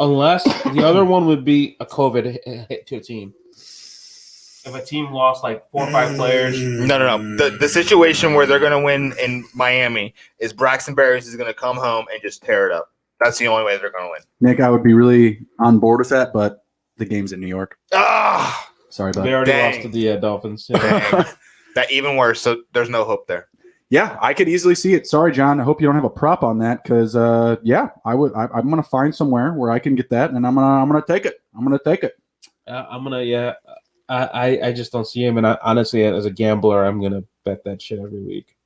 unless the other one would be a COVID hit to a team. If a team lost like 4 or 5 players. No. The situation where they're going to win in Miami is Braxton Berrios is going to come home and just tear it up. That's the only way they're going to win. Nick, I would be really on board with that, but The game's in New York. Sorry about They that. already lost to the Dolphins. Yeah. That even worse. So there's no hope there. Yeah, I could easily see it. Sorry, John. I hope you don't have a prop on that because, yeah, I would. I'm gonna find somewhere where I can get that, and I'm gonna take it. I'm gonna take it. I just don't see him, and honestly, as a gambler, I'm gonna bet that shit every week.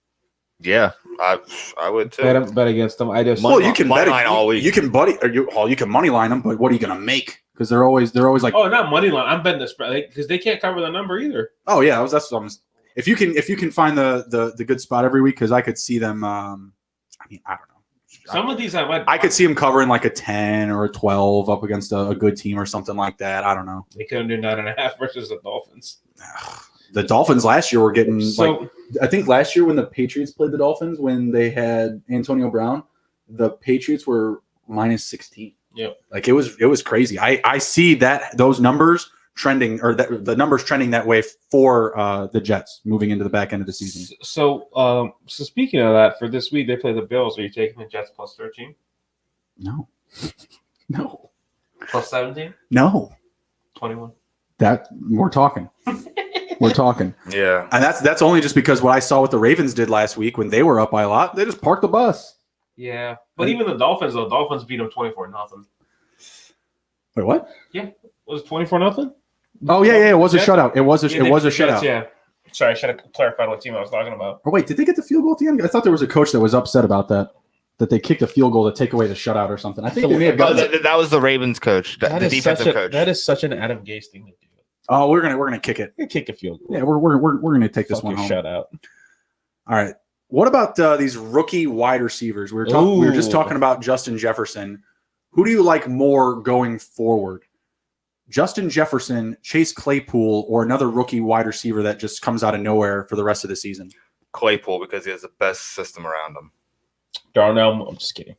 Yeah, I would too. Bet against them. You can money bet line all week. You can you can money line them, but what are you gonna make? Because they're always like, oh, not money line. I'm betting the spread because they can't cover the number either. Oh yeah, that's what I'm. If you can find the good spot every week, because I could see them. I don't know. Some of these I could see them covering like a 10 or a 12 up against a good team or something like that. I don't know. They couldn't do 9.5 versus the Dolphins. The Dolphins last year were getting I think last year when the Patriots played the Dolphins when they had Antonio Brown, the Patriots were minus 16. Yep. Like it was crazy. I see those numbers trending, or the numbers trending that way for the Jets moving into the back end of the season. So speaking of that, for this week they play the Bills. Are you taking the Jets plus 13? No. Plus 17? No. 21. That we're talking. We're talking. Yeah. And that's only just because what I saw what the Ravens did last week when they were up by a lot. They just parked the bus. Yeah. But even the Dolphins beat them 24-0. Wait, what? Yeah. Was it 24-0? Oh yeah, it was a shutout. It was a shutout. Yeah. Sorry, I should have clarified what team I was talking about. Oh wait, did they get the field goal at the end? I thought there was a coach that was upset about that they kicked a field goal to take away the shutout or something. I think they may have gotten that was the Ravens coach, the defensive coach. That is such an Adam Gase thing to do. Oh, we're gonna kick it. Kick a field goal. Yeah, we're gonna take this one home. Shutout. All right. What about these rookie wide receivers? We were just talking about Justin Jefferson. Who do you like more going forward? Justin Jefferson, Chase Claypool, or another rookie wide receiver that just comes out of nowhere for the rest of the season? Claypool, because he has the best system around him. Darnell, I'm just kidding.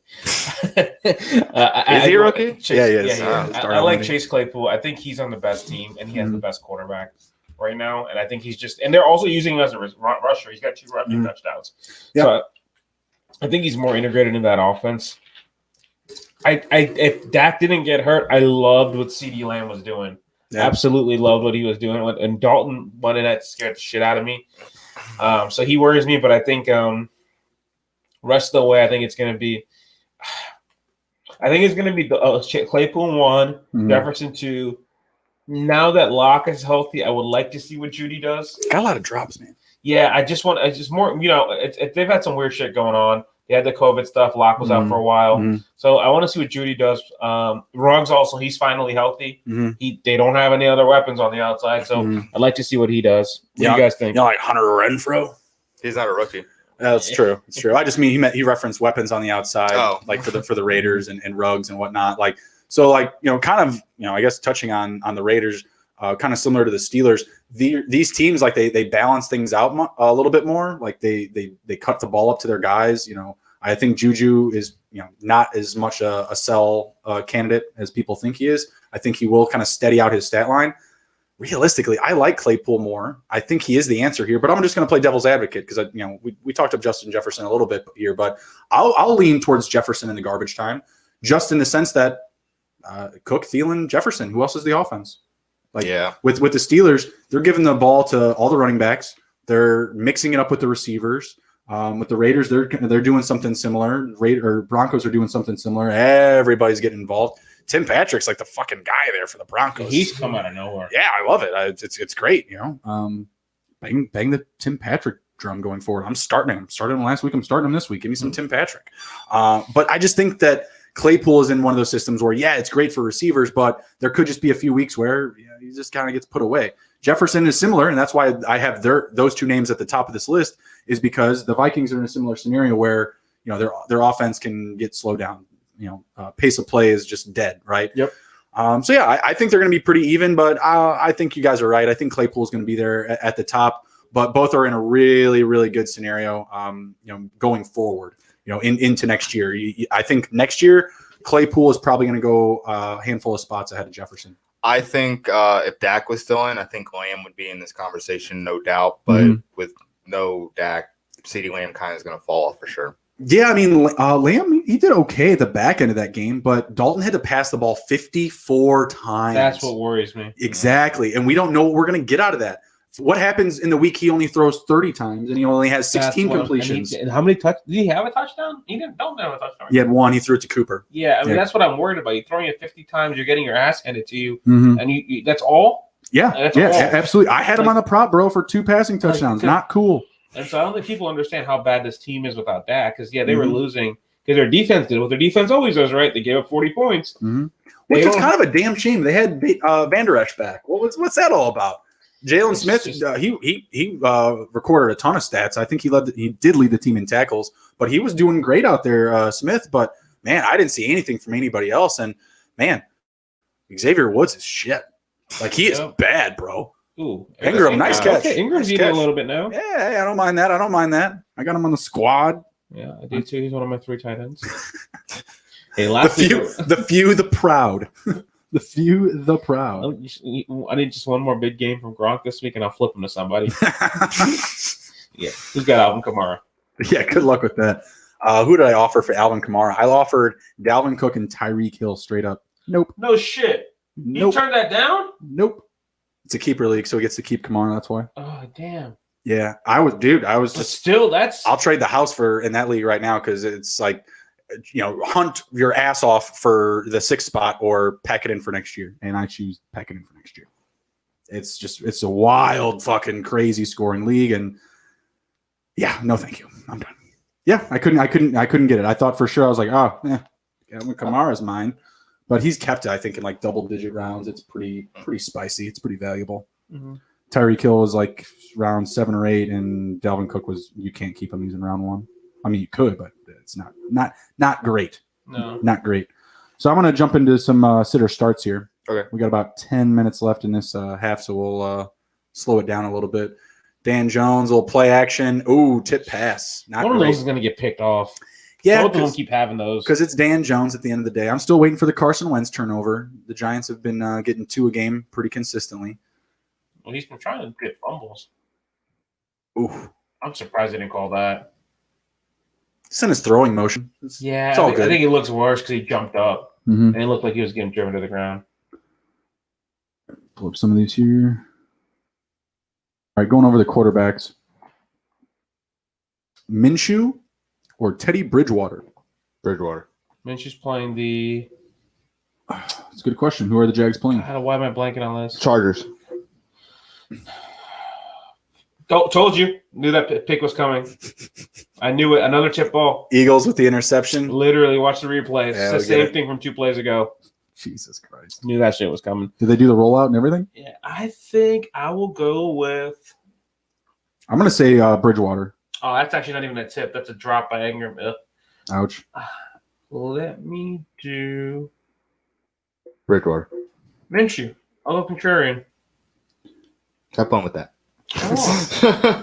Is he a rookie? Chase, yeah, he is. I like Chase Claypool. I think he's on the best team, and he has the best quarterback right now. And I think and they're also using him as a rusher. He's got 2 rushing touchdowns. Yeah. So I think he's more integrated in that offense. If Dak didn't get hurt, I loved what CeeDee Lamb was doing. Yeah. Absolutely loved what he was doing. And Dalton wanted that scared the shit out of me. So he worries me, but I think rest of the way, I think it's going to be the Claypool 1, Jefferson 2. Now that Locke is healthy, I would like to see what Judy does. Got a lot of drops, man. Yeah, I just more, they've had some weird shit going on. They had the COVID stuff. Locke was out for a while. So I want to see what Judy does. Ruggs also, he's finally healthy. They don't have any other weapons on the outside. So I'd like to see what he does. What do you guys think? Like Hunter Renfrow? He's not a rookie. That's true. It's true. I just mean he referenced weapons on the outside, like for the Raiders and Ruggs and whatnot. Like, so like, kind of, I guess touching on the Raiders, kind of similar to the Steelers, these teams, like they balance things out a little bit more. Like they cut the ball up to their guys. I think Juju is not as much a sell candidate as people think he is. I think he will kind of steady out his stat line. Realistically, I like Claypool more. I think he is the answer here, but I'm just going to play devil's advocate because we talked up Justin Jefferson a little bit here, but I'll lean towards Jefferson in the garbage time, just in the sense that Cook, Thielen, Jefferson. Who else is the offense? With the Steelers, they're giving the ball to all the running backs. They're mixing it up with the receivers. With the Raiders, they're doing something similar. Broncos are doing something similar. Everybody's getting involved. Tim Patrick's like the fucking guy there for the Broncos. He's come out of nowhere. Yeah, I love it. It's great. Bang the Tim Patrick drum going forward. I'm starting him. Started him last week. I'm starting him this week. Give me some Tim Patrick. But I just think that Claypool is in one of those systems where, it's great for receivers, but there could just be a few weeks where he just kind of gets put away. Jefferson is similar, and that's why I have those two names at the top of this list, is because the Vikings are in a similar scenario where their offense can get slowed down. Pace of play is just dead, right? Yep. I think they're going to be pretty even, but I think you guys are right. I think Claypool is going to be there at the top, but both are in a really, really good scenario. Going forward, into next year. I think next year Claypool is probably going to go a handful of spots ahead of Jefferson. I think if Dak was still in, I think Lamb would be in this conversation, no doubt. But with no Dak, CeeDee Lamb kind of is going to fall off for sure. Yeah, I mean, Lamb, he did okay at the back end of that game, but Dalton had to pass the ball 54 times. That's what worries me. Exactly. And we don't know what we're going to get out of that. What happens in the week he only throws 30 times and he only has 16 completions? And how many touchdowns? Did he have a touchdown? He don't have a touchdown. He had one. He threw it to Cooper. Yeah, I mean, that's what I'm worried about. You're throwing it 50 times. You're getting your ass handed to you. Mm-hmm. And you that's all? Yeah, That's yeah, all. absolutely. I had him on the prop, bro, for 2 passing touchdowns. Not cool. And so I don't think people understand how bad this team is without Dak. Because, they were losing because their defense did what their defense always does, right? They gave up 40 points. Mm-hmm. Which is kind of a damn shame. They had Van Der Esch back. What's that all about? Jalen Smith, he recorded a ton of stats. I think he did lead the team in tackles, but he was doing great out there, Smith. But, man, I didn't see anything from anybody else. And, man, Xavier Woods is shit. Like, he is bad, bro. Ooh, Ingram, nice catch. Okay, Ingram's eating a little bit now. Yeah, I don't mind that. I got him on the squad. Yeah, I do too. He's one of my 3 tight ends. Hey, the few, the proud. The few, the proud. I need just one more big game from Gronk this week, and I'll flip him to somebody. Yeah, who's got Alvin Kamara? Yeah, good luck with that. Who did I offer for Alvin Kamara? I offered Dalvin Cook and Tyreek Hill straight up. Nope. No shit. Nope. You turned that down? Nope. It's a keeper league, so he gets to keep Kamara. That's why. Oh, damn. Yeah, I was but just still. I'll trade the house in that league right now because it's like, hunt your ass off for the 6th spot or pack it in for next year, and I choose pack it in for next year. It's a wild, fucking crazy scoring league, and yeah, no, thank you, I'm done. Yeah, I couldn't get it. I thought for sure I was like, Kamara's mine, but he's kept it. I think in like double-digit rounds. It's pretty spicy. It's pretty valuable. Mm-hmm. Tyreek Hill was like round 7 or 8, and Dalvin Cook you can't keep him. He's in round 1. I mean, you could, but it's not great. No, not great. So I'm going to jump into some sitter starts here. Okay. We got about 10 minutes left in this half, so we'll slow it down a little bit. Dan Jones, little play action. Ooh, tip pass. Not one great. of those is going to get picked off. Yeah, both of them keep having those because it's Dan Jones at the end of the day. I'm still waiting for the Carson Wentz turnover. The Giants have been getting 2 a game pretty consistently. Well, he's been trying to get fumbles. Ooh, I'm surprised they didn't call that. It's in his throwing motion. It's all good. I think it looks worse because he jumped up and it looked like he was getting driven to the ground. Pull up some of these here. All right, going over the quarterbacks. Minshew or Teddy Bridgewater? Bridgewater. Minshew's playing the. That's a good question. Who are the Jags playing? Why am I blanking on this? Chargers. Told you. Knew that pick was coming. I knew it. Another tip ball. Eagles with the interception. Literally, watch the replays. Yeah, it's the same thing from 2 plays ago. Jesus Christ. Knew that shit was coming. Did they do the rollout and everything? Yeah, I think I will go with. I'm going to say Bridgewater. Oh, that's actually not even a tip. That's a drop by Ingram. Ouch. Let me do Bridgewater. Minshew. I'll go contrarian. Have fun with that.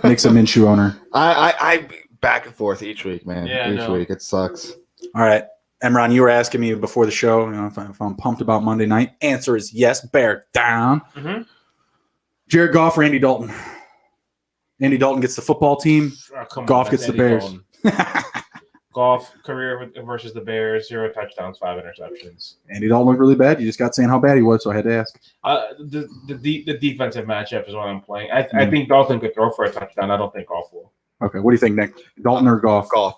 Makes a Minshew owner. I back and forth each week, man. Yeah, each week. It sucks. All right. Emron, you were asking me before the show if I'm pumped about Monday night. Answer is yes. Bear down. Mm-hmm. Jared Goff or Andy Dalton? Andy Dalton gets the football team. Goff gets the Bears. Goff career versus the Bears, 0 touchdowns, 5 interceptions. Andy Dalton looked really bad. You just got saying how bad he was, so I had to ask. The defensive matchup is what I'm playing. I think Dalton could throw for a touchdown. I don't think Goff will. Okay, what do you think, Nick? Dalton or Goff? Goff.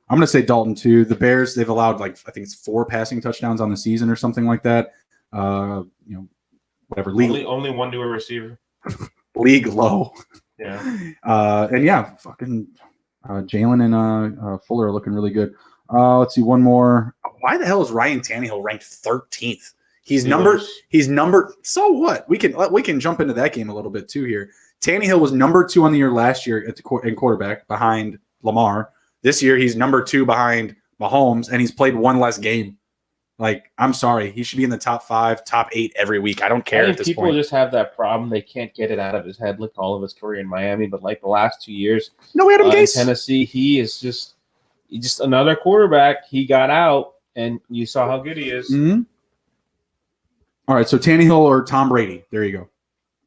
I'm going to say Dalton, too. The Bears, they've allowed, I think it's 4 passing touchdowns on the season or something like that. Whatever. Only one to a receiver. League low. Yeah. And, yeah, fucking Jalen and Fuller are looking really good. Let's see, one more. Why the hell is Ryan Tannehill ranked 13th? He's numbered. So what? We can jump into that game a little bit, too, here. Tannehill was number 2 on the year last year in quarterback behind Lamar. This year, he's number 2 behind Mahomes, and he's played 1 less game. I'm sorry. He should be in the top 5, top 8 every week. I don't care at this point. People just have that problem. They can't get it out of his head. Look, all of his career in Miami, but the last 2 years, Adam Gase. In Tennessee, he's just another quarterback. He got out, and you saw how good he is. Mm-hmm. All right, so Tannehill or Tom Brady? There you go.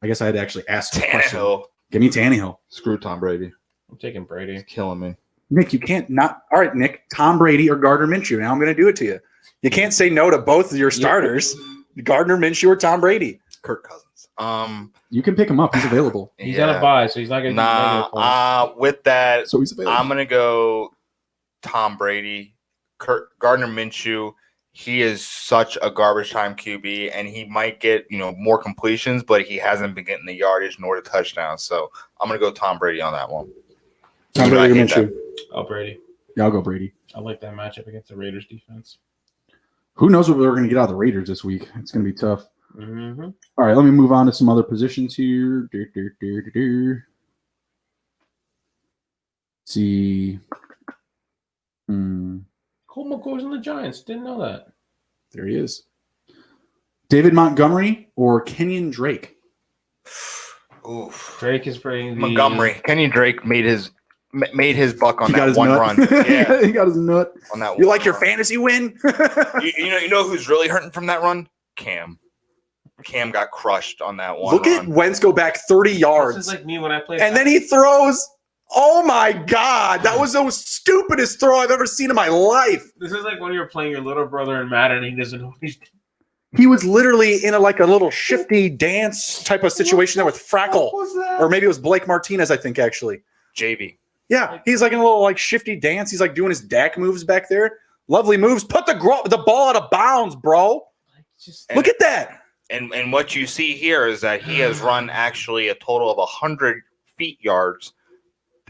I guess I had to actually ask the question. Give me Tannehill. Screw Tom Brady. I'm taking Brady. He's killing me. Nick, you can't not. All right, Nick, Tom Brady or Gardner Minshew. Now I'm going to do it to you. You can't say no to both of your starters, Gardner Minshew or Tom Brady. Kirk Cousins. You can pick him up. He's available. He's on a bye, so he's not going to get negative. With that, So he's available. I'm going to go Tom Brady. Gardner Minshew, he is such a garbage time QB, and he might get more completions, but he hasn't been getting the yardage nor the touchdowns. So I'm going to go Tom Brady on that one. Tom Brady or Minshew? Oh, Brady. Yeah, I'll go Brady. I like that matchup against the Raiders defense. Who knows what we're going to get out of the Raiders this week? It's going to be tough. Mm-hmm. All right, let me move on to some other positions here. See. Colt McCoy's on the Giants. Didn't know that. There he is. David Montgomery or Kenyon Drake? Oof. Drake is bringing Montgomery. Kenyon Drake made his buck on that one nut. run. Yeah, he got his nut. On that. You like your fantasy win? you know who's really hurting from that run? Cam got crushed on that one. Look at Wentz go back 30 yards. This is like me when I played. And then he throws. Oh my God. That was the stupidest throw I've ever seen in my life. This is like when you're playing your little brother in Madden and he doesn't know he's. He was literally in a little shifty dance type of situation there with Frackle. Or maybe it was Blake Martinez, I think, actually. JV. Yeah, he's like in a little shifty dance. He's like doing his Dak moves back there. Lovely moves. Put the ball out of bounds, bro. Look at that. And what you see here is that he has run actually a total of 100 feet yards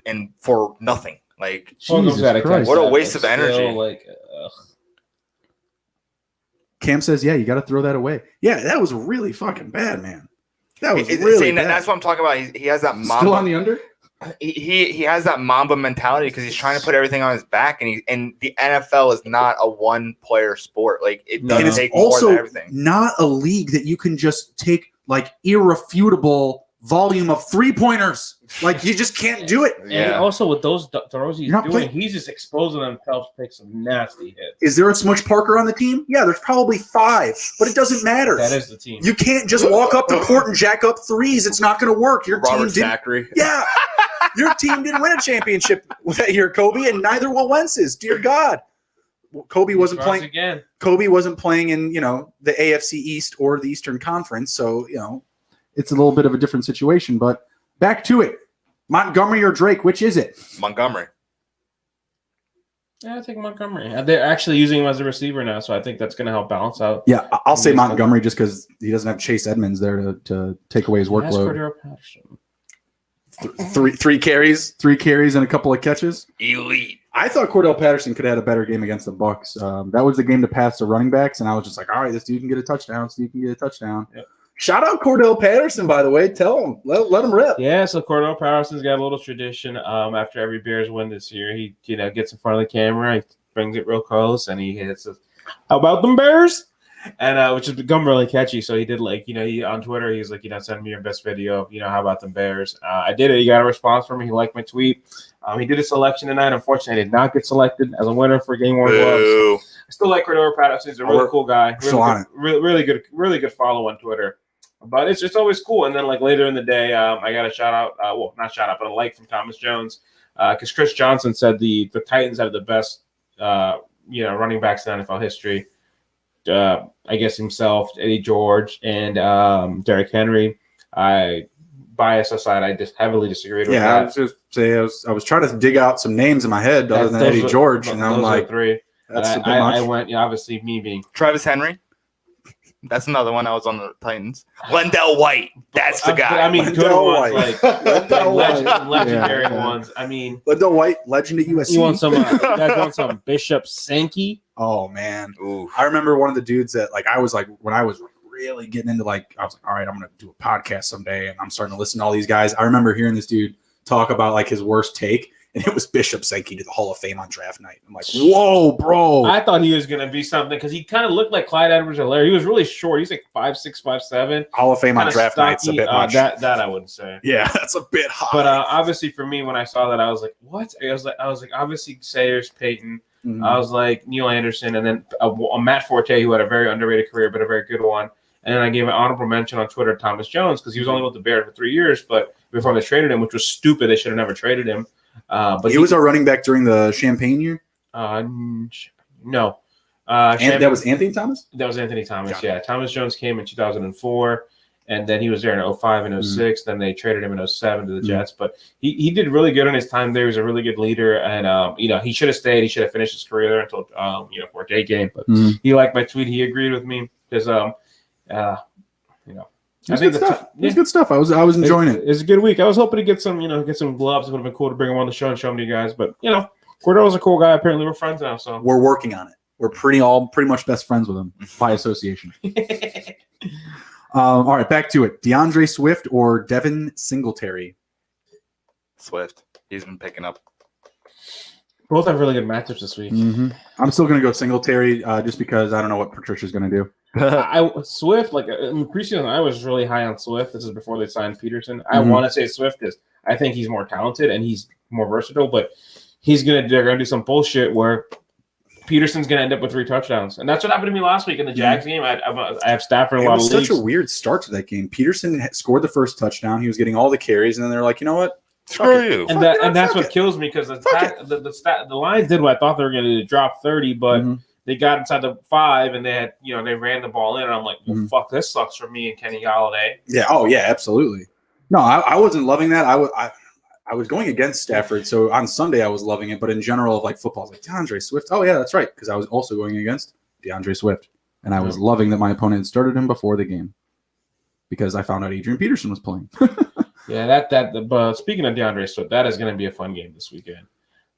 and for nothing. Like, Jesus Christ. What a waste of energy. Cam says, yeah, you got to throw that away. Yeah, that was really fucking bad, man. That was really bad. That's what I'm talking about. He has that Mamba. Still on the under? He has that Mamba mentality because he's trying to put everything on his back, and the NFL is not a one-player sport. Like, it doesn't take more than everything. Not a league that you can just take irrefutable volume of three-pointers. Like, you just can't do it. Yeah. And also with those throws he's doing, he's just exposing himself to take some nasty hits. Is there a Smush Parker on the team? Yeah, there's probably 5, but it doesn't matter. That is the team. You can't just walk up the court and jack up threes. It's not going to work. Your Robert team Zachary. Yeah. Your team didn't win a championship that year, Kobe, and neither will Wentz's. Dear God. Kobe wasn't playing again. Kobe wasn't playing in, the AFC East or the Eastern Conference, so, it's a little bit of a different situation, but back to it. Montgomery or Drake, which is it? Montgomery. Yeah, I think Montgomery. They're actually using him as a receiver now, so I think that's going to help balance out. Yeah, I'll say Montgomery just because he doesn't have Chase Edmonds there to take away his workload. Three carries and a couple of catches. Elite. I thought Cordell Patterson could have had a better game against the Bucs. That was the game to pass the running backs, and I was just like, all right, this dude can get a touchdown. Yep. Shout out Cordell Patterson, by the way. Tell him. Let him rip. Yeah, so Cordell Patterson's got a little tradition. After every Bears win this year, he gets in front of the camera, he brings it real close, and he hits it. How about them Bears? And which has become really catchy. So he did he on Twitter, he's like, send me your best video of, how about them Bears? I did it. He got a response from me. He liked my tweet. He did a selection tonight. Unfortunately, I did not get selected as a winner for Game 1 gloves. I still like Cordell Patterson. He's a really cool guy. Really good follow on Twitter. But it's always cool. And then later in the day, I got a shout out. Not shout out, but a like from Thomas Jones, because Chris Johnson said the Titans have the best running backs in NFL history. I guess himself, Eddie George, and Derrick Henry. Bias aside, I just heavily disagreed with that. I was trying to dig out some names in my head other than Eddie George, and I'm like, 3. That's a bit I much. went, obviously, me being Travis Henry. That's another one. I was on the Titans. Wendell White. That's the guy. I mean, good ones, legendary ones. I mean, Wendell White, legend at USC. You want some? You guys want some Bishop Sankey? Oh man, ooh! I remember one of the dudes that I was when I was really getting into I was like, all right, I'm gonna do a podcast someday, and I'm starting to listen to all these guys. I remember hearing this dude talk about his worst take. And it was Bishop Sankey to the Hall of Fame on draft night. I'm like, whoa, bro. I thought he was going to be something because he kind of looked like Clyde Edwards-Helaire. He was really short. He's 5'6", 5'7". Hall of Fame on draft night's a bit much. That I wouldn't say. Yeah, that's a bit high. But obviously for me, when I saw that, I was like, what? I was like, obviously Sayers, Peyton. Mm-hmm. I was like Neil Anderson, and then a Matt Forte, who had a very underrated career, but a very good one. And then I gave an honorable mention on Twitter to Thomas Jones because he was only with the Bears for 3 years, but before they traded him, which was stupid. They should have never traded him. But he was our running back during the Champagne year. No. And that was Anthony Thomas? That was Anthony Thomas, yeah. Thomas Jones came in 2004, and then he was there in 05 and 06. Then they traded him in 07 to the Jets. But he did really good in his time there. He was a really good leader, and he should have stayed. He should have finished his career there until for a day game. But he liked my tweet. He agreed with me because It was good stuff. I was enjoying it. It was a good week. I was hoping to get some gloves. It would have been cool to bring him on the show and show them to you guys. But Cordell's a cool guy. Apparently, we're friends now. So we're working on it. We're pretty much best friends with him by association. All right, back to it. DeAndre Swift or Devin Singletary? Swift. He's been picking up. Both have really good matchups this week. Mm-hmm. I'm still going to go Singletary just because I don't know what Patricia's going to do. Swift, like in the preseason, I was really high on Swift. This is before they signed Peterson. I want to say Swift because I think he's more talented and he's more versatile, but they're gonna do some bullshit where Peterson's gonna end up with 3 touchdowns, and that's what happened to me last week in the Jags game. I have Stafford in a lot of leagues. It was such a weird start to that game. Peterson scored the first touchdown. He was getting all the carries, and then they're like, you know what? Screw you. And that's what kills me because the Lions did what I thought they were going to do, drop 30, but they got inside the 5 and they had they ran the ball in, and I'm like, well, fuck, this sucks for me and Kenny Galladay. Yeah. Oh yeah, absolutely. No, I wasn't loving that. I was going against Stafford, so on Sunday I was loving it, but in general, like football, I was like DeAndre Swift. Oh yeah, that's right, because I was also going against DeAndre Swift, and I was loving that my opponent had started him before the game because I found out Adrian Peterson was playing. Yeah, but speaking of DeAndre Swift, that is going to be a fun game this weekend.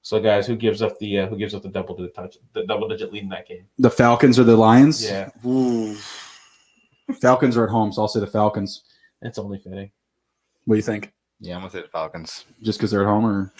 So, guys, who gives up the double digit lead in that game? The Falcons or the Lions? Yeah. Ooh. Falcons are at home, so I'll say the Falcons. It's only fitting. What do you think? Yeah, I'm gonna say the Falcons. Just because they're at home, or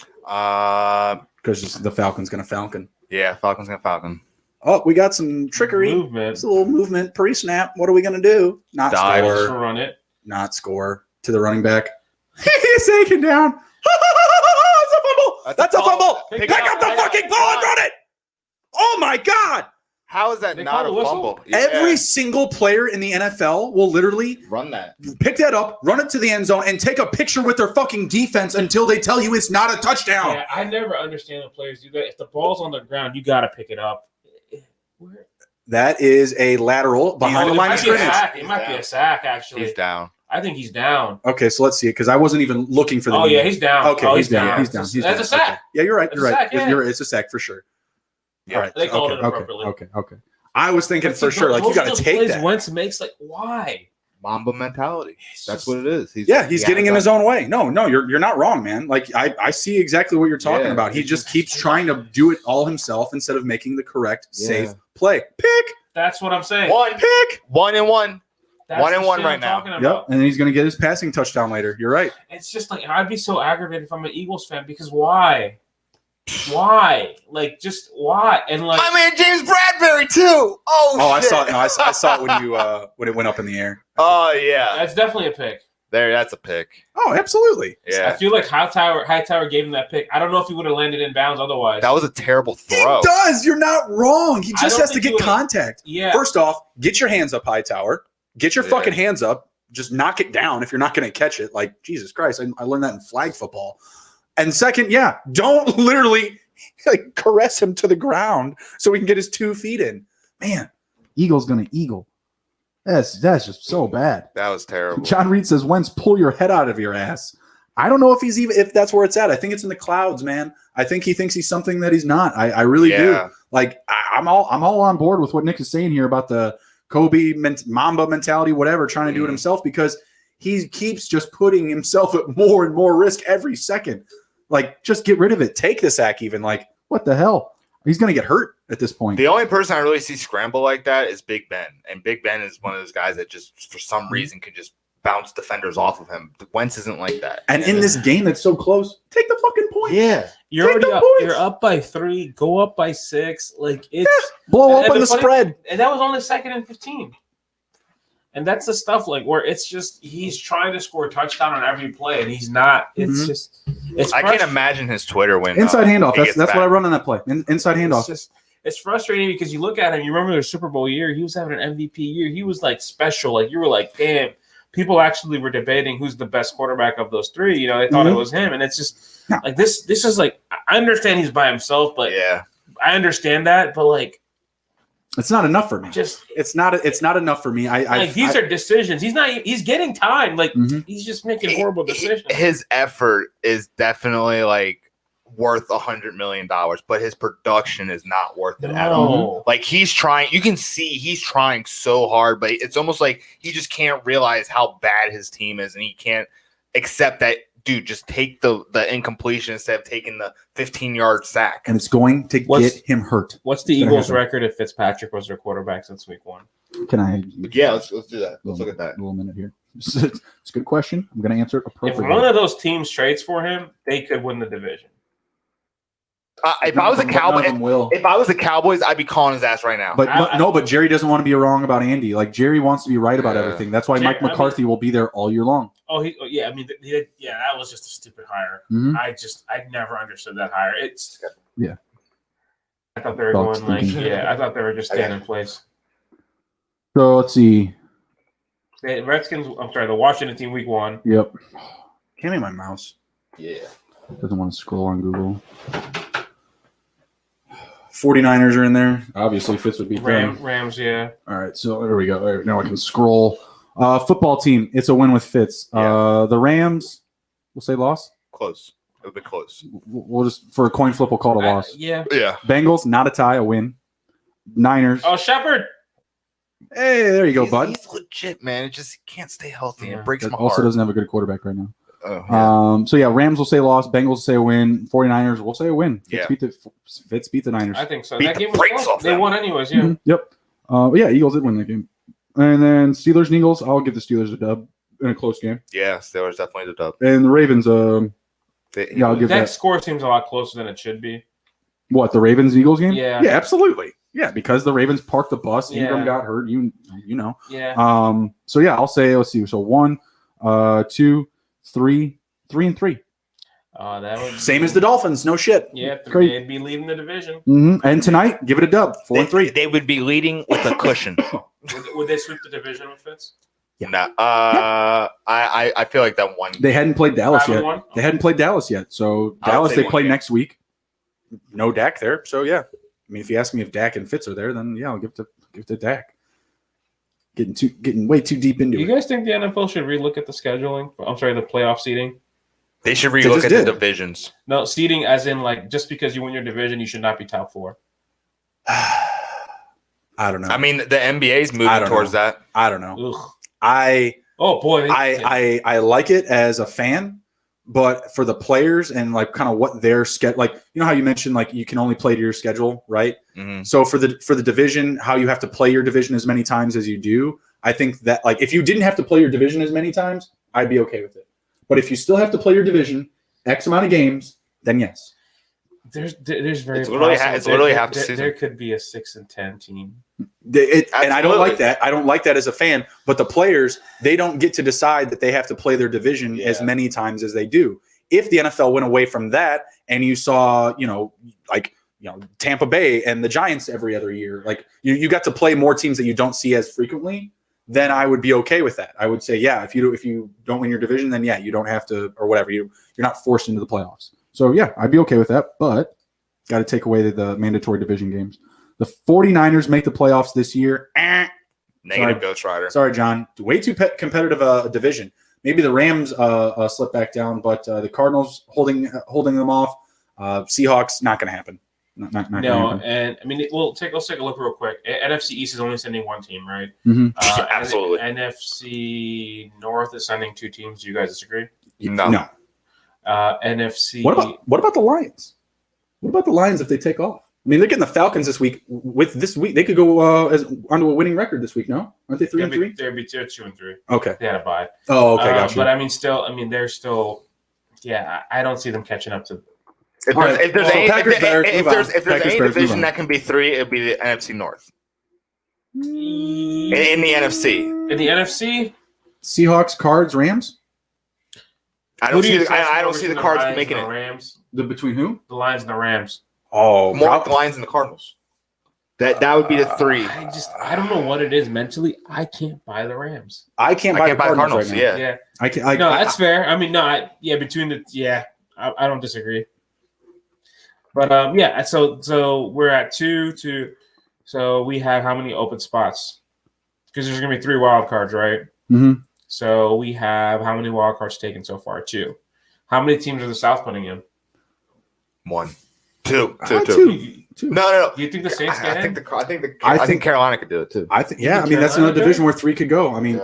because the Falcon's gonna Falcon? Yeah, Falcon's gonna Falcon. Oh, we got some trickery. Movement. It's a little movement pre-snap. What are we gonna do? Not Dive. score. Run it. Not score to the running back. He's taken down. That's a fumble. That's a fumble. Pick up the fucking ball and run it. Oh my God. How is that not a fumble? Every single player in the NFL will literally run that, pick that up, run it to the end zone, and take a picture with their fucking defense until they tell you it's not a touchdown. Yeah, I never understand when players do that. If the ball's on the ground, you got to pick it up. That is a lateral behind the line of scrimmage. It might be a sack, actually. He's down. I think he's down. Okay, so let's see it because I wasn't even looking for the. Oh yeah, he's down. Okay, he's down. He's down. That's a sack. Okay. Yeah, you're right. That's a sack, yeah. It's a sack for sure. Yeah, all right. They called it appropriately. Okay. I was thinking for sure, like you got to take that. Wentz makes why? Mamba mentality. That's what it is. He's getting in his own way. No, you're not wrong, man. Like I see exactly what you're talking about. He just keeps trying to do it all himself instead of making the correct, safe play. Pick. That's what I'm saying. One pick. 1-1. That's 1-1 right now. Yep, and then he's going to get his passing touchdown later. You're right. It's just like I'd be so aggravated if I'm an Eagles fan because why? Why? Like, just why? And like, I mean, James Bradbury too. Oh, shit. I saw it when it went up in the air. Oh yeah, that's definitely a pick. That's a pick. Oh, absolutely. Yeah. I feel like Hightower gave him that pick. I don't know if he would have landed in bounds otherwise. That was a terrible throw. He does. You're not wrong. He just has to get contact. Yeah. First off, get your hands up, Hightower. Get your fucking hands up. Just knock it down if you're not going to catch it. Like, Jesus Christ, I learned that in flag football. And second, don't literally caress him to the ground so he can get his 2 feet in. Man, Eagle's going to eagle. That's just so bad. That was terrible. John Reed says, Wentz, pull your head out of your ass. I don't know if that's where it's at. I think it's in the clouds, man. I think he thinks he's something that he's not. I really do. Like, I'm all on board with what Nick is saying here about the Kobe Mamba mentality, whatever, trying to do it himself because he keeps just putting himself at more and more risk every second. Like, just get rid of it. Take the sack even. Like, what the hell? He's going to get hurt at this point. The only person I really see scramble like that is Big Ben. And Big Ben is one of those guys that just, for some reason, can just bounce defenders off of him. Wentz isn't like that. And in this game that's so close, take the fucking point. Yeah. You're already up. You're up by 3. Go up by 6. Like, it's blow open the spread. And that was only 2nd and 15. And that's the stuff like where it's just he's trying to score a touchdown on every play and he's not. It's just I can't imagine his Twitter when inside handoff. That's what I run on that play. Inside handoff. It's frustrating because you look at him. You remember the Super Bowl year. He was having an MVP year. He was like special. Like you were like, damn. people actually were debating who's the best quarterback of those three. You know, they thought it was him, and it's just like this. This is like I understand he's by himself, but I understand that, but like. It's not enough for me. It's not enough for me. These are decisions. He's getting time. Like he's just making horrible decisions. His effort is definitely like worth $100 million, but his production is not worth it at all. Like he's trying, you can see he's trying so hard, but it's almost like he just can't realize how bad his team is, and he can't accept that. Dude, just take the incompletion instead of taking the 15-yard sack. And it's going to get him hurt. What's the Eagles' record if Fitzpatrick was their quarterback since week 1? Can I? Yeah, let's do that. Let's look at that. A little minute here. It's a good question. I'm going to answer it appropriately. If one of those teams trades for him, they could win the division. If I was the Cowboys, I'd be calling his ass right now. But Jerry doesn't want to be wrong about Andy. Like Jerry wants to be right about everything. That's why Mike McCarthy will be there all year long. Oh, yeah. I mean, that was just a stupid hire. I never understood that hire. I thought they were I thought they were just staying in place. So let's see. The Washington team week 1. Yep. Give me my mouse. Yeah. Doesn't want to scroll on Google. 49ers are in there. Obviously, Fitz would be Rams, yeah. All right, so there we go. All right, now I can scroll. Football team, it's a win with Fitz. The Rams, we'll say loss. Close. It'll be close. We'll just, for a coin flip, we'll call it a loss. Yeah. Bengals, not a tie, a win. Niners. Oh, Shepard. Hey, there you go, bud. He's legit, man. It just can't stay healthy. It breaks my heart. Also doesn't have a good quarterback right now. Oh, yeah. Rams will say loss. Bengals will say a win. 49ers will say a win. Fitz beat the Niners. I think so. That game was close. They won anyways, yeah. Yep. Eagles did win that game. And then Steelers and Eagles, I'll give the Steelers a dub in a close game. Yeah, Steelers definitely the dub. And the Ravens, I'll give that. That score seems a lot closer than it should be. What, the Ravens Eagles game? Yeah. Yeah, absolutely. Yeah, because the Ravens parked the bus. Ingram got hurt. You know. Yeah. So yeah, I'll say, let's see. So 1, 2, 3, 3-3. That would same as the Dolphins. No shit. Yeah, they'd be leading the division. And tonight, give it a dub. 4-3. They would be leading with a cushion. Would they sweep the division with Fitz? Yeah. No. I feel like that one. They hadn't played Dallas yet. Okay. They hadn't played Dallas yet. So Dallas, they play next week. No Dak there. So yeah. I mean, if you ask me if Dak and Fitz are there, then yeah, I'll give it to Dak. Getting way too deep into it. Do you guys think the NFL should relook at the scheduling? I'm sorry, the playoff seating. They should relook at the divisions. No, seeding as in like just because you win your division, you should not be top 4. I don't know. I mean, the NBA's moving towards that. I don't know. Ugh. I like it as a fan, but for the players and like kind of what their schedule, like you know how you mentioned like you can only play to your schedule, right? Mm-hmm. So for the division, how you have to play your division as many times as you do, I think that like if you didn't have to play your division as many times, I'd be okay with it. But if you still have to play your division X amount of games, then yes. There's very it's literally half the season. There could be a 6-10 team. And I don't like that. I don't like that as a fan. But the players, they don't get to decide that they have to play their division as many times as they do. If the NFL went away from that, and you saw, Tampa Bay and the Giants every other year, like you got to play more teams that you don't see as frequently, then I would be okay with that. I would say, yeah, if you don't win your division, then yeah, you don't have to, or whatever. You're not forced into the playoffs. So yeah, I'd be okay with that. But got to take away the mandatory division games. The 49ers make the playoffs this year. Negative Ghost Rider. Sorry, John. Way too competitive division. Maybe the Rams slip back down, but the Cardinals holding them off. Seahawks, not going to happen. Not no, and I mean, let's take a look real quick. NFC East is only sending one team, right? Mm-hmm. Absolutely. NFC North is sending 2 teams. Do you guys disagree? No. NFC. What about the Lions? What about the Lions if they take off? I mean, they're getting the Falcons this week. With this week, they could go onto a winning record this week. No, aren't they 3-3? They'd be 2-3. Okay. They had a bye. Oh, okay, gotcha. But I mean, they're still. Yeah, I don't see them catching up to. If there's any division that can be 3, it'd be the NFC North. In the NFC. In the NFC, Seahawks, Cards, Rams. I don't see the Cards making it. Rams. Between who? The Lions and the Rams. Oh, more like the Lions and the Cardinals. That would be the 3. I don't know what it is mentally. I can't buy the Rams. I can't buy the Cardinals right now. Yeah. I can't. That's fair. I mean, I don't disagree. But so we're at 2. So we have how many open spots? Because there's gonna be 3 wild cards, right? Mm-hmm. So we have how many wild cards taken so far? 2. How many teams are the South putting in? 1, 2. No. Do you think the Saints get in? I think Carolina could do it too. I think that's another division where 3 could go. I mean,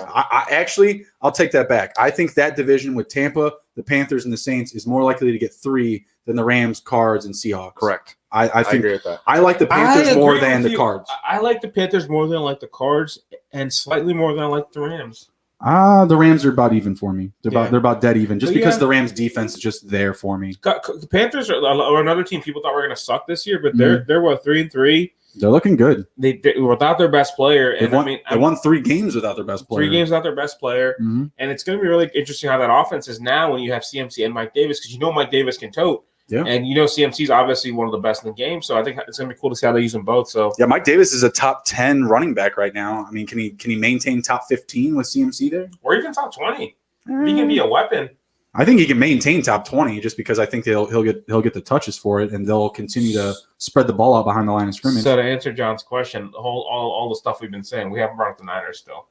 I'll take that back. I think that division with Tampa, the Panthers, and the Saints is more likely to get 3 than the Rams, Cards, and Seahawks. Correct. I think agree with that. I like the Panthers more than the Cards. I like the Panthers more than I like the Cards, and slightly more than I like the Rams. The Rams are about even for me. They're about dead even, just because the Rams defense is just there for me. The Panthers are another team people thought were going to suck this year, but they're 3-3. They're looking good. They without their best player, they won 3 games without their best player. 3 games without their best player, and it's going to be really interesting how that offense is now when you have CMC and Mike Davis, because Mike Davis can tote. Yeah. And CMC is obviously one of the best in the game, so I think it's going to be cool to see how they use them both. So yeah, Mike Davis is a top 10 running back right now. I mean, can he maintain top 15 with CMC there, or even top 20? He can be a weapon. I think he can maintain top 20 just because I think he'll get the touches for it, and they'll continue to spread the ball out behind the line of scrimmage. So to answer John's question, all the stuff we've been saying, we haven't brought up the Niners still.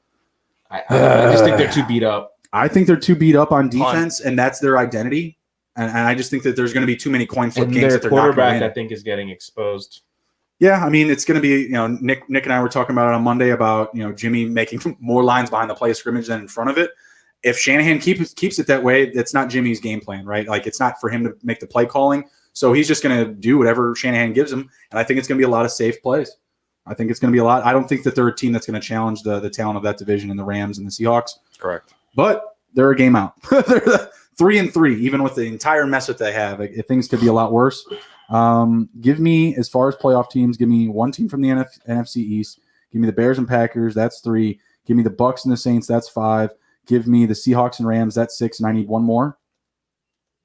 I just think they're too beat up. I think they're too beat up on defense, and that's their identity. And I just think that there's going to be too many coin flip games that they're not going to win. Their quarterback, I think, is getting exposed. Yeah, I mean, it's going to be, Nick and I were talking about it on Monday about, Jimmy making more lines behind the play of scrimmage than in front of it. If Shanahan keeps it that way, that's not Jimmy's game plan, right? Like, it's not for him to make the play calling. So he's just going to do whatever Shanahan gives him. And I think it's going to be a lot of safe plays. I think it's going to be a lot. I don't think that they're a team that's going to challenge the talent of that division in the Rams and the Seahawks. Correct. But they're a game out. They're 3-3, even with the entire mess that they have. Things could be a lot worse. Give me, as far as playoff teams, give me 1 team from the NFC East. Give me the Bears and Packers. That's 3. Give me the Bucks and the Saints. That's 5. Give me the Seahawks and Rams. That's 6. And I need 1 more.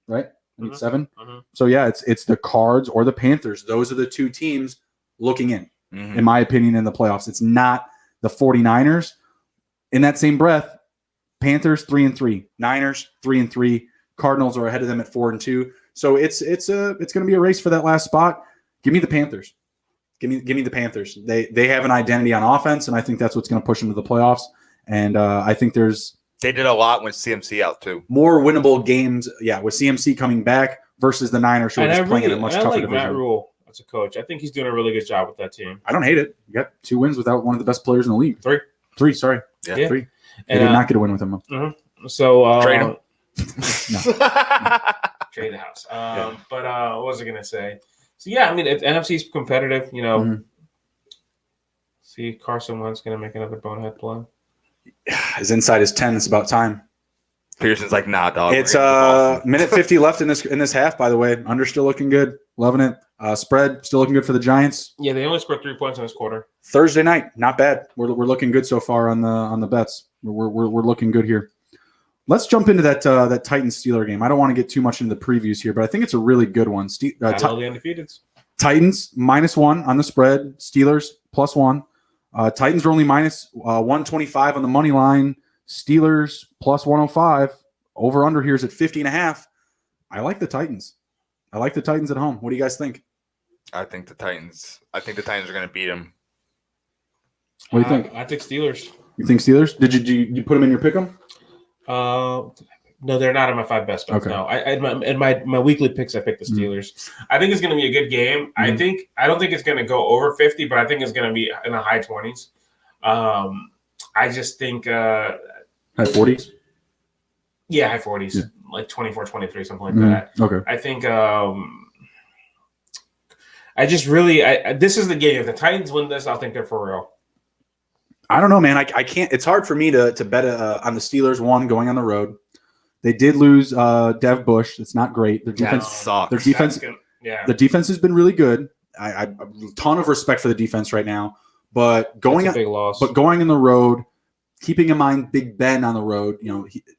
Right? I need 7. Mm-hmm. So, yeah, it's the Cards or the Panthers. Those are the 2 teams looking in my opinion, in the playoffs. It's not the 49ers. In that same breath, Panthers 3-3, Niners 3-3, Cardinals are ahead of them at 4-2. So it's going to be a race for that last spot. Give me the Panthers. Give me the Panthers. They have an identity on offense, and I think that's what's going to push them to the playoffs. And I think they did a lot with CMC out too. More winnable games, with CMC coming back versus the Niners who are just playing in a much tougher division. Matt Rule as a coach. I think he's doing a really good job with that team. I don't hate it. You got 2 wins without one of the best players in the league. 3, sorry. Yeah. 3. They did not get a win with him. Mm-hmm. So trade him. Trade the house. But what was I going to say? So yeah, I mean, if NFC's competitive, See, Carson Wentz going to make another bonehead play. His inside is 10. It's about time. Pearson's like, nah, dog. It's minute 50 left in this half. By the way, under still looking good, loving it. Spread still looking good for the Giants. Yeah, they only scored 3 points in this quarter. Thursday night, not bad. We're looking good so far on the bets. We're looking good here. Let's jump into that Titans-Steeler game. I don't want to get too much into the previews here, but I think it's a really good one. The undefeateds. Titans -1 on the spread. Steelers +1. Titans are only minus 125 on the money line. Steelers +105. Over under here is at 50.5. I like the Titans. I like the Titans at home. What do you guys think? I think the Titans are going to beat them. What do you think? I think Steelers. You think Steelers? Did you put them in your pick'em? No, they're not in my 5 best bets. Okay. No, in my weekly picks, I picked the Steelers. Mm-hmm. I think it's going to be a good game. Mm-hmm. I don't think it's going to go over 50, but I think it's going to be in the high 20s. I just think high 40s. Yeah, high 40s, yeah. Like 24, 23, something like that. Okay. I think this is the game. If the Titans win this, I'll think they're for real. I don't know, man. I can't. It's hard for me to bet on the Steelers going on the road. They did lose Dev Bush. It's not great. Their defense sucks. Their defense, the defense has been really good. I a ton of respect for the defense right now. But going a big loss. But going on the road, keeping in mind Big Ben on the road,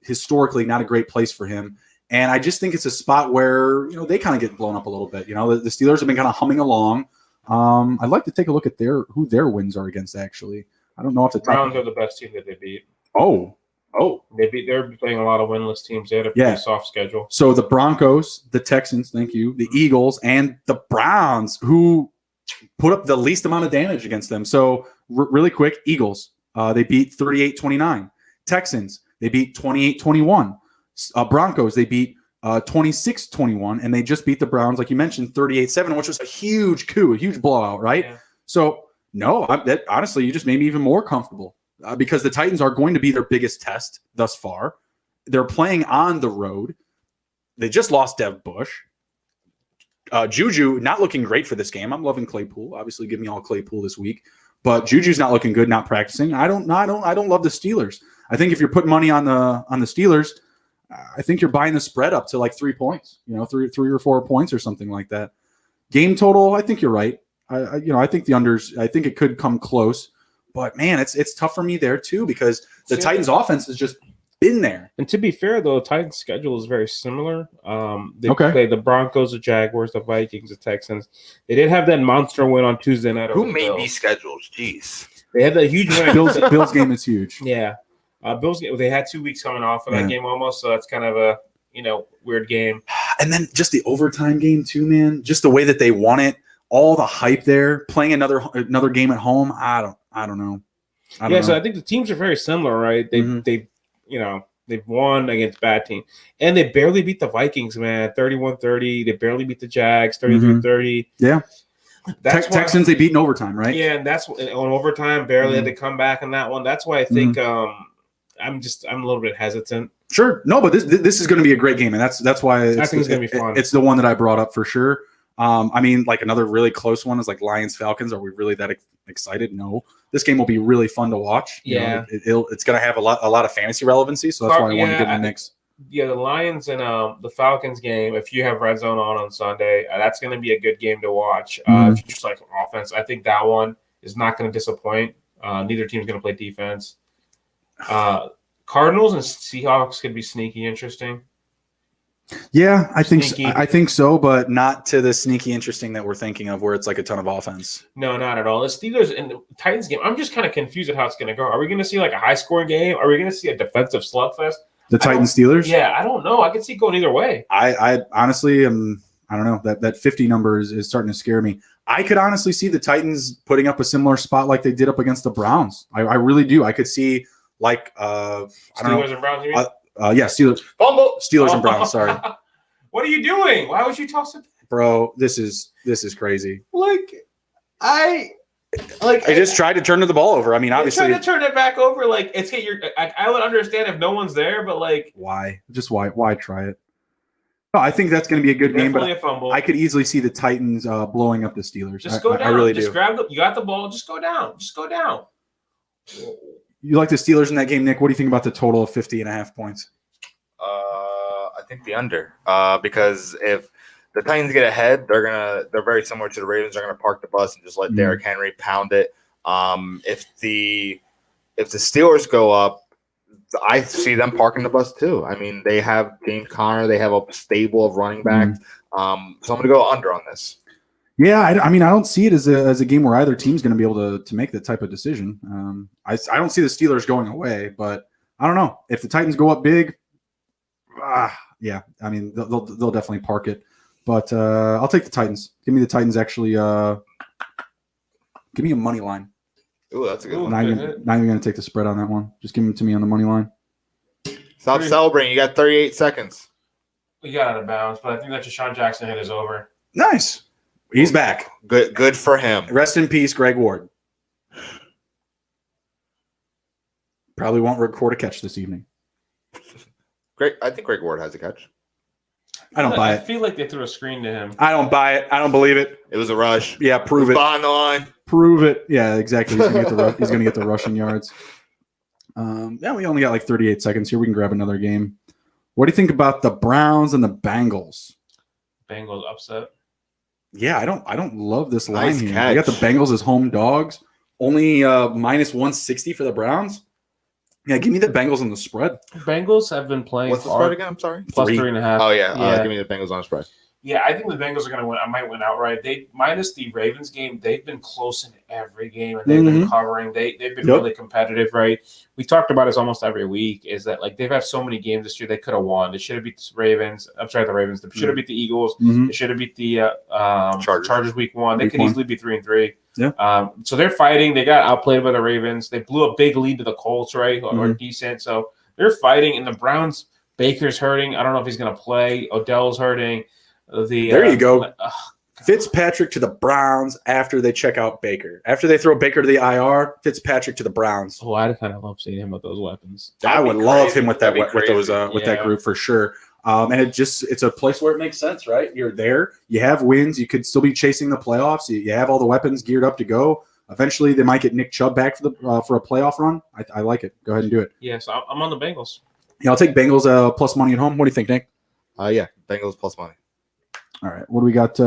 historically not a great place for him. And I just think it's a spot where they kind of get blown up a little bit. The Steelers have been kind of humming along. I'd like to take a look at who their wins are against. Actually, I don't know if the Browns are the best team that they beat. Oh, They're playing a lot of winless teams. They had a pretty soft schedule. So the Broncos, the Texans, thank you, the Eagles, and the Browns, who put up the least amount of damage against them. So really quick, Eagles, they beat 38-29. Texans, they beat 28-21. Broncos, they beat 26-21, and they just beat the Browns, like you mentioned, 38-7, which was a huge coup, a huge blowout, right? Yeah. So, no, honestly, you just made me even more comfortable because the Titans are going to be their biggest test thus far. They're playing on the road. They just lost Dev Bush. Juju not looking great for this game. I'm loving Claypool. Obviously, give me all Claypool this week, but Juju's not looking good, not practicing. I don't love the Steelers. I think if you're putting money on the Steelers, I think you're buying the spread up to like 3 points, 3 or 4 points or something like that. Game total, I think you're right. I think the unders. I think it could come close, but man, it's tough for me there too because the Titans' offense has just been there. And to be fair, though, the Titans' schedule is very similar. They play the Broncos, the Jaguars, the Vikings, the Texans. They did have that monster win on Tuesday night. Who made these schedules? Jeez, they had that huge win. Bills game is huge. Yeah, Bills game. They had 2 weeks coming off of that game almost, so that's kind of a weird game. And then just the overtime game too, man. Just the way that they won it, all the hype there, playing another game at home. I don't know. So I think the teams are very similar, right? They've won against bad teams. And they barely beat the Vikings, man. 31-30. They barely beat the Jags, 33-30. Yeah. Texans, they beat in overtime, right? Yeah, and that's on overtime, barely had to come back on that one. That's why I think I'm a little bit hesitant. Sure. No, but this is going to be a great game, and that's why I think it's going to be fun. It's the one that I brought up for sure. I mean, like another really close one is like Lions-Falcons. Are we really that excited? No. This game will be really fun to watch. It's going to have a lot of fantasy relevancy, so that's why I want to get in the mix. Yeah, the Lions and the Falcons game, if you have Red Zone on Sunday, that's going to be a good game to watch. If you just like offense, I think that one is not going to disappoint. Neither team's going to play defense. Cardinals and Seahawks could be sneaky interesting. Yeah, I think so, but not to the sneaky interesting that we're thinking of where it's like a ton of offense. No, not at all. The Steelers and the Titans game, I'm just kind of confused at how it's going to go. Are we going to see like a high-scoring game? Are we going to see a defensive slugfest? The Titans Steelers? Yeah, I don't know. I could see it going either way. I honestly am – I don't know. That 50 number is starting to scare me. I could honestly see the Titans putting up a similar spot like they did up against the Browns. I really do. I could see like Steelers and Browns, you mean? Yeah, Steelers. Fumble. Steelers and Browns. Sorry. What are you doing? Why would you toss it? Bro, this is crazy. I just tried to turn the ball over. I mean, obviously, trying to turn it back over. Like it's hit your. I would understand if no one's there, but like why? Just why try it? No, I think that's going to be a good game, but a fumble. I could easily see the Titans blowing up the Steelers. Just go down. I really just do. Grab you got the ball. Just go down. Just go down. You like the Steelers in that game, Nick? What do you think about the total of 50.5 points? I think the under, because if the Titans get ahead, they're very similar to the Ravens. They're going to park the bus and just let Derrick Henry pound it. If the Steelers go up, I see them parking the bus too. I mean, they have James Conner, they have a stable of running backs. So I'm going to go under on this. Yeah, I mean, I don't see it as a game where either team's going to be able to make that type of decision. I don't see the Steelers going away, but I don't know if the Titans go up big. Yeah, I mean, they'll definitely park it. But I'll take the Titans. Give me the Titans, actually. Give me a money line. Ooh, that's a good one. Not even going to take the spread on that one. Just give them to me on the money line. Stop celebrating. You got 38 seconds. We got out of bounds, but I think that Deshaun Jackson hit is over. Nice. He's back. Good for him. Rest in peace, Greg Ward. Probably won't record a catch this evening. I think Greg Ward has a catch. I don't buy it. I feel like they threw a screen to him. I don't buy it. I don't believe it. It was a rush. Yeah, prove it. Behind the line. Prove it. Yeah, exactly. He's going to get the rushing yards. Yeah, we only got like 38 seconds here. We can grab another game. What do you think about the Browns and the Bengals? Bengals upset. Yeah, I don't love this line Nice here. catch. I got the Bengals as home dogs. Only minus 160 for the Browns. Yeah, give me the Bengals on the spread. Bengals have been playing. What's the spread again? I'm sorry. Plus 3.5. Oh yeah. Give me the Bengals on the spread. Yeah, I think the Bengals are going to win. I might win outright. They minus the Ravens game. They've been close in every game, and they've been covering. They've been really competitive, right? We talked about this almost every week. Is that like they've had so many games this year they could have won. They should have beat the Ravens. I'm sorry, the Ravens. They should have beat the Eagles. They should have beat the Chargers week 1. They could easily be 3-3. Yeah. So they're fighting. They got outplayed by the Ravens. They blew a big lead to the Colts, right? Or decent. So they're fighting, and the Browns. Baker's hurting. I don't know if he's going to play. Odell's hurting. There you go. Fitzpatrick to the Browns after they check out Baker. After they throw Baker to the IR, Fitzpatrick to the Browns. Oh, I kind of love seeing him with those weapons. I would love him with that that group for sure. And it's a place where it makes sense, right? You're there, you have wins, you could still be chasing the playoffs. You have all the weapons geared up to go. Eventually, they might get Nick Chubb back for a playoff run. I like it. Go ahead and do it. Yeah, so I'm on the Bengals. Yeah, I'll take Bengals plus money at home. What do you think, Nick? Yeah, Bengals plus money. All right. What do we got?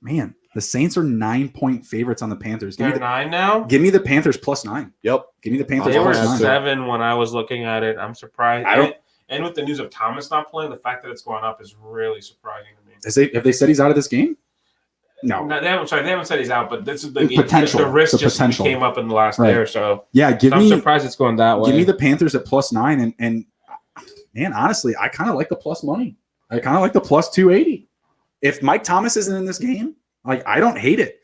Man, the Saints are 9-point favorites on the Panthers. They're 9 now? Give me the Panthers plus 9. Yep. Give me the Panthers They were plus 9. 7 when I was looking at it. I'm surprised. And with the news of Thomas not playing, the fact that it's going up is really surprising to me. Have they said he's out of this game? No. They haven't said he's out, but this is the potential. The risk just potential came up in the last day or so. Yeah, I'm surprised it's going that way. Give me the Panthers at plus 9, and man, honestly, I kind of like the plus money. I kind of like the plus 280. If Mike Thomas isn't in this game, I don't hate it.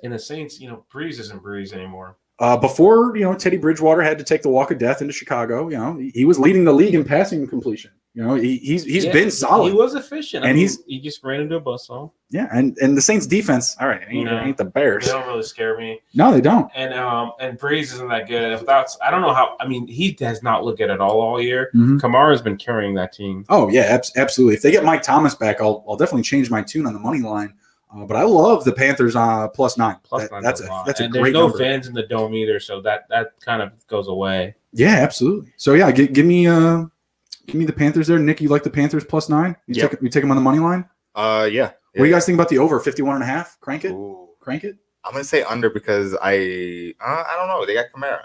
In the Saints, Breeze isn't Breeze anymore. Before, Teddy Bridgewater had to take the walk of death into Chicago, he was leading the league in passing completion. He's been solid. He was efficient. And he just ran into a buzzsaw. Yeah, and the Saints defense, all right, ain't the Bears. They don't really scare me. No, they don't. And Breeze isn't that good. And I don't know how. I mean, he has not looked good at all year. Mm-hmm. Kamara's been carrying that team. Oh yeah, absolutely. If they get Mike Thomas back, I'll definitely change my tune on the money line. But I love the Panthers plus 9. That's a and great there's no number. fans in the dome either, so that kind of goes away. Yeah, absolutely. So yeah, give me the Panthers there. Nick, you like the Panthers plus 9? You take them on the money line? Yeah. What do you guys think about the over 51.5? Crank it. Ooh. Crank it. I'm gonna say under because I don't know. They got Kamara.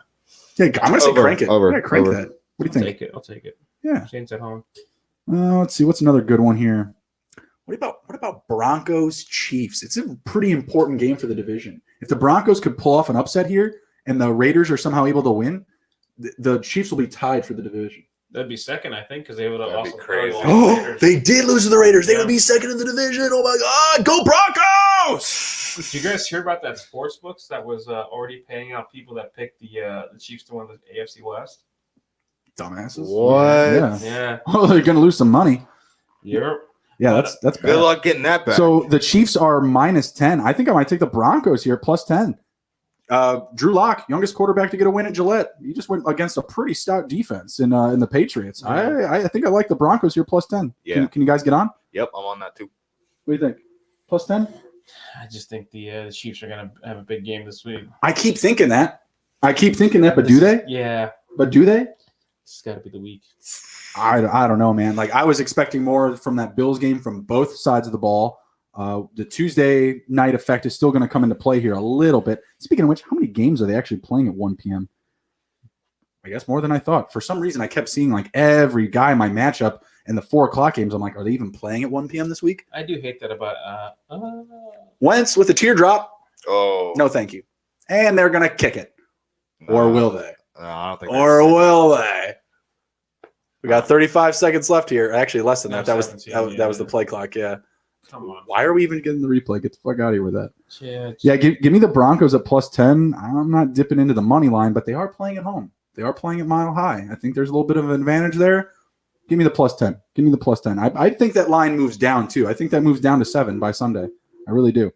Yeah, I'm gonna say crank it. Over. Crank that. What do you think? I'll take it. Yeah. Saints at home. Let's see. What's another good one here? What about Broncos Chiefs? It's a pretty important game for the division. If the Broncos could pull off an upset here and the Raiders are somehow able to win, the Chiefs will be tied for the division. That'd be second, I think, because they would have That'd be also crazy. Oh, they did lose to the Raiders. They would be second in the division. Oh my God, go Broncos! Did you guys hear about that sports books that was already paying out people that picked the Chiefs to win the AFC West? Dumbasses. What? Yeah. Oh, they're gonna lose some money. Yep. Yeah, that's bad. Good luck getting that back. So the Chiefs are minus 10. I think I might take the Broncos here plus 10. Drew Lock, youngest quarterback to get a win at Gillette. He just went against a pretty stout defense in the Patriots. Yeah. I think I like the Broncos here plus 10. Yeah. Can you guys get on? Yep, I'm on that too. What do you think? Plus 10? I just think the Chiefs are going to have a big game this week. I keep thinking that, but do they? Yeah. But do they? It's got to be the week. I don't know, man. I was expecting more from that Bills game from both sides of the ball. The Tuesday night effect is still going to come into play here a little bit. Speaking of which, how many games are they actually playing at 1 p.m.? I guess more than I thought. For some reason, I kept seeing every guy in my matchup in the 4 o'clock games. I'm like, are they even playing at 1 p.m. this week? I do hate that about Wentz with a teardrop. Oh. No, thank you. And they're going to kick it. Or will they? No, I don't think. Or will they? We got 35 seconds left here. Actually, less than that. That was the play clock. Yeah. Come on. Why are we even getting the replay? Get the fuck out of here with that. Yeah. Give me the Broncos at plus 10. I'm not dipping into the money line, but they are playing at home. They are playing at Mile High. I think there's a little bit of an advantage there. Give me the plus 10. Give me the plus 10. I think that line moves down too. I think that moves down to 7 by Sunday. I really do.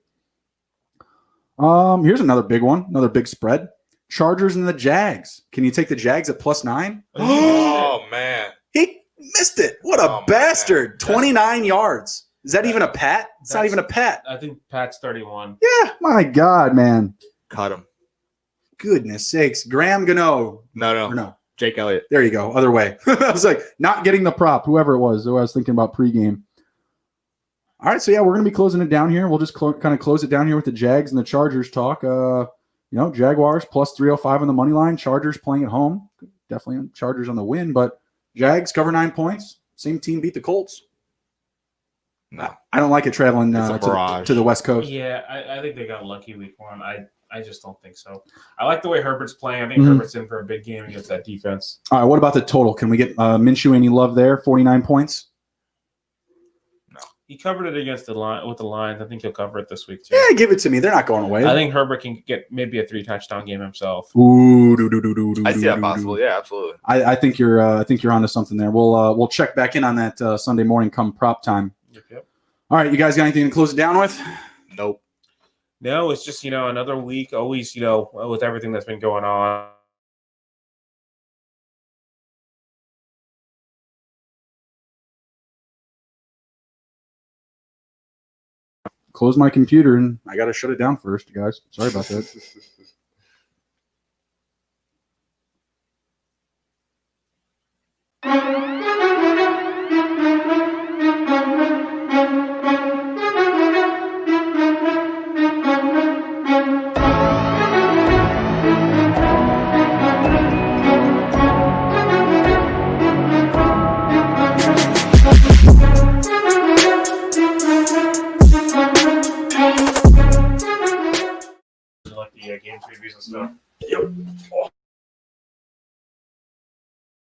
Here's another big one. Another big spread. Chargers and the Jags. Can you take the Jags at plus 9? Oh man. He missed it. What a bastard. 29 yards. Is that even a pat? It's not even a pat. I think Pat's 31. Yeah, my God, man. Cut him. Goodness sakes. Graham Gano. No. Jake Elliott. There you go. Other way. I was like, not getting the prop, whoever it was who I was thinking about pregame. All right, so yeah, we're going to be closing it down here. We'll just kind of close it down here with the Jags and the Chargers talk. Jaguars plus 305 on the money line. Chargers playing at home. Definitely Chargers on the win, but Jags cover 9 points. Same team beat the Colts. No. I don't like it traveling It's a barrage. to the West Coast. Yeah, I think they got lucky week 1. I just don't think so. I like the way Herbert's playing. I think Mhm. Herbert's in for a big game against that defense. All right, what about the total? Can we get Minshew any love there? 49 points? He covered it against the line with the Lions. I think he'll cover it this week too. Yeah, give it to me. They're not going away. I think Herbert can get maybe a 3-touchdown game himself. Ooh, I see that possible. Yeah, absolutely. I think you're onto something there. We'll check back in on that Sunday morning come prop time. Yep. All right, you guys got anything to close it down with? Nope. No, it's just another week. Always with everything that's been going on. Close my computer and I got to shut it down first, guys. Sorry about that. Like the game previews and stuff. Yep.